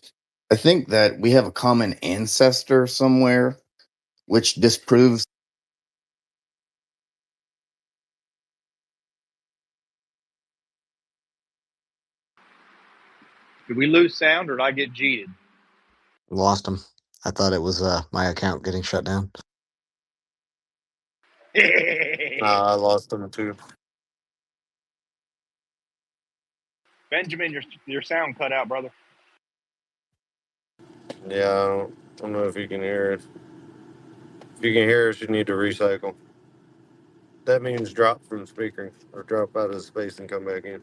Speaker 18: I think that we have a common ancestor somewhere, which disproves.
Speaker 3: Did we lose sound or did I get cheated?
Speaker 10: Lost him. I thought it was my account getting shut down.
Speaker 2: I lost him too.
Speaker 3: Benjamin, your sound cut out, brother.
Speaker 2: Yeah, I don't know if you can hear it. If you can hear us, you need to recycle. That means drop from speaker or drop out of the space and come back in.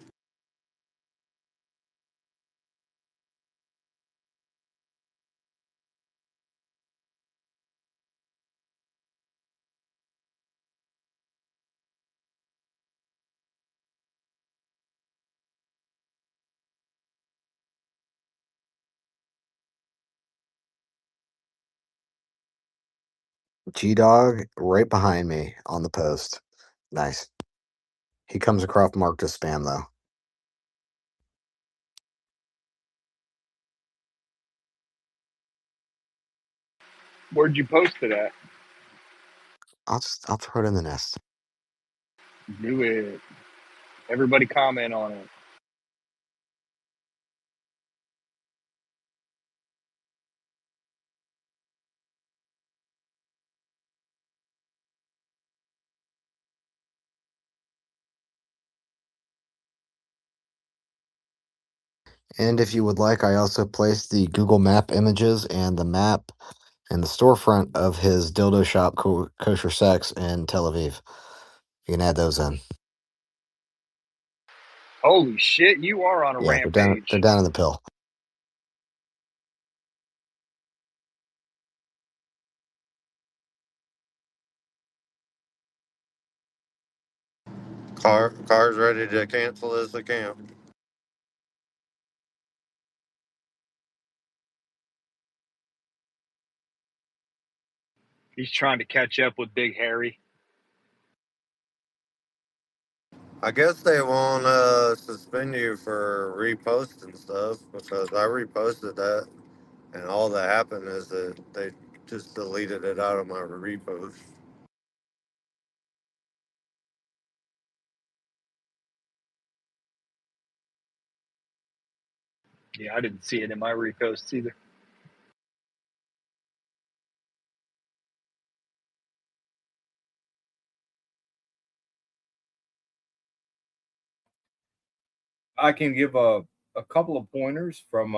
Speaker 10: G Dog right behind me on the post. Nice. He comes across marked as spam though.
Speaker 3: Where'd you post it at?
Speaker 10: I'll throw it in the nest.
Speaker 3: Do it. Everybody comment on it.
Speaker 10: And if you would like, I also placed the Google Map images and the map and the storefront of his dildo shop, Kosher Sex in Tel Aviv. You can add those in.
Speaker 3: Holy shit, you are on a
Speaker 10: Yeah, they're down. They're
Speaker 3: rampage.
Speaker 10: down in the pill.
Speaker 2: Car's ready to cancel this account.
Speaker 3: He's trying to catch up with Big Harry.
Speaker 2: I guess they won't suspend you for reposting stuff because I reposted that, and all that happened is that they just deleted it out of my repost.
Speaker 3: Yeah, I didn't see it in my reposts either.
Speaker 16: I can give a couple of pointers from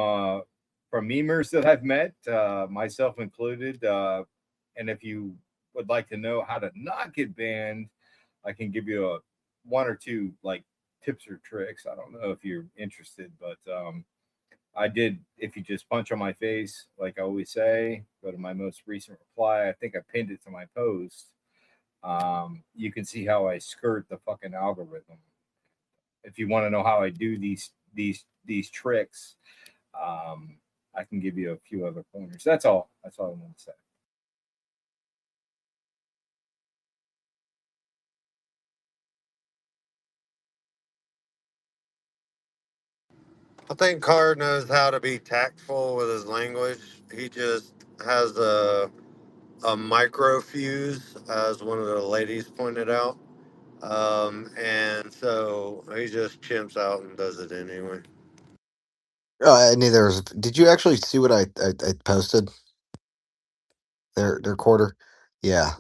Speaker 16: memers that I've met, myself included. And if you would like to know how to not get banned, I can give you a one or two like tips or tricks. I don't know if you're interested, but I did. If you just punch on my face, like I always say, go to my most recent reply. I think I pinned it to my post. You can see how I skirt the fucking algorithm. If you want to know how I do these tricks, I can give you a few other pointers. That's all. That's all I want to say.
Speaker 2: I think Carr knows how to be tactful with his language. He just has a micro fuse, as one of the ladies pointed out. And so he just chimps out and does it anyway.
Speaker 10: Neither. Did you actually see what I posted? Their quarter. Yeah,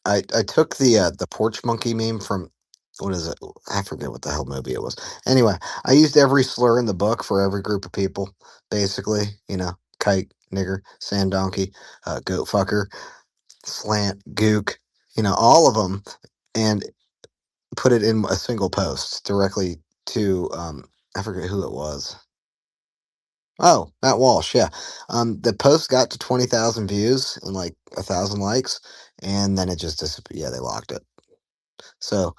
Speaker 10: I took the porch monkey meme from, what is it? I forget what the hell movie it was. Anyway, I used every slur in the book for every group of people. Basically, kite, nigger, sand donkey, goat fucker, slant, gook, all of them, and put it in a single post directly to I forget who it was. Oh, Matt Walsh, yeah. The post got to 20,000 views and like 1,000 likes, and then it just disappeared. Yeah, they locked it. So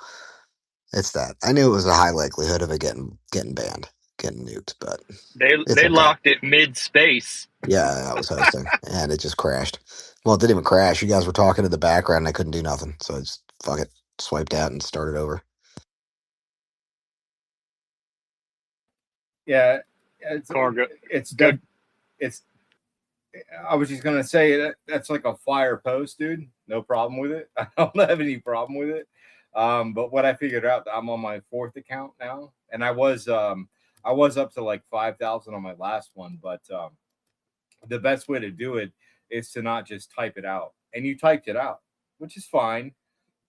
Speaker 10: it's that. I knew it was a high likelihood of it getting banned, getting nuked, but it's
Speaker 3: They
Speaker 10: okay.
Speaker 3: locked it mid space.
Speaker 10: Yeah, I was hosting, and it just crashed. Well, it didn't even crash. You guys were talking in the background, and I couldn't do nothing, so I just fuck it, swiped out and started over.
Speaker 16: Yeah,
Speaker 3: Cargo.
Speaker 16: it's
Speaker 3: Good.
Speaker 16: it's. I was just gonna say that's like a fire post, dude. No problem with it. I don't have any problem with it. But what I figured out, I'm on my fourth account now, and I was up to like 5,000 on my last one. But the best way to do it is to not just type it out, and you typed it out, which is fine.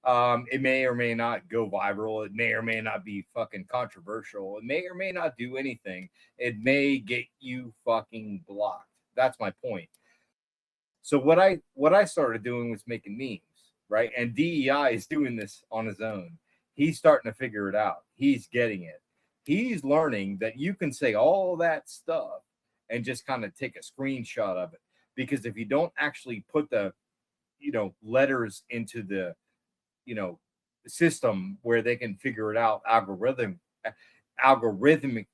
Speaker 16: It may or may not go viral. It may or may not be fucking controversial. It may or may not do anything. It may get you fucking blocked. That's my point. So what I started doing was making memes, right? And DEI is doing this on his own. He's starting to figure it out. He's getting it. He's learning that you can say all that stuff and just kind of take a screenshot of it. Because if you don't actually put the, letters into the, system where they can figure it out algorithmically,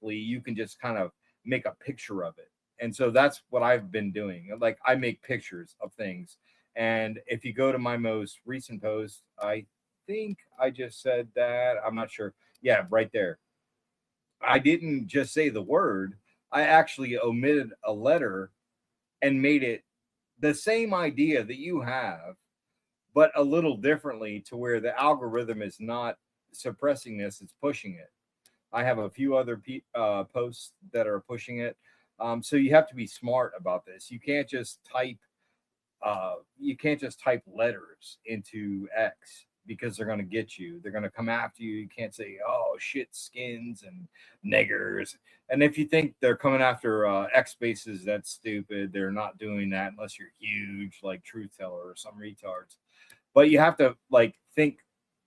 Speaker 16: you can just kind of make a picture of it. And so that's what I've been doing. Like, I make pictures of things. And if you go to my most recent post, I think I just said that. I'm not sure. Yeah, right there. I didn't just say the word, I actually omitted a letter and made it the same idea that you have, but a little differently to where the algorithm is not suppressing this, it's pushing it. I have a few other posts that are pushing it. So you have to be smart about this. You can't just type letters into X because they're going to get you. They're going to come after you. You can't say, oh, shit, skins and niggers. And if you think they're coming after X spaces, that's stupid. They're not doing that unless you're huge, like Truth Teller or some retards. But you have to think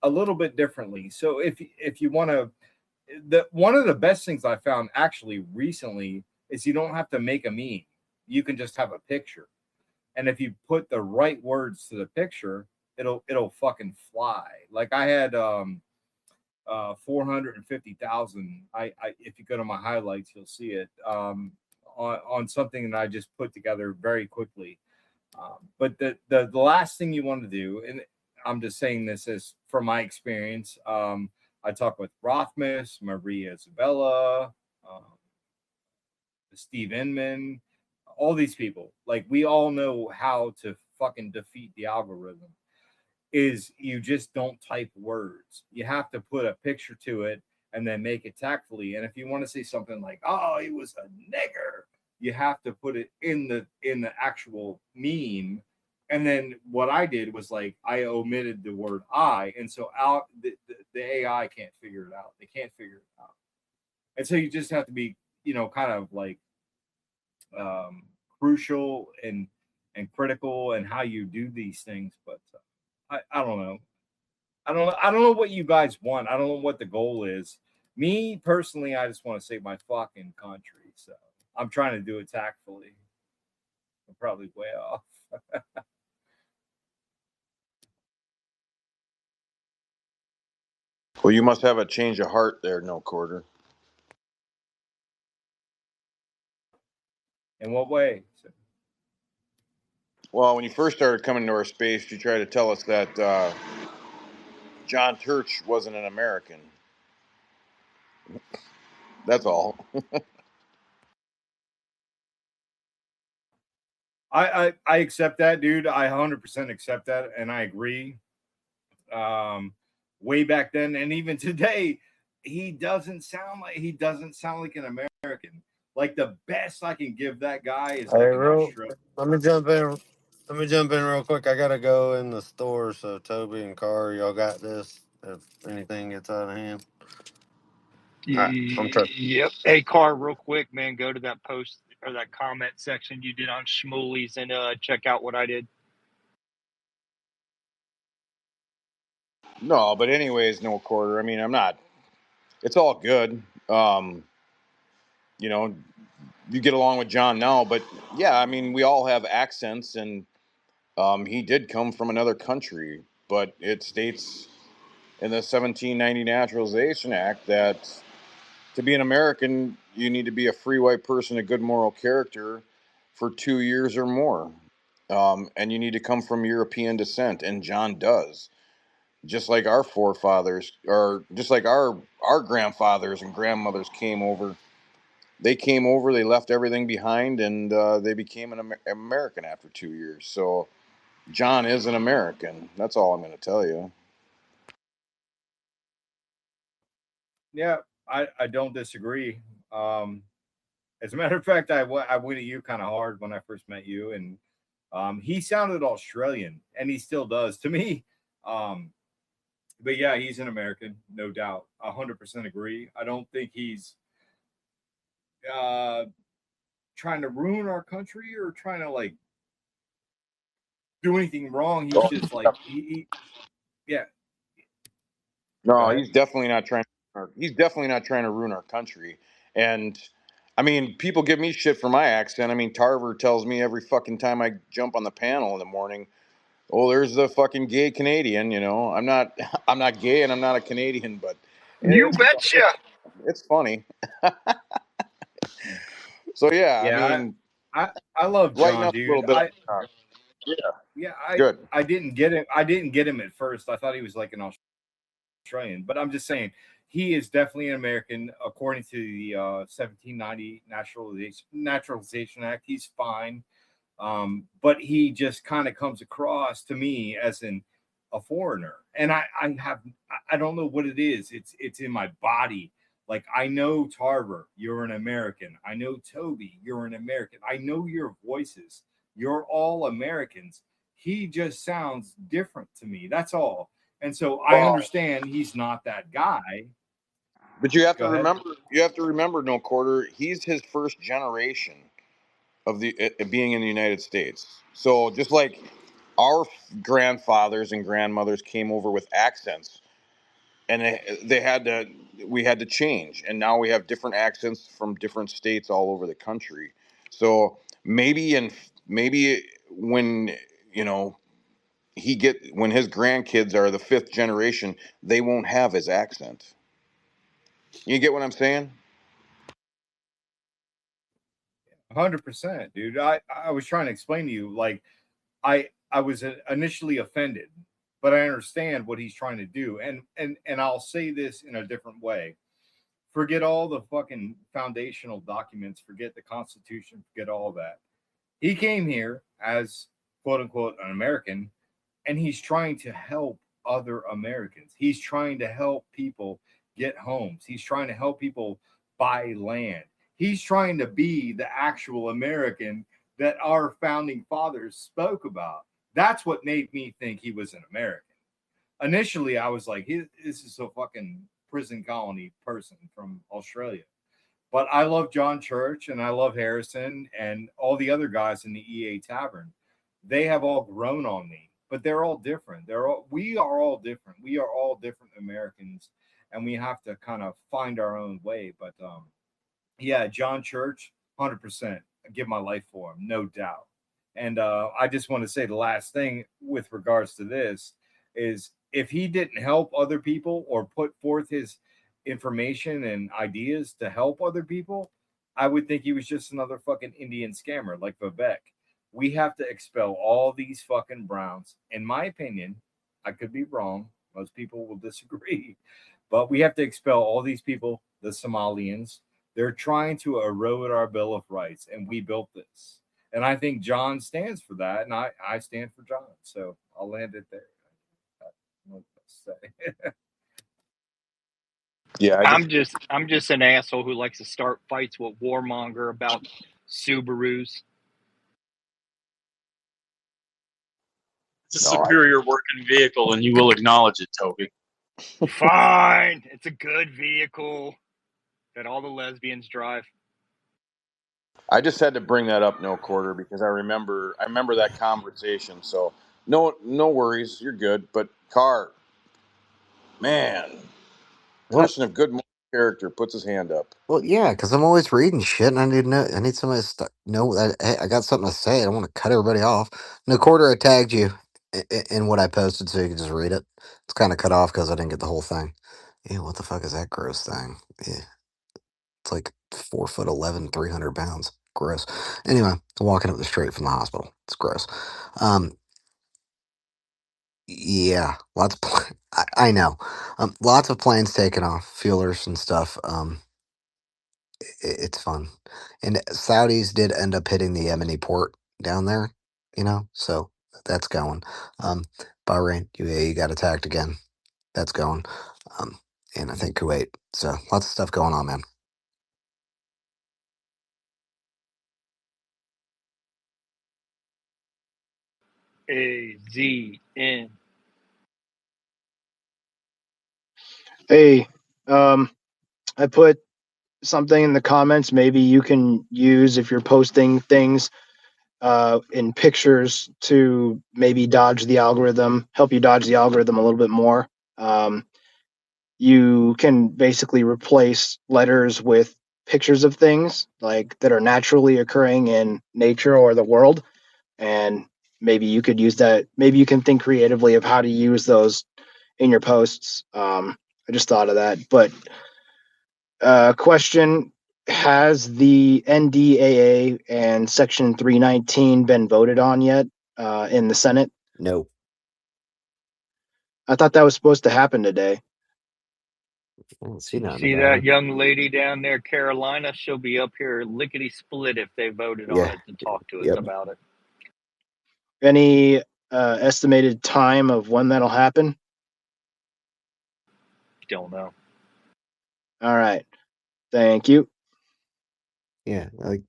Speaker 16: a little bit differently. So if you want to, one of the best things I found actually recently is you don't have to make a meme. You can just have a picture. And if you put the right words to the picture, it'll fucking fly. Like I had 450,000. If you go to my highlights, you'll see it on something that I just put together very quickly. But the last thing you want to do, and I'm just saying this as from my experience. I talk with Rothmas, Maria Isabella, Steve Inman, all these people. Like, we all know how to fucking defeat the algorithm. Is you just don't type words. You have to put a picture to it and then make it tactfully. And if you want to say something like, "Oh, he was a nigger," you have to put it in the actual meme. And then what I did was, like, I omitted the word "I," and so out the AI can't figure it out. They can't figure it out. And so you just have to be, kind of like crucial and critical in how you do these things. But I don't know. I don't know what you guys want. I don't know what the goal is. Me personally, I just want to save my fucking country. So I'm trying to do it tactfully. I'm probably way off.
Speaker 11: Well, you must have a change of heart there, no quarter.
Speaker 16: In what way?
Speaker 11: Well, when you first started coming to our space, you tried to tell us that John Church wasn't an American. That's all.
Speaker 16: I accept that, dude. I 100% accept that, and I agree. Way back then, and even today, he doesn't sound like an American. Like, the best I can give that guy is
Speaker 2: Hey,
Speaker 16: like an Australian.
Speaker 2: let me jump in. Let me jump in real quick. I gotta go in the store. So Toby and Car, y'all got this. If anything gets out of hand. All right, I'm trying.
Speaker 3: Yep. Hey, Carr, real quick, man, go to that post or that comment section you did on Shmuley's and check out what I did.
Speaker 11: No, but anyways, no quarter. I mean, I'm not. It's all good. You know, you get along with John now, but yeah, I mean, we all have accents, and he did come from another country, but it states in the 1790 Naturalization Act that to be an American, you need to be a free white person of good moral character for 2 years or more. And you need to come from European descent, and John does. Just like our forefathers, or just like our grandfathers and grandmothers came over. They came over, they left everything behind, and they became an American after 2 years. So John is an American. That's all I'm going to tell you.
Speaker 16: Yeah, I don't disagree. As a matter of fact, I went at you kind of hard when I first met you, and he sounded Australian, and he still does to me. But yeah, he's an American, no doubt. 100% agree. I don't think he's trying to ruin our country or trying to, like, do anything wrong. He's just like yeah.
Speaker 11: No, he's definitely not trying. He's definitely not trying to ruin our country. And I mean, people give me shit for my accent. I mean, Tarver tells me every fucking time I jump on the panel in the morning, "Oh, there's the fucking gay Canadian." You know, I'm not. I'm not gay, and I'm not a Canadian, but
Speaker 3: You
Speaker 11: it's
Speaker 3: betcha.
Speaker 11: it's funny. So yeah, I
Speaker 16: Yeah,
Speaker 11: mean,
Speaker 16: I love
Speaker 11: lighten
Speaker 16: John,
Speaker 11: up a
Speaker 16: dude.
Speaker 11: little bit. Yeah,
Speaker 16: Yeah,
Speaker 11: good.
Speaker 16: I didn't get him. I didn't get him at first. I thought he was like an Australian, but I'm just saying he is definitely an American according to the 1790 Naturalization Act. He's fine, but he just kind of comes across to me as a foreigner, and I don't know what it is. It's in my body. Like, I know Tarver, you're an American. I know Toby, you're an American. I know your voices. You're all Americans. He just sounds different to me. That's all. And so I
Speaker 11: Well,
Speaker 16: understand he's not that guy.
Speaker 11: but you have to
Speaker 16: Go ahead.
Speaker 11: remember. You have to remember, no quarter. He's his first generation of the being in the United States. So just like our grandfathers and grandmothers came over with accents, and they had to, we had to change, and now we have different accents from different states all over the country. So maybe when you know when his grandkids are the 5th generation, they won't have his accent. You get what I'm saying?
Speaker 16: 100%, dude. I was trying to explain to you, like, I was initially offended, but I understand what he's trying to do, and I'll say this in a different way. Forget all the fucking foundational documents, forget the Constitution, forget all that. He came here as quote unquote an American, and he's trying to help other Americans. He's trying to help people get homes. He's trying to help people buy land. He's trying to be the actual American that our founding fathers spoke about. That's what made me think he was an American. Initially, I was like, this is a fucking prison colony person from Australia. But I love John Church and I love Harrison and all the other guys in the EA Tavern. They have all grown on me, but they're all different. We are all different. We are all different Americans, and we have to kind of find our own way. But yeah, John Church, 100%. I give my life for him, no doubt. And I just want to say the last thing with regards to this is if he didn't help other people or put forth his information and ideas to help other people, I would think he was just another fucking Indian scammer like Vivek. We have to expel all these fucking Browns. In my opinion, I could be wrong. Most people will disagree. But we have to expel all these people, the Somalians. They're trying to erode our Bill of Rights, and we built this. And I think John stands for that, and I stand for John. So I'll land it there.
Speaker 11: Yeah,
Speaker 3: I'm just an asshole who likes to start fights with Warmonger about Subarus.
Speaker 19: It's a superior working vehicle, and you will acknowledge it, Toby.
Speaker 3: Fine, it's a good vehicle that all the lesbians drive.
Speaker 11: I just had to bring that up, No Quarter, because I remember that conversation. So no worries, you're good. But Carr, man,
Speaker 10: What?
Speaker 11: person of good moral character puts his hand up.
Speaker 10: Well, yeah, because I'm always reading shit, and I need to know. I need somebody to know that hey, I got something to say. I don't want to cut everybody off. No quarter, I tagged you in what I posted, so you can just read it. It's kind of cut off because I didn't get the whole thing. Yeah, what the fuck is that gross thing? Yeah, it's like 4'11", 300 pounds. Gross. Anyway, walking up the street from the hospital. It's gross. Um, yeah, lots of. I know. Lots of planes taking off, fuelers and stuff. It's fun. And Saudis did end up hitting the Yemeni port down there, so that's going. Um, Bahrain, UAE got attacked again. That's going. Um, and I think Kuwait. So lots of stuff going on, man.
Speaker 3: AZN.
Speaker 20: Hey, I put something in the comments maybe you can use if you're posting things in pictures to maybe help you dodge the algorithm a little bit more. You can basically replace letters with pictures of things like that are naturally occurring in nature or the world, and maybe you could use that. Maybe you can think creatively of how to use those in your posts. I just thought of that. But question: has the NDAA and Section 319 been voted on yet in the Senate?
Speaker 10: No.
Speaker 20: I thought that was supposed to happen today.
Speaker 10: I don't see
Speaker 3: You
Speaker 10: nothing
Speaker 3: see
Speaker 10: about
Speaker 3: that
Speaker 10: it.
Speaker 3: young lady down there, Carolina? She'll be up here lickety split if they voted on
Speaker 10: Yeah.
Speaker 3: it to talk to us
Speaker 10: Yep.
Speaker 3: about it.
Speaker 20: Any estimated time of when that'll happen?
Speaker 3: Don't know.
Speaker 20: All right. Thank you.
Speaker 10: Yeah, like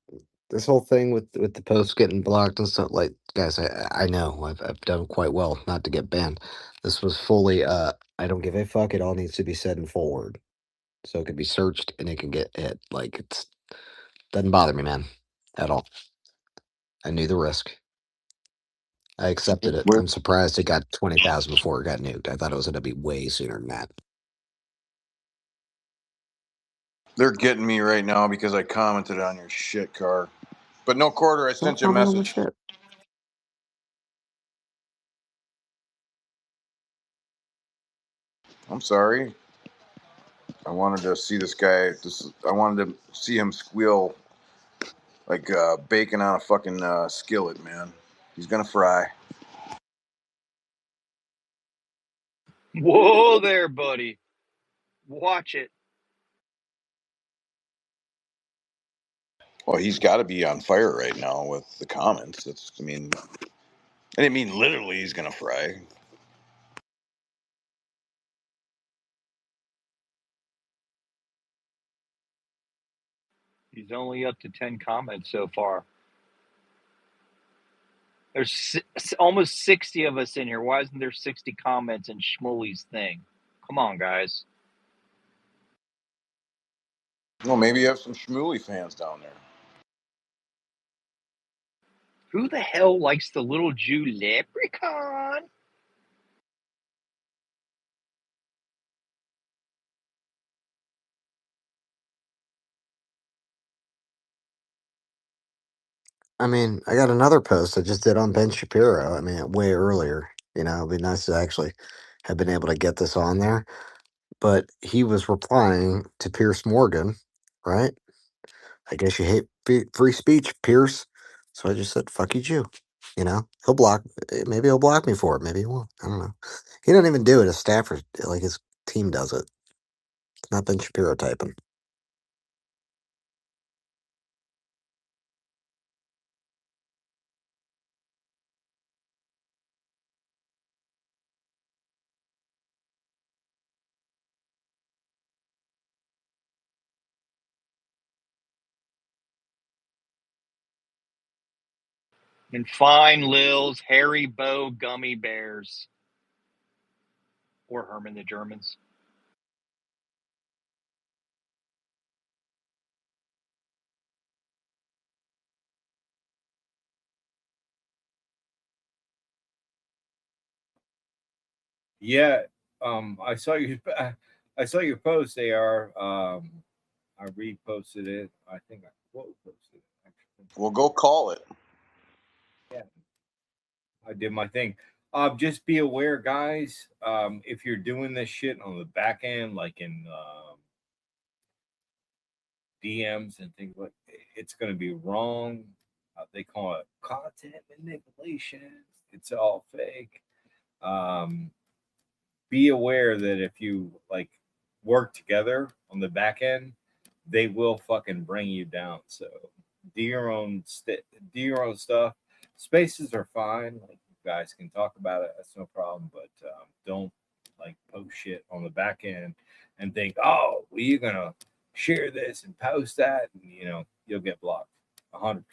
Speaker 10: this whole thing with the posts getting blocked and stuff. Like, guys, I know I've done quite well not to get banned. This was fully I don't give a fuck. It all needs to be said in forward, so it can be searched and it can get hit. Like it's doesn't bother me, man, at all. I knew the risk. I accepted it. I'm surprised it got 20,000 before it got nuked. I thought it was gonna be way sooner than that.
Speaker 11: They're getting me right now because I commented on your shit, Carr. But No Quarter, I
Speaker 10: Don't
Speaker 11: sent you a
Speaker 10: comment on the
Speaker 11: message.
Speaker 10: shit.
Speaker 11: I'm sorry. I wanted to see this guy. I wanted to see him squeal like bacon on a fucking skillet, man. He's gonna fry.
Speaker 3: Whoa there, buddy. Watch it.
Speaker 11: Well, he's got to be on fire right now with the comments. I mean, I didn't mean literally he's gonna fry.
Speaker 3: He's only up to 10 comments so far. There's almost 60 of us in here. Why isn't there 60 comments in Shmuley's thing? Come on, guys.
Speaker 11: Well, maybe you have some Shmuley fans down there.
Speaker 3: Who the hell likes the little Jew leprechaun?
Speaker 10: I mean, I got another post I just did on Ben Shapiro. I mean, way earlier. It'd be nice to actually have been able to get this on there. But he was replying to Pierce Morgan, right? I guess you hate free speech, Pierce. So I just said, "Fuck you, Jew." He'll block. Maybe he'll block me for it. Maybe he won't. I don't know. He doesn't even do it. His staffers, like his team, does it. It's not Ben Shapiro typing.
Speaker 3: And fine Lil's Haribo gummy bears. Or Herman the Germans.
Speaker 16: Yeah, I saw you. I saw your post, AR. I reposted it. I think I quote posted it. Actually.
Speaker 11: Well, go call it.
Speaker 16: Yeah, I did my thing. Just be aware, guys. If you're doing this shit on the back end, like in DMs and things like, it's going to be wrong. They call it content manipulation. It's all fake. Um, be aware that if you like work together on the back end, they will fucking bring you down. So do your own do your own stuff. Spaces are fine. Like you guys can talk about it. That's no problem. But don't like post shit on the back end and think, oh, well, you're gonna share this and post that, and you'll get blocked 100%.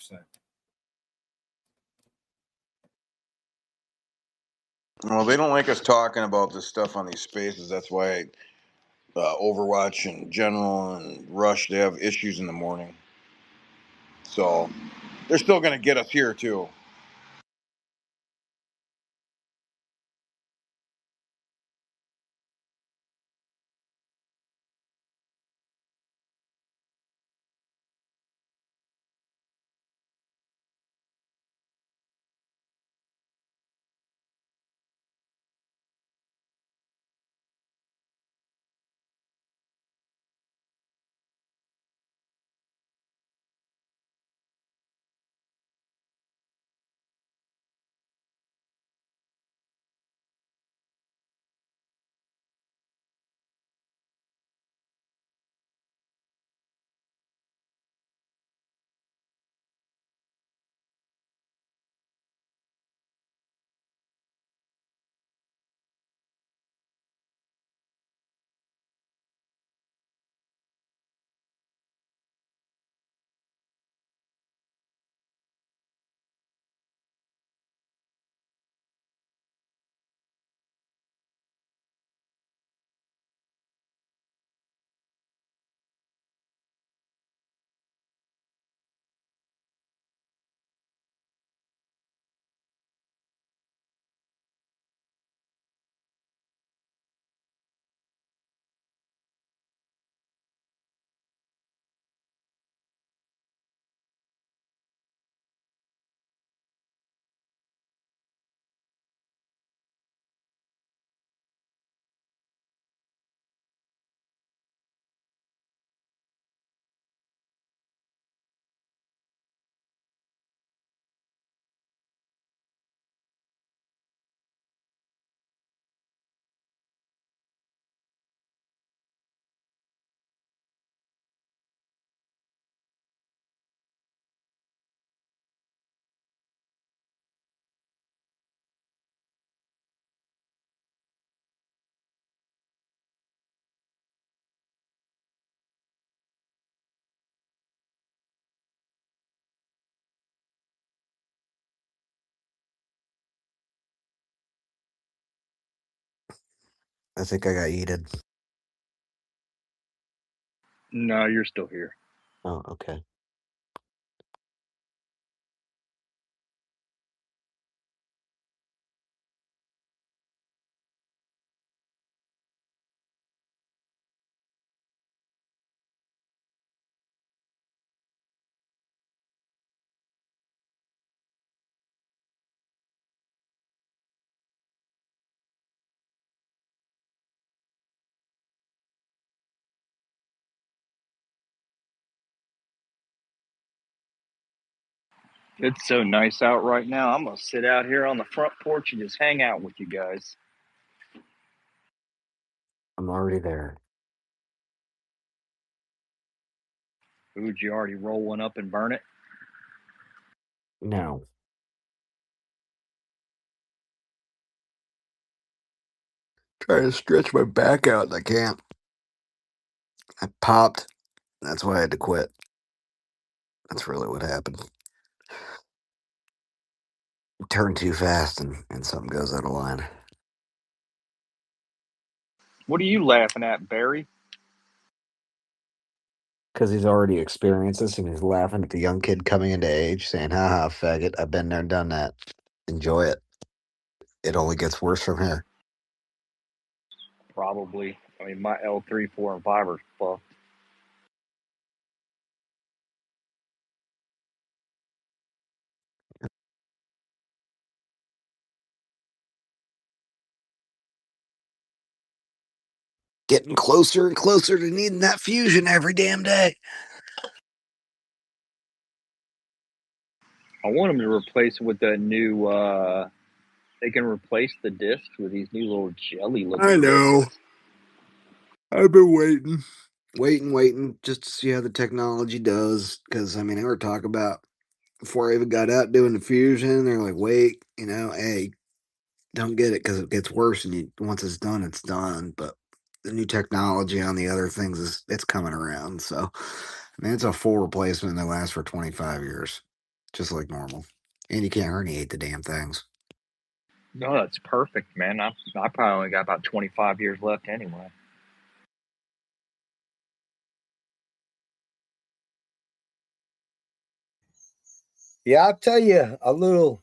Speaker 11: Well, they don't like us talking about this stuff on these spaces. That's why Overwatch in general and Rush, they have issues in the morning. So they're still going to get us here, too.
Speaker 10: I think I got yeeted.
Speaker 3: No, you're still here.
Speaker 10: Oh, okay.
Speaker 3: It's so nice out right now. I'm gonna sit out here on the front porch and just hang out with you guys.
Speaker 10: I'm already there.
Speaker 3: Would you already roll one up and burn it?
Speaker 10: No. Trying to stretch my back out and I can't. I popped. That's why I had to quit. That's really what happened. Turn too fast and something goes out of line.
Speaker 3: What are you laughing at, Barry?
Speaker 10: Because he's already experienced this and he's laughing at the young kid coming into age saying, haha, faggot, I've been there, done that. Enjoy it. It only gets worse from here.
Speaker 3: Probably. I mean, my L3, 4, and 5 are fucked.
Speaker 10: Getting closer and closer to needing that fusion every damn day.
Speaker 3: I want them to replace it with that new. They can replace the discs with these new little
Speaker 10: I
Speaker 3: jelly-looking
Speaker 10: know.
Speaker 3: discs.
Speaker 10: I've been waiting just to see how the technology does. Because, I mean, they were talking about before I even got out doing the fusion, they're like, wait, hey, don't get it because it gets worse. And once it's done, it's done. But the new technology on the other things it's coming around. So, I mean, it's a full replacement that lasts for 25 years, just like normal. And you can't herniate the damn things.
Speaker 3: No, that's perfect, man. I probably only got about 25 years left anyway.
Speaker 13: Yeah, I'll tell you a little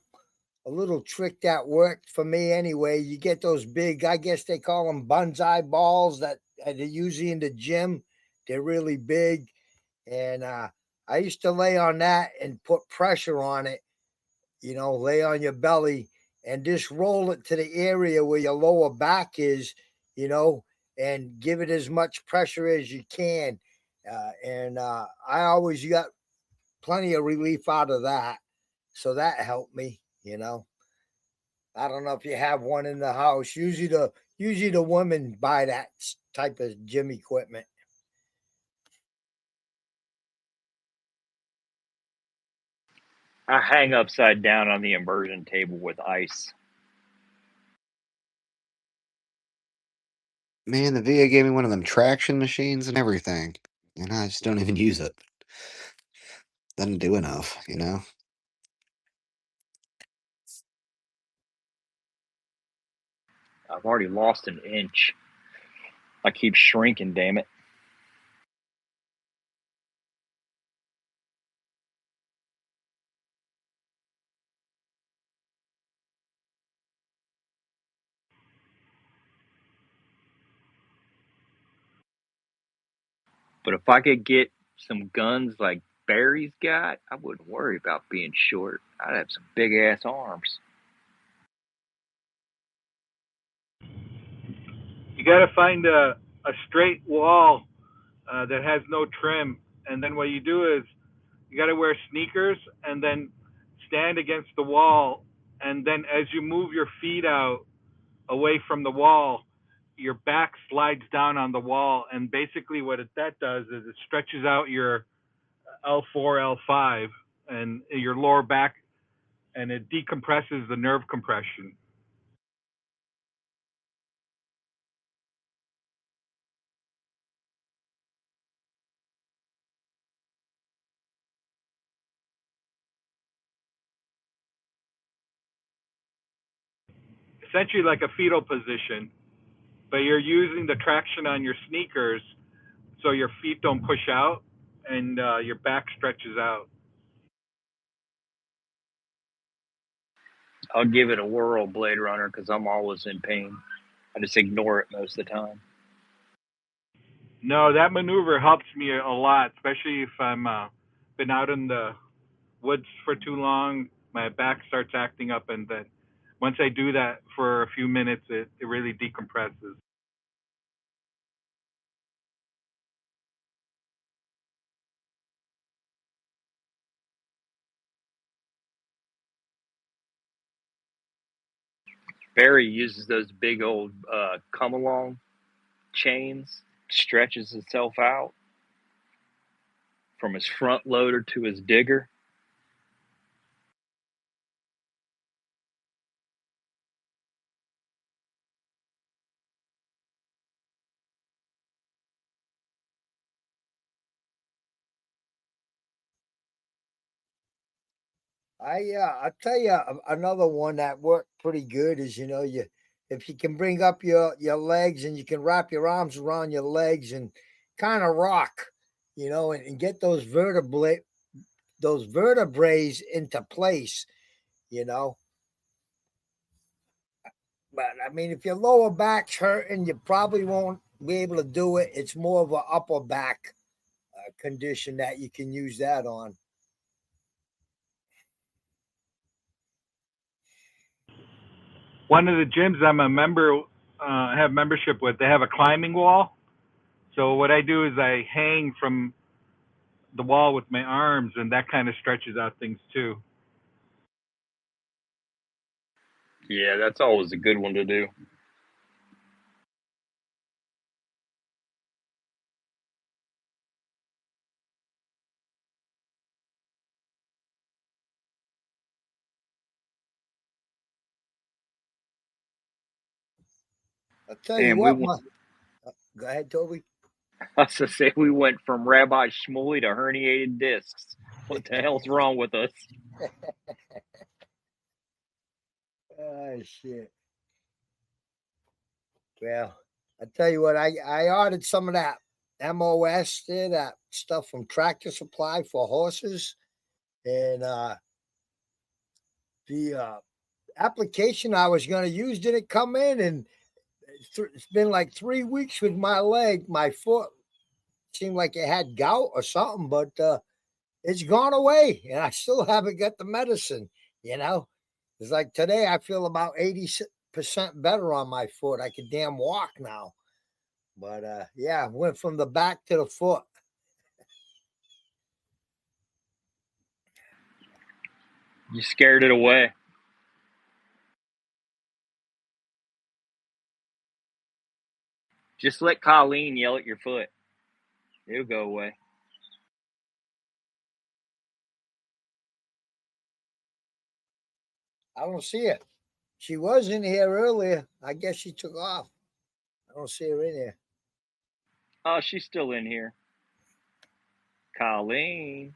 Speaker 13: trick that worked for me anyway. You get those big, I guess they call them bonsai balls that they're usually in the gym. They're really big. And I used to lay on that and put pressure on it, lay on your belly and just roll it to the area where your lower back is, and give it as much pressure as you can. And I always got plenty of relief out of that. So that helped me. I don't know if you have one in the house. Usually the women buy that type of gym equipment.
Speaker 3: I hang upside down on the immersion table with ice.
Speaker 10: Man, the VA gave me one of them traction machines and everything. And I just don't even use it. Doesn't do enough.
Speaker 3: I've already lost an inch. I keep shrinking, damn it. But if I could get some guns like Barry's got, I wouldn't worry about being short. I'd have some big ass arms.
Speaker 9: You got to find a straight wall that has no trim, and then what you do is you got to wear sneakers and then stand against the wall, and then as you move your feet out away from the wall, your back slides down on the wall, and basically what that does is it stretches out your L4, L5, and your lower back, and it decompresses the nerve compression. Essentially like a fetal position. but you're using the traction on your sneakers so your feet don't push out and your back stretches out.
Speaker 3: I'll give it a whirl, Blade Runner, because I'm always in pain. I just ignore it most of the time.
Speaker 9: No, that maneuver helps me a lot, especially if I'm been out in the woods for too long. My back starts acting up, and then once I do that for a few minutes, it really decompresses.
Speaker 3: Barry uses those big old come along chains, stretches himself out from his front loader to his digger.
Speaker 13: I'll tell you another one that worked pretty good is if you can bring up your legs and you can wrap your arms around your legs and kind of rock, and get those vertebrae into place, But I mean, if your lower back's hurting, you probably won't be able to do it. It's more of an upper back condition that you can use that on.
Speaker 9: One of the gyms I'm a member, have membership with, they have a climbing wall. So what I do is I hang from the wall with my arms, and that kind of stretches out things too.
Speaker 3: Yeah, that's always a good one to do.
Speaker 13: I'll tell you
Speaker 3: Damn, we
Speaker 13: what,
Speaker 3: went.
Speaker 13: go ahead, Toby.
Speaker 3: I was to say we went from Rabbi Shmuley to herniated discs. What the hell's wrong with us?
Speaker 13: Oh, shit. Well, I tell you what, I ordered some of that MOS there, that stuff from Tractor Supply for horses, and the application I was going to use didn't come in, and it's been like 3 weeks with my foot seemed like it had gout or something, but it's gone away, and I still haven't got the medicine. It's like today I feel about 80% better on my foot. I can damn walk now. But yeah, went from the back to the foot.
Speaker 3: You scared it away. Just let Colleen yell at your foot. It'll go away.
Speaker 13: I don't see her. She was in here earlier. I guess she took off. I don't see her in here.
Speaker 3: Oh, she's still in here. Colleen.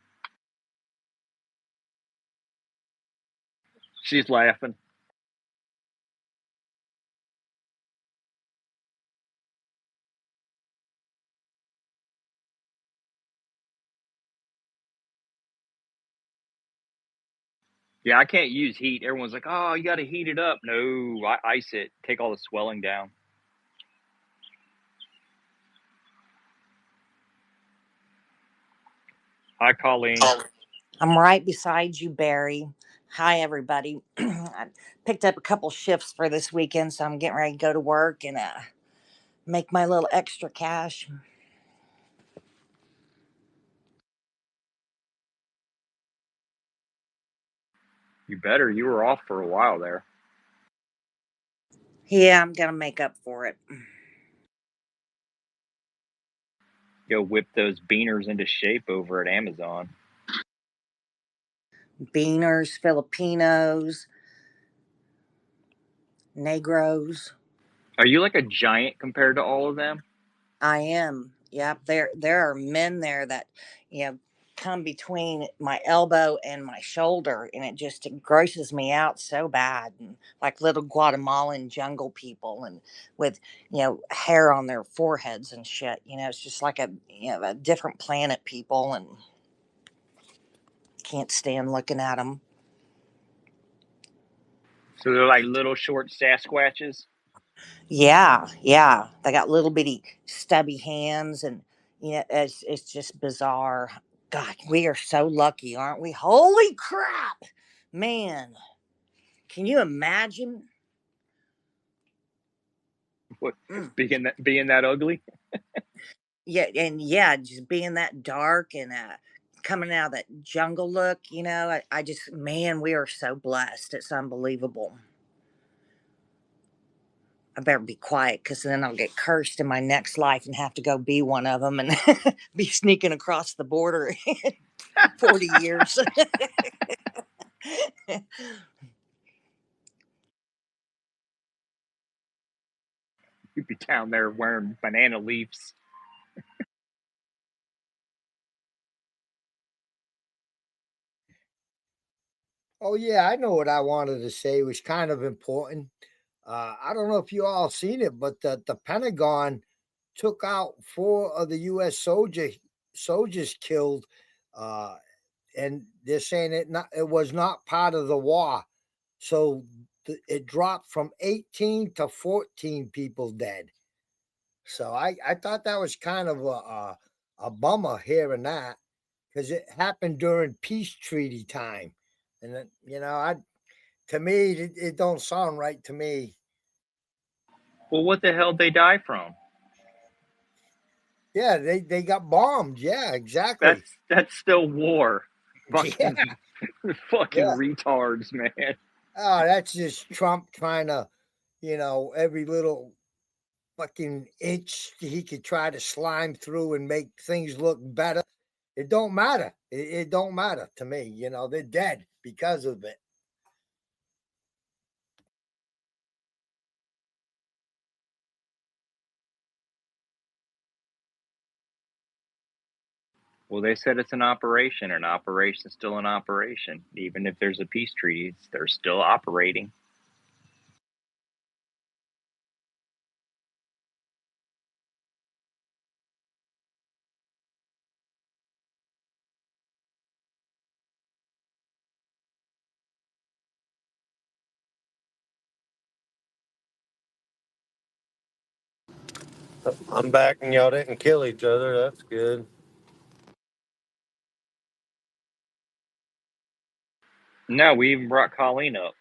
Speaker 3: She's laughing. Yeah, I can't use heat. Everyone's like, oh, you got to heat it up. No, I ice it. Take all the swelling down. Hi, Colleen.
Speaker 2: I'm right beside you, Barry. Hi, everybody. I picked up a couple shifts for this weekend, so I'm getting ready to go to work and make my little extra cash.
Speaker 3: You better. You were off for a while there.
Speaker 2: Yeah, I'm going to make up for it.
Speaker 3: Go whip those beaners into shape over at Amazon.
Speaker 2: Beaners, Filipinos, Negros.
Speaker 3: Are you like a giant compared to all of them?
Speaker 2: I am. Yep, there are men there that, come between my elbow and my shoulder, and it just grosses me out so bad. And like little Guatemalan jungle people, and with hair on their foreheads and shit. It's just like a different planet people, and can't stand looking at them.
Speaker 3: So they're like little short Sasquatches.
Speaker 2: Yeah, yeah. They got little bitty stubby hands, and it's just bizarre. God, we are so lucky, aren't we? Holy crap, man! Can you imagine?
Speaker 3: What,
Speaker 2: Mm.
Speaker 3: being that ugly?
Speaker 2: Yeah, and yeah, just being that dark and coming out of that jungle look. I just, man, we are so blessed. It's unbelievable. I better be quiet because then I'll get cursed in my next life and have to go be one of them and be sneaking across the border in 40 years.
Speaker 3: You'd be down there wearing banana leaves.
Speaker 13: Oh yeah, I know what I wanted to say was kind of important. I don't know if you all seen it, but the Pentagon took out 4 of the U.S. soldiers killed, uh, and they're saying it was not part of the war. So it dropped from 18 to 14 people dead. So I thought that was kind of a bummer hearing that because it happened during peace treaty time, and I to me it don't sound right to me.
Speaker 3: Well, what the hell did they die from?
Speaker 13: Yeah, they got bombed. Yeah, exactly.
Speaker 3: That's still war.
Speaker 13: Yeah,
Speaker 3: Fucking
Speaker 13: yeah.
Speaker 3: retards, man.
Speaker 13: Oh, that's just Trump trying to, every little fucking inch he could try to slime through and make things look better. It don't matter. It don't matter to me. They're dead because of it.
Speaker 3: Well, they said it's an operation. An operation's still an operation. Even if there's a peace treaty, they're still operating.
Speaker 2: I'm back and y'all didn't kill each other. That's good.
Speaker 3: No, we even brought Colleen up.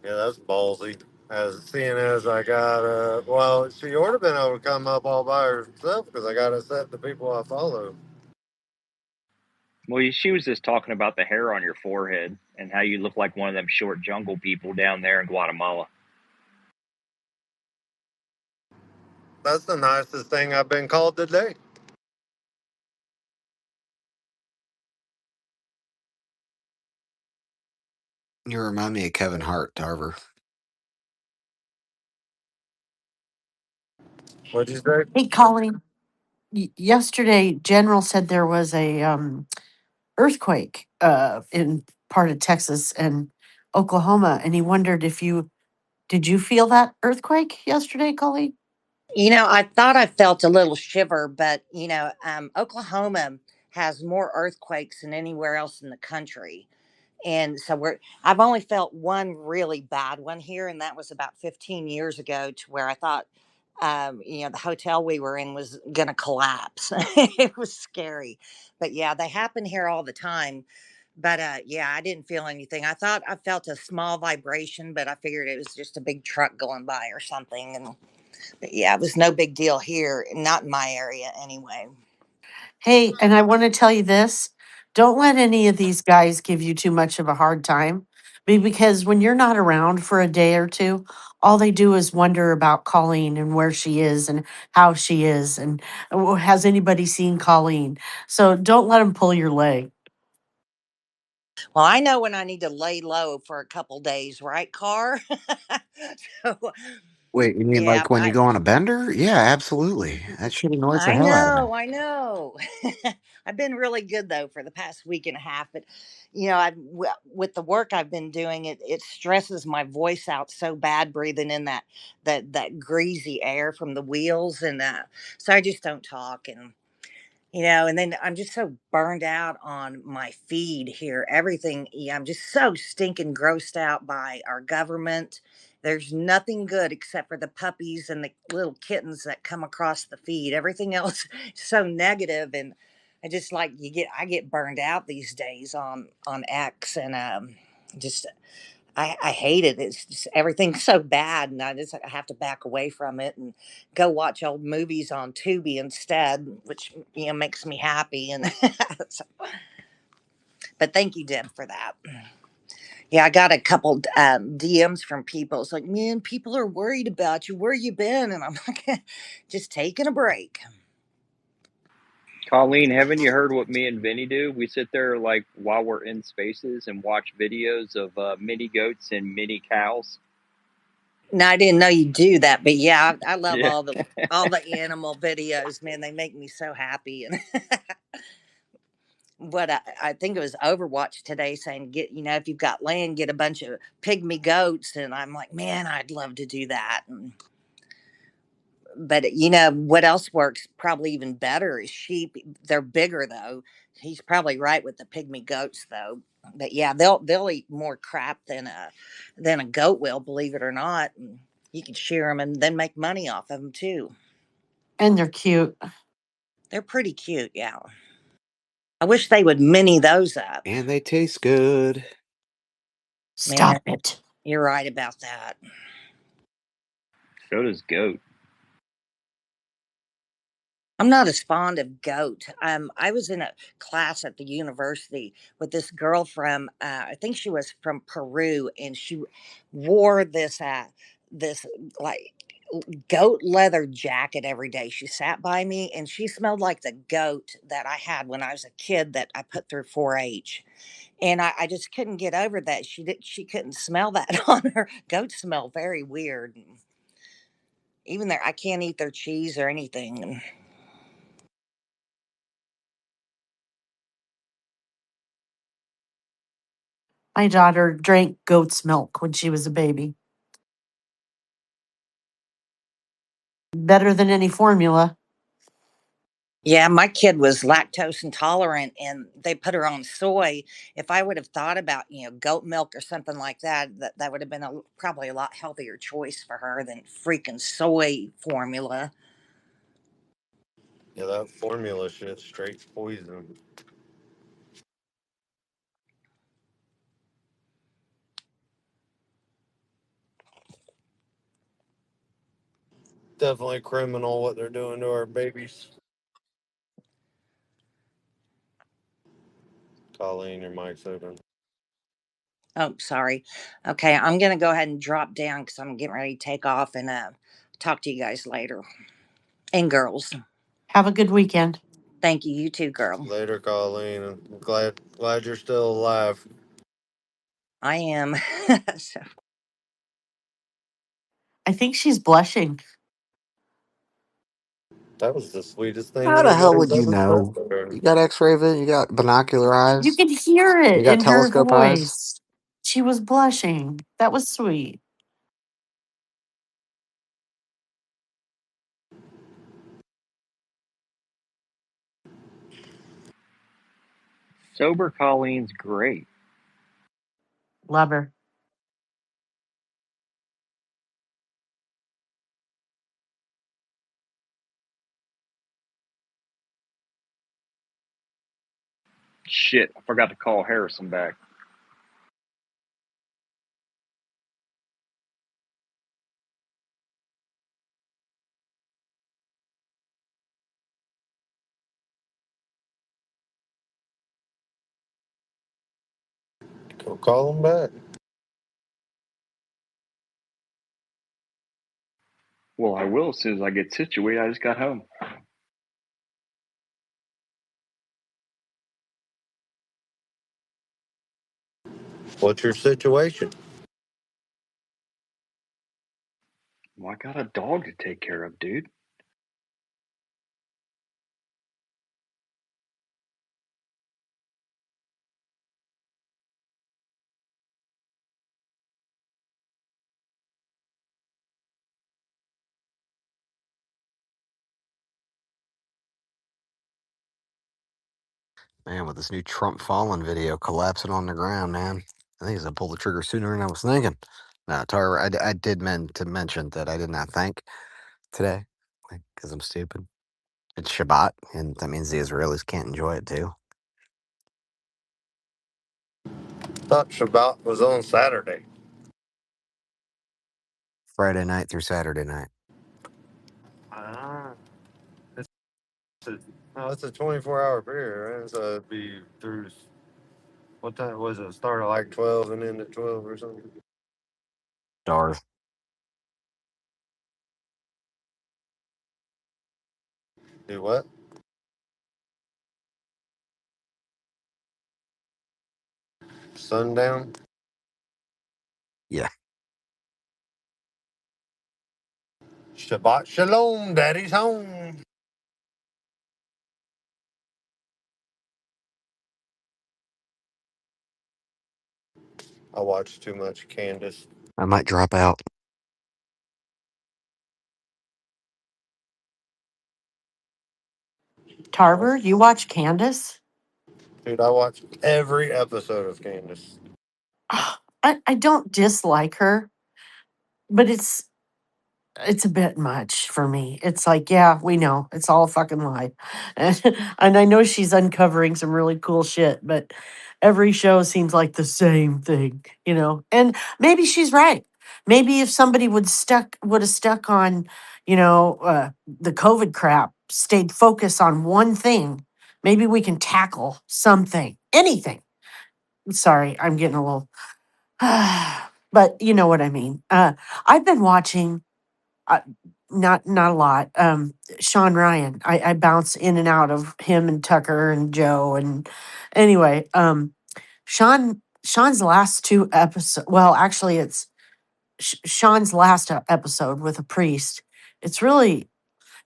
Speaker 2: Yeah, that's ballsy. As seeing as I got well, she ought to have been able to come up all by herself because I got to set the people I follow.
Speaker 3: Well, she was just talking about the hair on your forehead and how you look like one of them short jungle people down there in Guatemala.
Speaker 2: That's the nicest thing I've been called today.
Speaker 10: You remind me of Kevin Hart, Tarver.
Speaker 2: What'd you say?
Speaker 1: Hey, Colleen. Yesterday, General said there was a earthquake in part of Texas and Oklahoma, and he wondered if you did you feel that earthquake yesterday, Colleen?
Speaker 2: I thought I felt a little shiver, but Oklahoma has more earthquakes than anywhere else in the country. And so I've only felt one really bad one here, and that was about 15 years ago, to where I thought, the hotel we were in was going to collapse. It was scary. But yeah, they happen here all the time. But yeah, I didn't feel anything. I thought I felt a small vibration, but I figured it was just a big truck going by or something. And but yeah, it was no big deal here, not in my area anyway.
Speaker 1: Hey, and I want to tell you this. Don't let any of these guys give you too much of a hard time. Because when you're not around for a day or two, all they do is wonder about Colleen and where she is and how she is and has anybody seen Colleen. So don't let them pull your leg.
Speaker 2: Well, I know when I need to lay low for a couple days, right, Car? So,
Speaker 10: Wait, you mean
Speaker 15: Yeah,
Speaker 10: like when you go on a bender? Yeah, absolutely. That shit annoys the
Speaker 15: I
Speaker 10: hell out of me.
Speaker 15: know, I know. I've been really good though for the past week and a half, but you know, with the work I've been doing, it stresses my voice out so bad breathing in that greasy air from the wheels, and so I just don't talk. And you know, and then I'm just so burned out on my feed here. Everything, yeah, I'm just so stinking grossed out by our government. There's nothing good except for the puppies and the little kittens that come across the feed. Everything else is so negative, and I get burned out these days on X, and just I hate it. It's just everything's so bad, and I have to back away from it and go watch old movies on Tubi instead, which you know makes me happy. And so, but thank you, Deb, for that. Yeah, I got a couple DMs from people. It's like, man, people are worried about you. Where you been? And I'm like, just taking a break.
Speaker 3: Colleen, haven't you heard what me and Vinny do? We sit there like while we're in spaces and watch videos of mini goats and mini cows.
Speaker 15: No, I didn't know you do that, but yeah, I love
Speaker 3: Yeah.
Speaker 15: all the animal videos. Man, they make me so happy. And what I think it was Overwatch today saying, get, you know, if you've got land, get a bunch of pygmy goats. And I'm like, man, I'd love to do that. But you know what else works probably even better is sheep. They're bigger though. He's probably right with the pygmy goats though. But yeah, they'll eat more crap than a goat will, believe it or not. And you can shear them and then make money off of them too.
Speaker 3: And they're cute.
Speaker 15: They're pretty cute, yeah. I wish they would mini those up.
Speaker 10: And they taste good.
Speaker 15: Man,
Speaker 3: Stop it.
Speaker 15: you're right about that.
Speaker 3: So does goat.
Speaker 15: I'm not as fond of goat. I was in a class at the university with this girl from, I think she was from Peru, and she wore this like goat leather jacket every day. She sat by me, and she smelled like the goat that I had when I was a kid that I put through 4-H. And I just couldn't get over that. She couldn't smell that on her. Goats smell very weird. Even there, I can't eat their cheese or anything.
Speaker 3: My daughter drank goat's milk when she was a baby. Better than any formula.
Speaker 15: Yeah, my kid was lactose intolerant and they put her on soy. If I would have thought about, you know, goat milk or something like that, that would have been probably a lot healthier choice for her than freaking soy formula.
Speaker 2: Yeah, that formula shit's straight poison. Definitely criminal what they're doing to our babies. Colleen, your mic's open.
Speaker 15: Oh, sorry. Okay, I'm going to go ahead and drop down because I'm getting ready to take off and talk to you guys later. And girls.
Speaker 3: Have a good weekend.
Speaker 15: Thank you. You too, girl.
Speaker 2: Later, Colleen. I'm glad you're still alive.
Speaker 15: I am. So,
Speaker 3: I think she's blushing.
Speaker 2: That was the sweetest thing
Speaker 10: How the hell
Speaker 2: anybody's
Speaker 10: would you
Speaker 2: ever said
Speaker 10: know?
Speaker 2: to her.
Speaker 10: You got X-ray vision. You got binocular
Speaker 3: You
Speaker 10: eyes.
Speaker 3: can hear
Speaker 10: You
Speaker 3: it
Speaker 10: got
Speaker 3: in her
Speaker 10: telescope eyes.
Speaker 3: voice. She was blushing. That was sweet. Sober Colleen's great. Love her. Shit, I forgot to call Harrison back.
Speaker 2: Go call him back.
Speaker 3: Well, I will as soon as I get situated. I just got home.
Speaker 2: What's your situation?
Speaker 3: Well, I got a dog to take care of, dude.
Speaker 10: Man, with this new Trump fallen video collapsing on the ground, man. I think he's gonna pull the trigger sooner than I was thinking. Now, Tara, I did meant to mention that I did not thank today, because I'm stupid. It's Shabbat, and that means the Israelis can't enjoy it too.
Speaker 2: Thought Shabbat was on Saturday.
Speaker 10: Friday night through Saturday night.
Speaker 2: Ah, it's a, no, it's a 24-hour period, right? So it'd be through what time was it? Start at like 12 and end at 12 or something.
Speaker 10: Stars.
Speaker 2: Do what? Sundown.
Speaker 10: Yeah.
Speaker 2: Shabbat shalom, daddy's home. I watch too much Candace.
Speaker 10: I might drop out.
Speaker 3: Tarver, you watch Candace?
Speaker 2: Dude, I watch every episode of Candace.
Speaker 3: I don't dislike her, but it's a bit much for me. It's like, yeah, we know it's all a fucking lie, and I know she's uncovering some really cool shit, but every show seems like the same thing, you know. And maybe she's right. Maybe if somebody would have stuck on, the COVID crap, stayed focused on one thing, maybe we can tackle something, anything. Sorry, I'm getting a little, but you know what I mean. I've been watching. Uh, not a lot. Sean Ryan. I bounce in and out of him and Tucker and Joe and anyway. Sean's last two episodes. Well, actually, it's Sean's last episode with a priest. It's really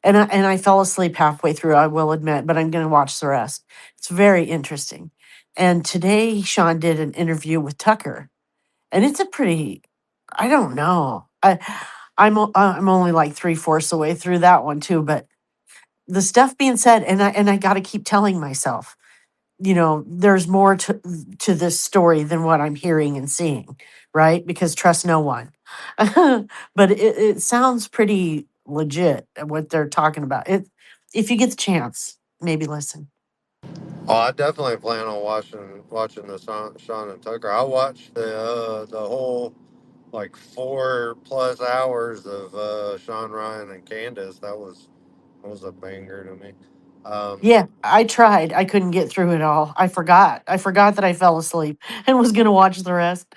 Speaker 3: and I fell asleep halfway through. I will admit, but I'm going to watch the rest. It's very interesting. And today, Sean did an interview with Tucker, and it's a pretty. I don't know. I'm only like three-fourths the way through that one too, but the stuff being said, and I got to keep telling myself, there's more to this story than what I'm hearing and seeing, right? Because trust no one. But it sounds pretty legit what they're talking about. If you get the chance, maybe listen.
Speaker 2: Oh, I definitely plan on watching the Sean and Tucker. I watched the whole like 4+ hours of Sean Ryan and Candace. That was a banger to me.
Speaker 3: Yeah, I tried. I couldn't get through it all. I forgot. I forgot that I fell asleep and was going to watch the rest.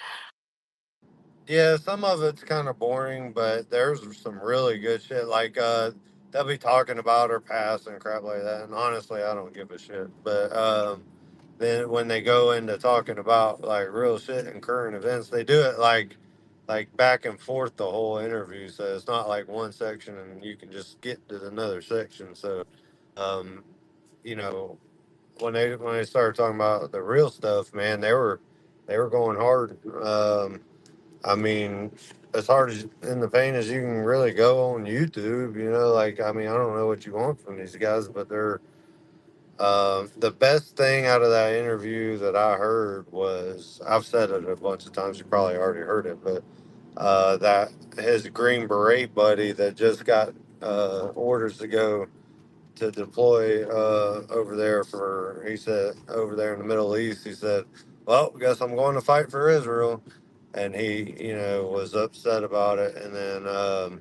Speaker 2: Yeah, some of it's kind of boring, but there's some really good shit. Like they'll be talking about her past and crap like that. And honestly, I don't give a shit. But then when they go into talking about like real shit and current events, they do it like back and forth the whole interview. So it's not like one section and you can just get to another section. So um, you know, when they started talking about the real stuff, man, they were going hard. I mean, as hard as in the paint as you can really go on YouTube, like, I mean, I don't know what you want from these guys, but they're, the best thing out of that interview that I heard was, I've said it a bunch of times, you probably already heard it, but, that his Green Beret buddy that just got, orders to go to deploy, over there he said, over there in the Middle East, he said, well, guess I'm going to fight for Israel, and he was upset about it. And then a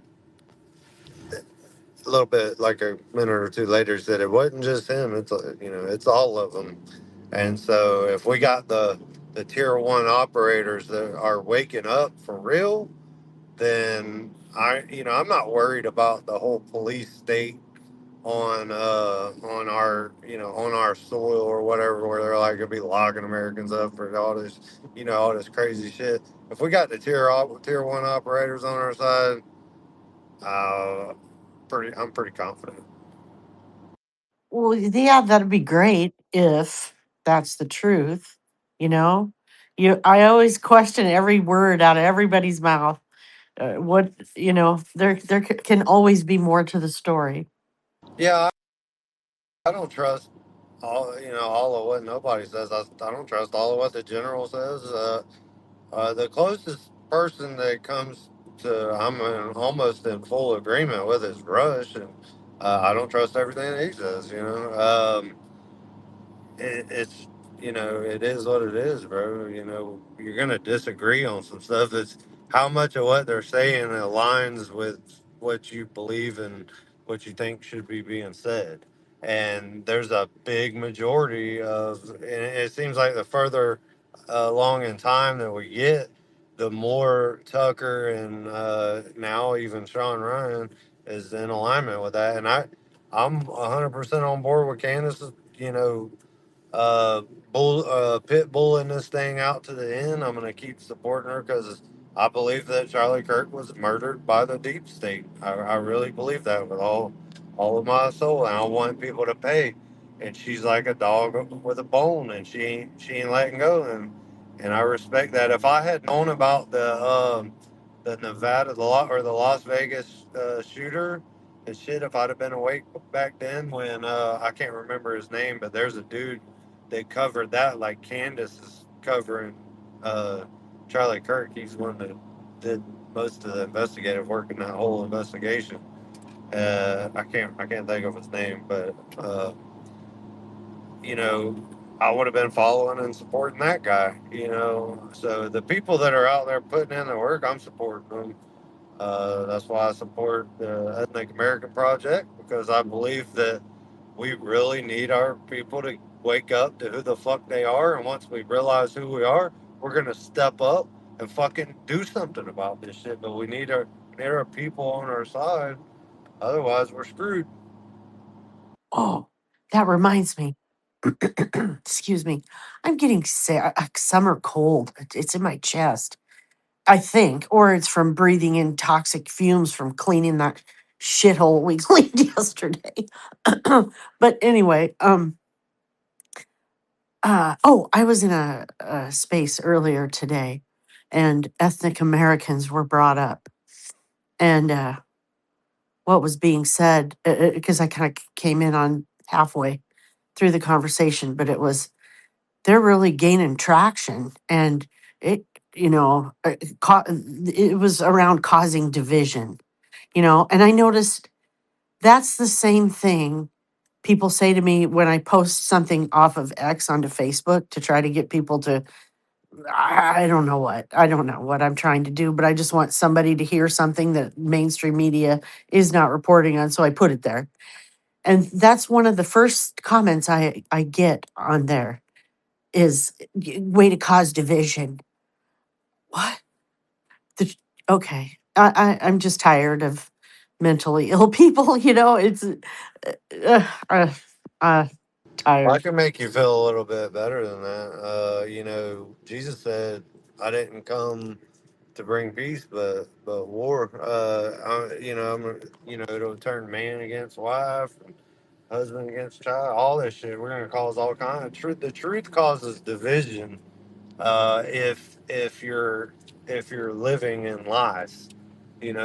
Speaker 2: little bit like a minute or two later said it wasn't just him, it's all of them. And so if we got the tier 1 operators that are waking up for real, then I'm not worried about the whole police state on our soil or whatever, where they're like gonna be locking Americans up for all this crazy shit. If we got the tier 1 operators on our side, Uh, I'm pretty confident.
Speaker 3: Well, yeah, that'd be great if that's the truth. You know, I always question every word out of everybody's mouth. What there can always be more to the story.
Speaker 2: Yeah, I don't trust all of what nobody says. I don't trust all of what the general says. The closest person that comes to almost in full agreement with is Rush, and I don't trust everything that he says. It's it is what it is, bro. You're gonna disagree on some stuff. That's how much of what they're saying aligns with what you believe and what you think should be being said. And there's a big majority and it seems like the further along in time that we get, the more Tucker and now even Sean Ryan is in alignment with that. And I'm 100% on board with Candace. You know, uh, pit bulling this thing out to the end. I'm going to keep supporting her because I believe that Charlie Kirk was murdered by the deep state. I really believe that with all of my soul, and I want people to pay. And she's like a dog with a bone, and she ain't letting go. And I respect that. If I had known about the Nevada the Las Vegas shooter and shit, if I'd have been awake back then when I can't remember his name, but there's a dude they covered that like Candace is covering Charlie Kirk. He's one that did most of the investigative work in that whole investigation. I can't think of his name, but you know, I would have been following and supporting that guy. So the people that are out there putting in the work, I'm supporting them. That's why I support the Ethnic American Project because I believe that we really need our people to wake up to who the fuck they are. And once we realize who we are, we're going to step up and fucking do something about this shit. But we need our people on our side. Otherwise, we're screwed.
Speaker 3: Oh, that reminds me. Excuse me. I'm getting sick, a summer cold. It's in my chest, I think, or it's from breathing in toxic fumes from cleaning that shithole we cleaned yesterday. But anyway, I was in a space earlier today, and ethnic Americans were brought up, and what was being said, because I kind of came in on halfway through the conversation, but it was they're really gaining traction, and it it was around causing division, and I noticed that's the same thing people say to me when I post something off of X onto Facebook to try to get people to I don't know what I'm trying to do, but I just want somebody to hear something that mainstream media is not reporting on, so I put it there. And that's one of the first comments I get on there is way to cause division. What? The, okay. I'm just tired of mentally ill people, it's uh, uh,
Speaker 2: I
Speaker 3: tired.
Speaker 2: can make you feel a little bit better than that. Jesus said, I didn't come to bring peace, but war. It'll turn man against wife, husband against child, all this shit. We're gonna cause all kinds of truth. The truth causes division. If you're living in lies,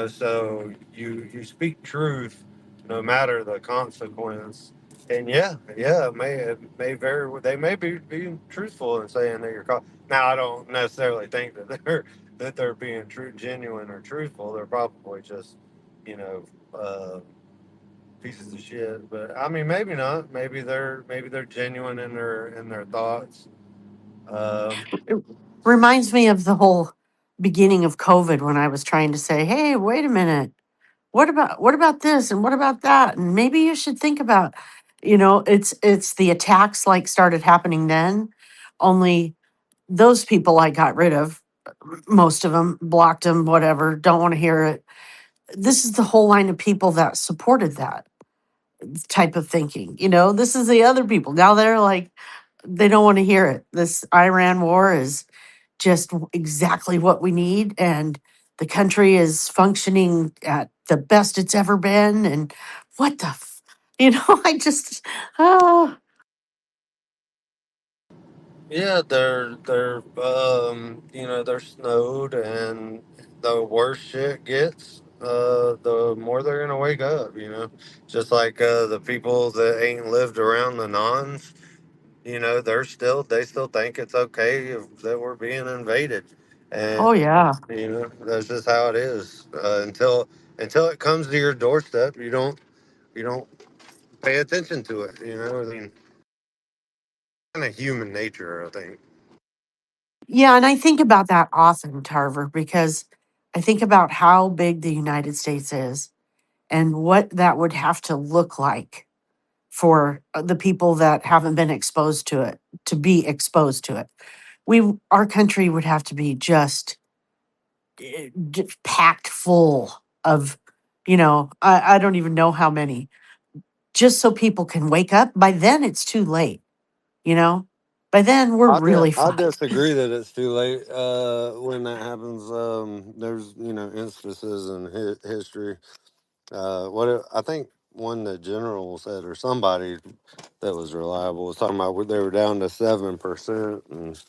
Speaker 2: so you speak truth, no matter the consequence. And yeah, it may very they may be being truthful in saying that you're caught. Now I don't necessarily think that they're being true, genuine, or truthful. They're probably just you know uh, pieces of shit. But I mean, maybe not. Maybe they're genuine in their thoughts. Um,
Speaker 3: It reminds me of the whole beginning of COVID when I was trying to say, "Hey, wait a minute. What about this and what about that? And maybe you should think about, it's the attacks like started happening then. Only those people I got rid of, most of them blocked them, whatever, don't want to hear it. This is the whole line of people that supported that type of thinking. This is the other people. Now they're like, they don't want to hear it. This Iran war is just exactly what we need. And the country is functioning at the best it's ever been. And what the, I just, oh,
Speaker 2: Yeah, they're snowed, and the worse shit gets, the more they're gonna wake up. Just like the people that ain't lived around the nons. They still think it's okay that we're being invaded, and
Speaker 3: oh yeah.
Speaker 2: that's just how it is. Until it comes to your doorstep, you don't pay attention to it. I mean, kind of human nature, I think.
Speaker 3: Yeah. And I think about that often, Tarver, because I think about how big the United States is and what that would have to look like for the people that haven't been exposed to it to be exposed to it. Our country would have to be just packed full of, I don't even know how many, just so people can wake up. By then, it's too late. You know, by then we're really
Speaker 2: I
Speaker 3: fucked.
Speaker 2: disagree that it's too late when that happens. There's instances in history. I think one the general said, or somebody that was reliable, was talking about where they were down to 7% and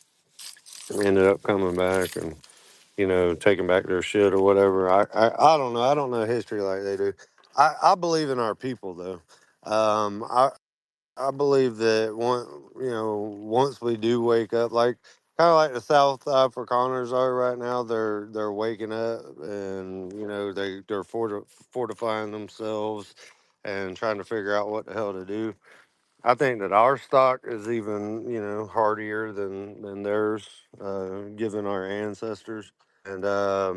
Speaker 2: ended up coming back and taking back their shit or whatever. I don't know. I don't know history like they do. I believe in our people though. I believe that once we do wake up, like kind of like the South Afrikaners are right now, they're waking up, and they're fortifying themselves and trying to figure out what the hell to do. I think that our stock is even hardier than theirs, given our ancestors, and I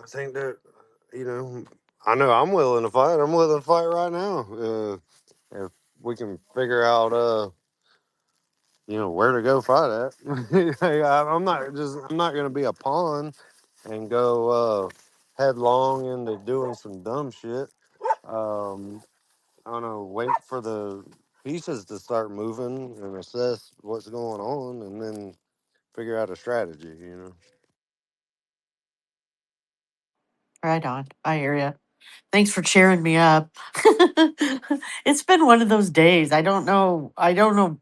Speaker 2: think that you know I know I'm willing to fight. I'm willing to fight right now. If we can figure out where to go fight at. I'm not gonna be a pawn and go headlong into doing some dumb shit. I don't know, wait for the pieces to start moving and assess what's going on, and then figure out a strategy.
Speaker 3: Right on. I hear you. Thanks for cheering me up. It's been one of those days. I don't know. I don't know.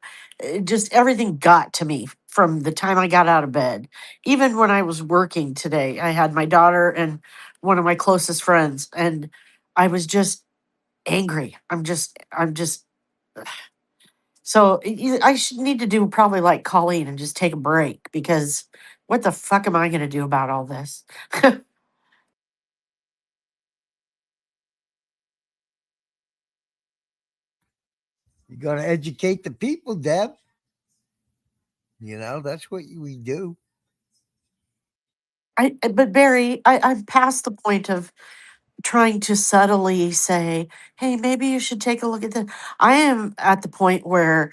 Speaker 3: Just everything got to me from the time I got out of bed. Even when I was working today, I had my daughter and one of my closest friends, and I was just angry. I'm just. So I should need to do probably like Colleen and just take a break because what the fuck am I going to do about all this?
Speaker 13: You're going to educate the people, Deb. That's what we do.
Speaker 3: But Barry, I'm past the point of trying to subtly say, hey, maybe you should take a look at this. I am at the point where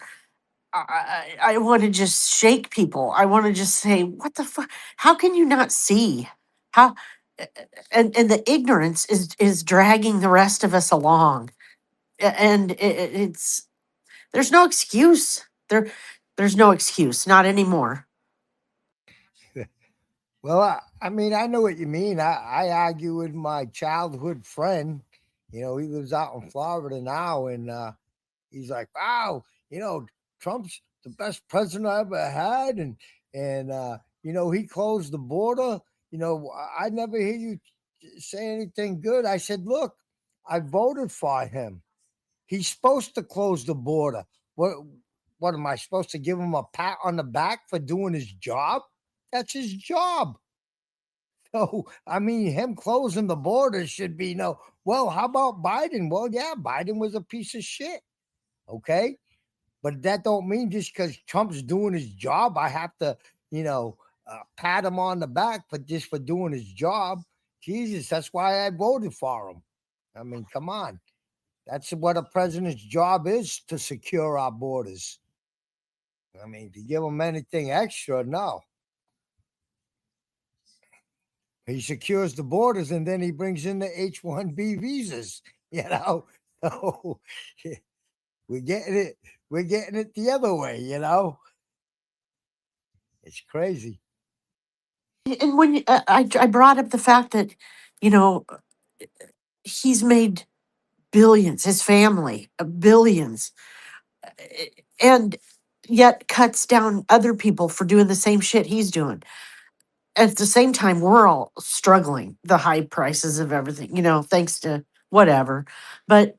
Speaker 3: I want to just shake people. I want to just say, what the fuck? How can you not see? How and the ignorance is dragging the rest of us along. And it's there's no excuse. There's no excuse, not anymore.
Speaker 13: Well, I mean, I know what you mean. I argue with my childhood friend. He lives out in Florida now, and he's like, "Wow, Trump's the best president I ever had," and he closed the border. I never hear you say anything good. I said, "Look, I voted for him. He's supposed to close the border. What? What am I supposed to give him a pat on the back for doing his job? That's his job." So, I mean, him closing the border should be no. Well, how about Biden? Well, yeah, Biden was a piece of shit. Okay. But that don't mean just because Trump's doing his job, I have to, pat him on the back for doing his job. Jesus, that's why I voted for him. I mean, come on. That's what a president's job is, to secure our borders. I mean, to give him anything extra, no. He secures the borders and then he brings in the H-1B visas, you know. So we're getting it, the other way, It's crazy.
Speaker 3: And when I brought up the fact that, you know, he's made billions, his family, billions, and yet cuts down other people for doing the same shit he's doing. At the same time, we're all struggling, the high prices of everything, you know, thanks to whatever. But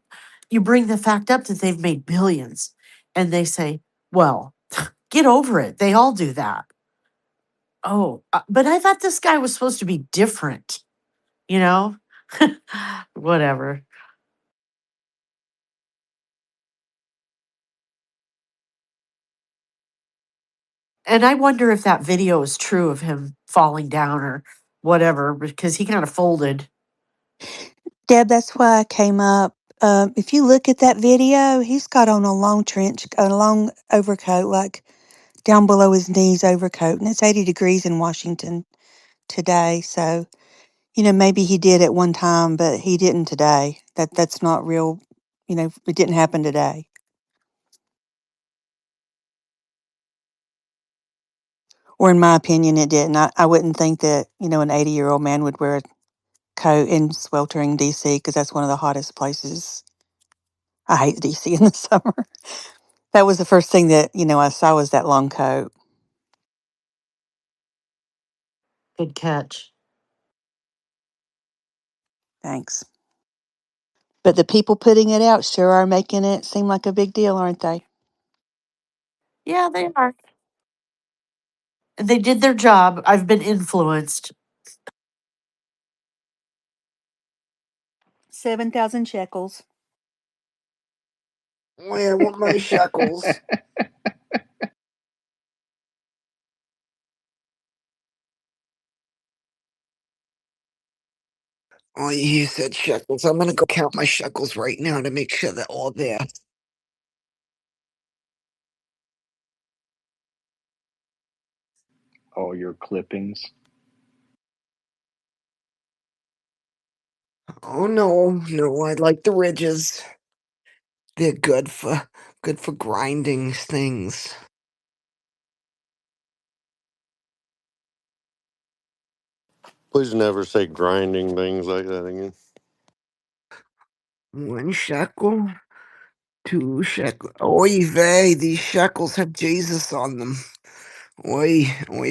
Speaker 3: you bring the fact up that they've made billions and they say, well, get over it. They all do that. Oh, but I thought this guy was supposed to be different, you know? Whatever. And I wonder if that video is true of him falling down or whatever, because he kind of folded.
Speaker 2: Deb, that's why I came up. If you look at that video, he's got on a long a long overcoat, like down below his knees overcoat, and it's 80 degrees in Washington today. So, maybe he did at one time, but he didn't today. That's not real. It didn't happen today. Or in my opinion, it didn't. I wouldn't think that, an 80-year-old man would wear a coat in sweltering DC because that's one of the hottest places. I hate DC in the summer. That was the first thing that, I saw was that long coat.
Speaker 3: Good catch.
Speaker 2: Thanks. But the people putting it out sure are making it seem like a big deal, aren't they?
Speaker 3: Yeah, they are. They did their job. I've been influenced.
Speaker 2: 7,000 shekels.
Speaker 10: Where were my shekels? Oh, you said shekels. I'm gonna go count my shekels right now to make sure they're all there.
Speaker 21: All your clippings.
Speaker 10: Oh no, I like the ridges. They're good for grinding things.
Speaker 2: Please never say grinding things like that again.
Speaker 10: 1 shekel, 2 shekel. Oy vey, these shekels have Jesus on them. Oy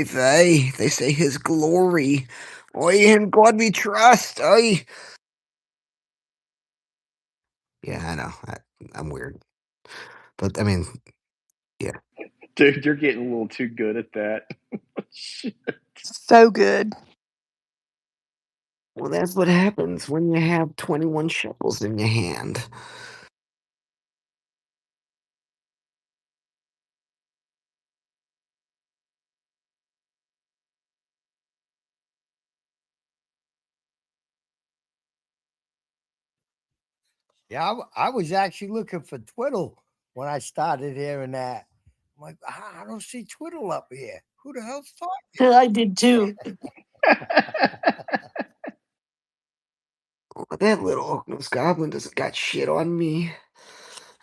Speaker 10: vey. They say his glory. Oy, in God we trust. Oy. Yeah, I know. I'm weird. But I mean, yeah.
Speaker 21: Dude, you're getting a little too good at that. Shit.
Speaker 2: So good.
Speaker 10: Well, that's what happens when you have 21 shekels in your hand.
Speaker 13: Yeah, I was actually looking for Twiddle when I started hearing that. I'm like, I don't see Twiddle up here. Who the hell's talking?
Speaker 3: I did too.
Speaker 10: Oh, that little nose goblin doesn't got shit on me.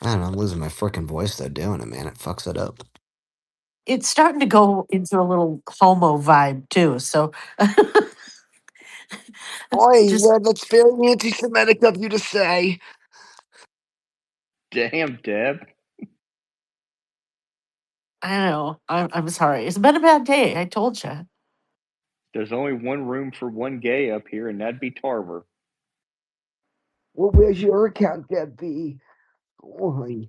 Speaker 10: I don't know, I'm losing my freaking voice though doing it, man. It fucks it up.
Speaker 3: It's starting to go into a little homo vibe too. So
Speaker 10: Oi,
Speaker 3: just,
Speaker 10: that's very anti-Semitic of you to say.
Speaker 21: Damn, Deb.
Speaker 3: I don't know. I'm sorry. It's been a bad day. I told you.
Speaker 21: There's only one room for one gay up here, and that'd be Tarver.
Speaker 10: Well, where's your account, Debbie? Oi.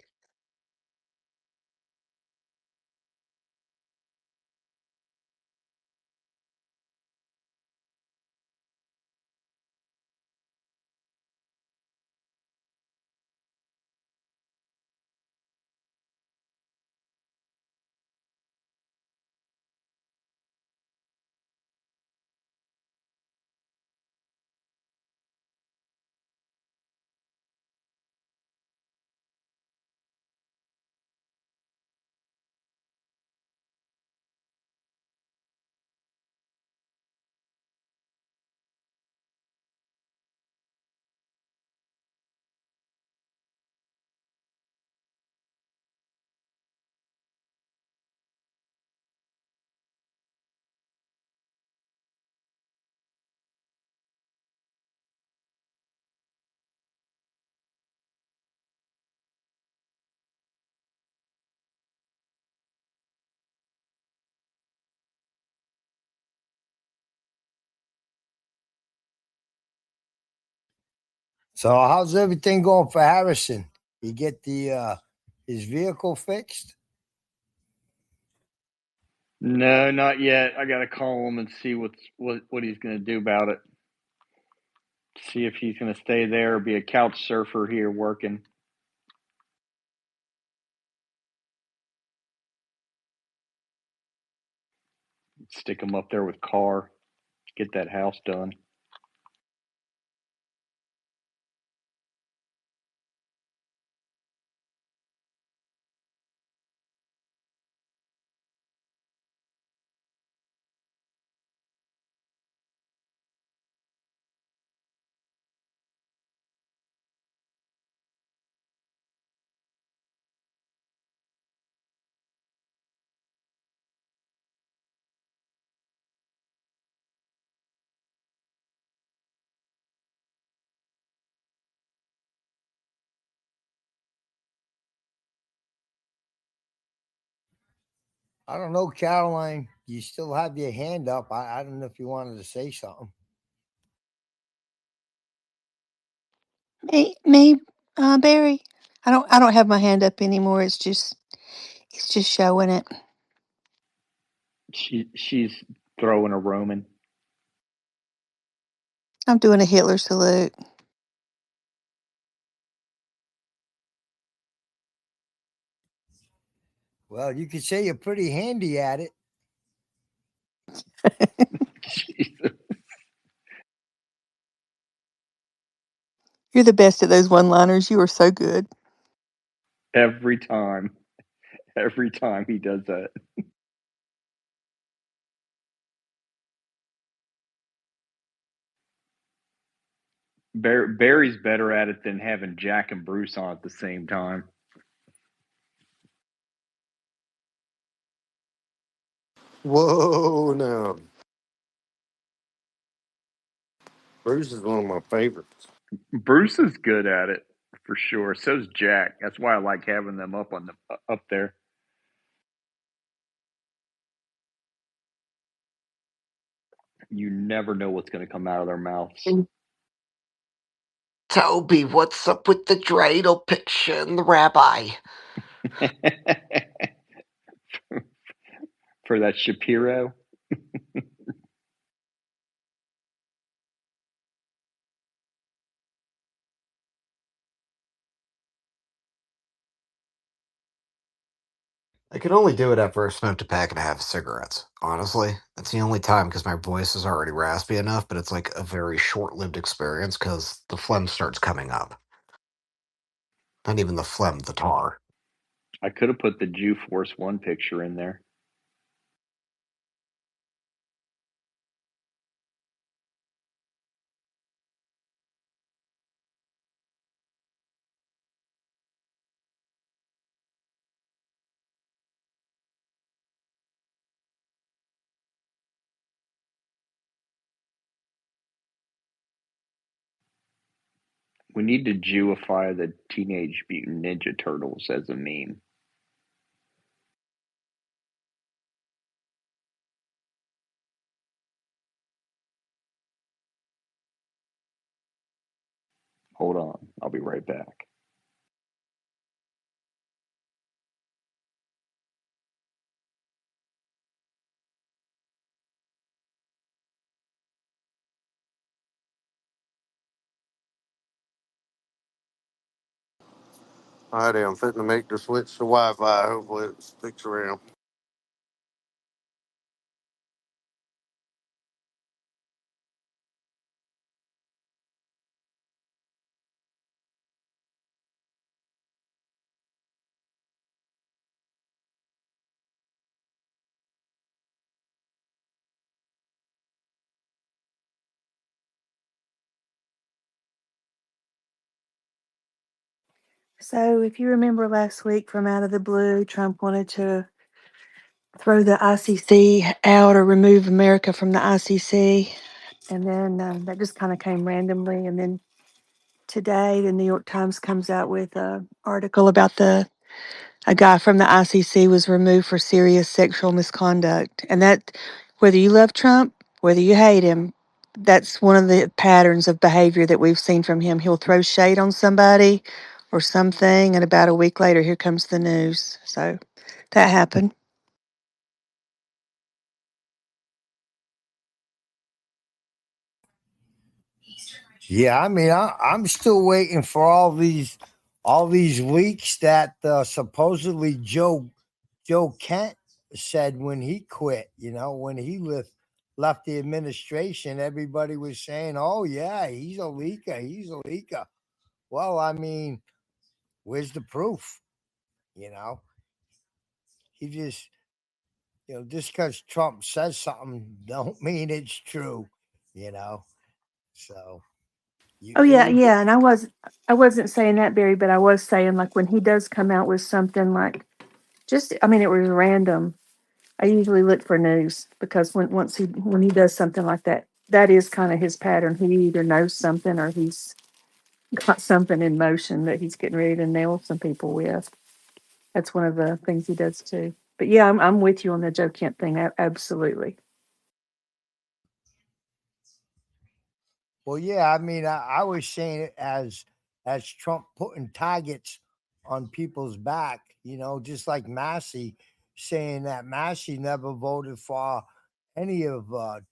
Speaker 13: So how's everything going for Harrison? You get the his vehicle fixed?
Speaker 21: No, not yet. I gotta call him and see what he's gonna do about it. See if he's gonna stay there or be a couch surfer here working. Stick him up there with car. Get that house done.
Speaker 13: I don't know, Caroline. You still have your hand up. I don't know if you wanted to say something.
Speaker 5: Me, Barry. I don't have my hand up anymore. It's just showing it.
Speaker 21: She's throwing a Roman.
Speaker 5: I'm doing a Hitler salute.
Speaker 13: Well, you could say you're pretty handy at it.
Speaker 5: You're the best at those one-liners. You are so good.
Speaker 21: Every time he does that. Barry's better at it than having Jack and Bruce on at the same time.
Speaker 2: Whoa, no. Bruce is one of my favorites.
Speaker 21: Bruce is good at it for sure. So's Jack. That's why I like having them up there. You never know what's going to come out of their mouths.
Speaker 10: Toby, what's up with the dreidel picture and the rabbi?
Speaker 21: For that Shapiro.
Speaker 10: I can only do it after I smoked a pack and a half of cigarettes. Honestly, that's the only time because my voice is already raspy enough. But it's like a very short-lived experience because the phlegm starts coming up. Not even the phlegm, the tar.
Speaker 21: I could have put the Jew Force 1 picture in there. We need to Jewify the Teenage Mutant Ninja Turtles as a meme. Hold on. I'll be right back.
Speaker 2: Alrighty, I'm fitting to make the switch to Wi-Fi. Hopefully it sticks around.
Speaker 5: So, if you remember last week from Out of the Blue, Trump wanted to throw the ICC out or remove America from the ICC. And then that just kind of came randomly. And then today, the New York Times comes out with an article about a guy from the ICC was removed for serious sexual misconduct. And that, whether you love Trump, whether you hate him, That's one of the patterns of behavior that we've seen from him. He'll throw shade on somebody or something, and about a week later, here comes the news. So that happened.
Speaker 13: Yeah, I mean, I'm still waiting for all these leaks that supposedly Joe Kent said when he quit. You know, when he left the administration, everybody was saying, "Oh yeah, he's a leaker. He's a leaker." Well, I mean, where's the proof? You know, he just just because Trump says something, don't mean it's true. You know, so
Speaker 5: Oh yeah,
Speaker 13: you
Speaker 5: yeah. And I wasn't saying that, Barry, but I was saying like when he does come out with something like just, I mean, it was random. I usually look for news because when he does something like that, that is kind of his pattern. He either knows something or he's got something in motion that he's getting ready to nail some people with. That's one of the things he does too. But yeah, I'm with you on the Joe Kent thing. Absolutely.
Speaker 13: Well, yeah, I mean, I was saying it as Trump putting targets on people's back, just like Massey saying that Massey never voted for any of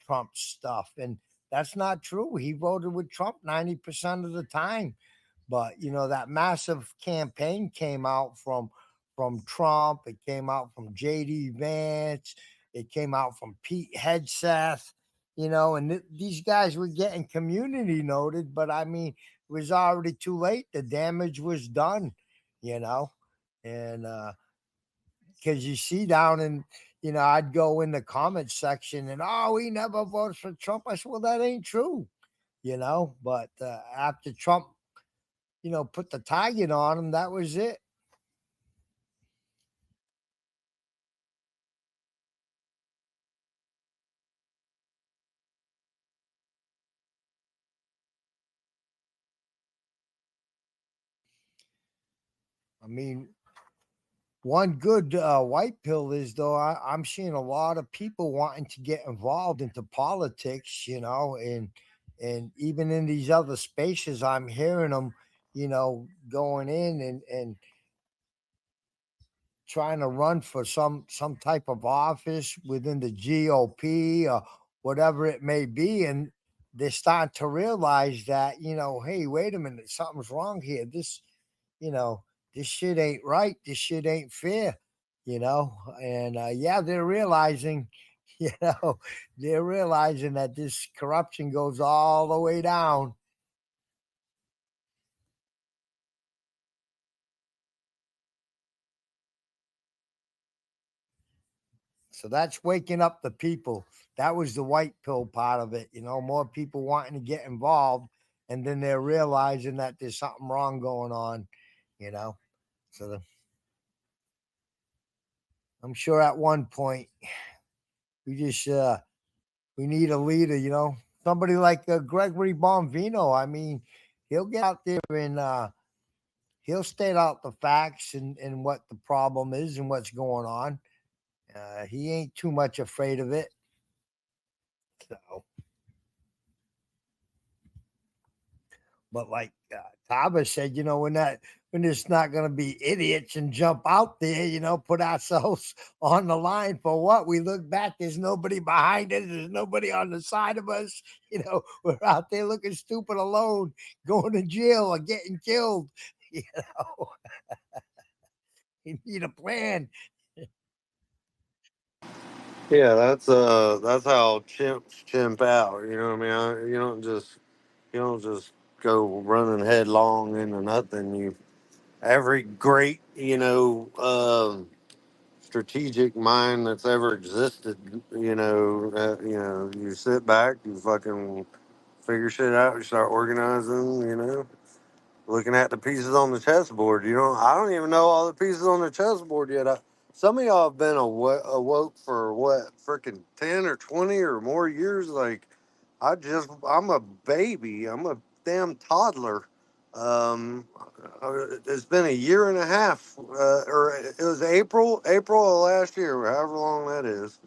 Speaker 13: Trump's stuff, and that's not true. He voted with Trump 90% of the time, but that massive campaign came out from Trump. It came out from J.D. Vance. It came out from Pete Hegseth. And these guys were getting community noted, but I mean, it was already too late. The damage was done, you know, and because you see down in, I'd go in the comments section and, oh, he never voted for Trump. I said, well, that ain't true, but after Trump, put the target on him, that was it. I mean, one good white pill is though I'm seeing a lot of people wanting to get involved into politics, and even in these other spaces, I'm hearing them, going in and trying to run for some type of office within the GOP or whatever it may be, and they're starting to realize that hey, wait a minute, something's wrong here. You know, this shit ain't right. This shit ain't fair, and yeah, they're realizing, you know, they're realizing that this corruption goes all the way down. So that's waking up the people. That was the white pill part of it, more people wanting to get involved, and then they're realizing that there's something wrong going on, you know. So I'm sure at one point we just we need a leader, somebody like Gregory Bonvino. I mean, he'll get out there and he'll state out the facts and what the problem is and what's going on. He ain't too much afraid of it. So, but like Taba said, when it's not going to be idiots and jump out there, put ourselves on the line for what? We look back, there's nobody behind us, there's nobody on the side of us. We're out there looking stupid alone, going to jail or getting killed. You know, you need a plan.
Speaker 2: Yeah, that's how chimps chimp out. You know what I mean? You don't just go running headlong into nothing. You every great strategic mind that's ever existed. You sit back, you fucking figure shit out, you start organizing. Looking at the pieces on the chessboard. I don't even know all the pieces on the chessboard yet. Some of y'all have been awoke for what, freaking 10 or 20 or more years. Like, I'm a baby. I'm a damn toddler. It's been a year and a half, or it was April of last year, however long that is,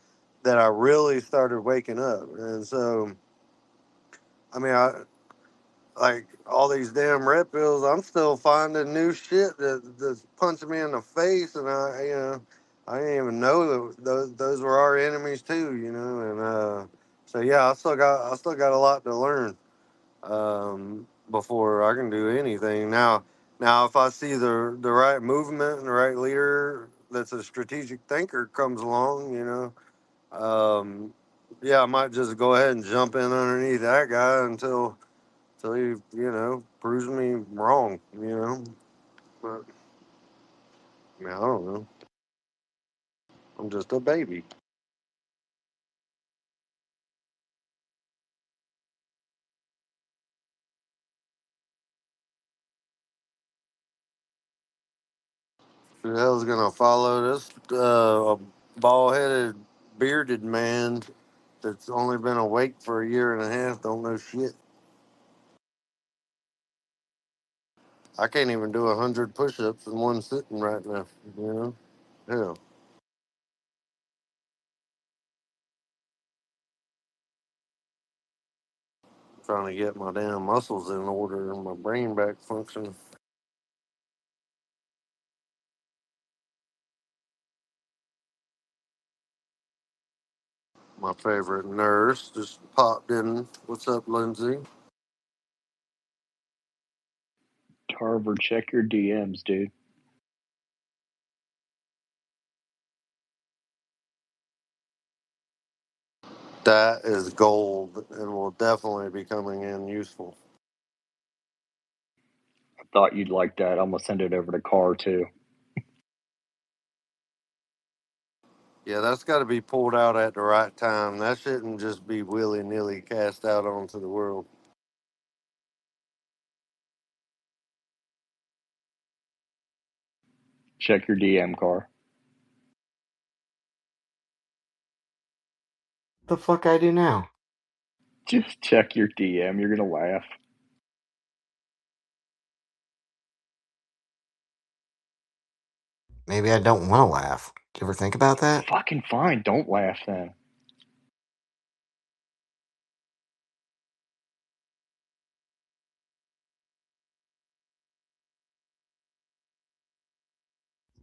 Speaker 2: that I really started waking up. And so I mean, I like all these damn red pills. I'm still finding new shit that's punching me in the face, and I didn't even know that those were our enemies too. And so yeah, I still got a lot to learn before I can do anything. Now, if I see the right movement and the right leader that's a strategic thinker comes along, yeah, I might just go ahead and jump in underneath that guy until he, proves me wrong. But I mean, I don't know. I'm just a baby. Who the hell's gonna follow this bald-headed, bearded man that's only been awake for a year and a half? Don't know shit. I can't even do 100 push-ups in one sitting right now. You know, hell, I'm trying to get my damn muscles in order and my brain back functioning. My favorite nurse just popped in. What's up, Lindsay?
Speaker 3: Tarver, check your DMs, dude.
Speaker 2: That is gold and will definitely be coming in useful.
Speaker 3: I thought you'd like that. I'm gonna send it over to Carr too.
Speaker 2: Yeah, that's got to be pulled out at the right time. That shouldn't just be willy nilly cast out onto the world.
Speaker 3: Check your DM, Carr.
Speaker 10: The fuck I do now?
Speaker 3: Just check your DM. You're gonna laugh.
Speaker 10: Maybe I don't want to laugh. Do you ever think about that?
Speaker 3: Fucking fine. Don't laugh then.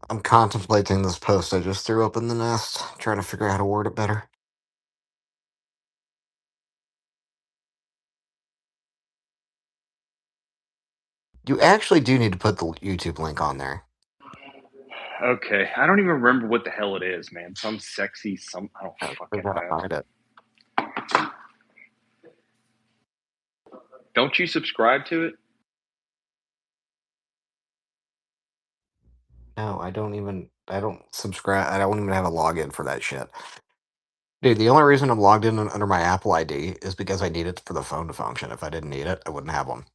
Speaker 10: I'm contemplating this post I just threw up in the nest, trying to figure out how to word it better. You actually do need to put the YouTube link on there.
Speaker 3: Okay, I don't even remember what the hell it is, man. Some sexy, I don't
Speaker 10: I
Speaker 3: fucking
Speaker 10: gotta
Speaker 3: know.
Speaker 10: find it.
Speaker 3: Don't you subscribe to it?
Speaker 10: No, I don't subscribe. I don't even have a login for that shit. Dude, the only reason I'm logged in under my Apple ID is because I need it for the phone to function. If I didn't need it, I wouldn't have one.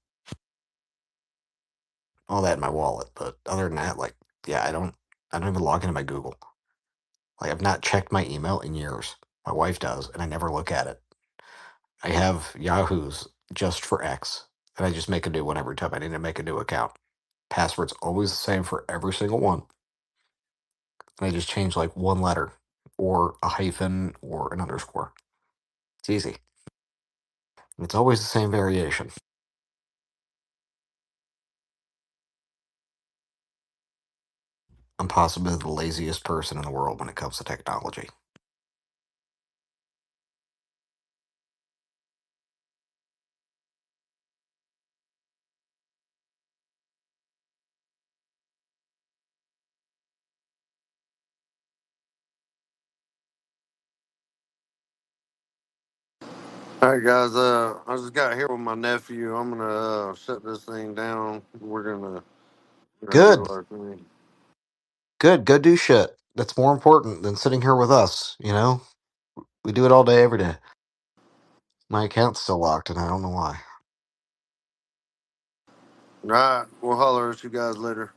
Speaker 10: All that in my wallet, but other than that, like, yeah, I don't even log into my Google. Like, I've not checked my email in years. My wife does, and I never look at it. I have Yahoo's just for X, and I just make a new one every time I need to make a new account. Password's always the same for every single one. And I just change like one letter or a hyphen or an underscore. It's easy. It's always the same variation. I'm possibly the laziest person in the world when it comes to technology.
Speaker 2: All right, guys. I just got here with my nephew. I'm gonna shut this thing down. We're gonna do
Speaker 10: Good.
Speaker 2: our thing.
Speaker 10: Good. Go do shit. That's more important than sitting here with us, you know? We do it all day, every day. My account's still locked, and I don't know why.
Speaker 2: All right, we'll holler at you guys later.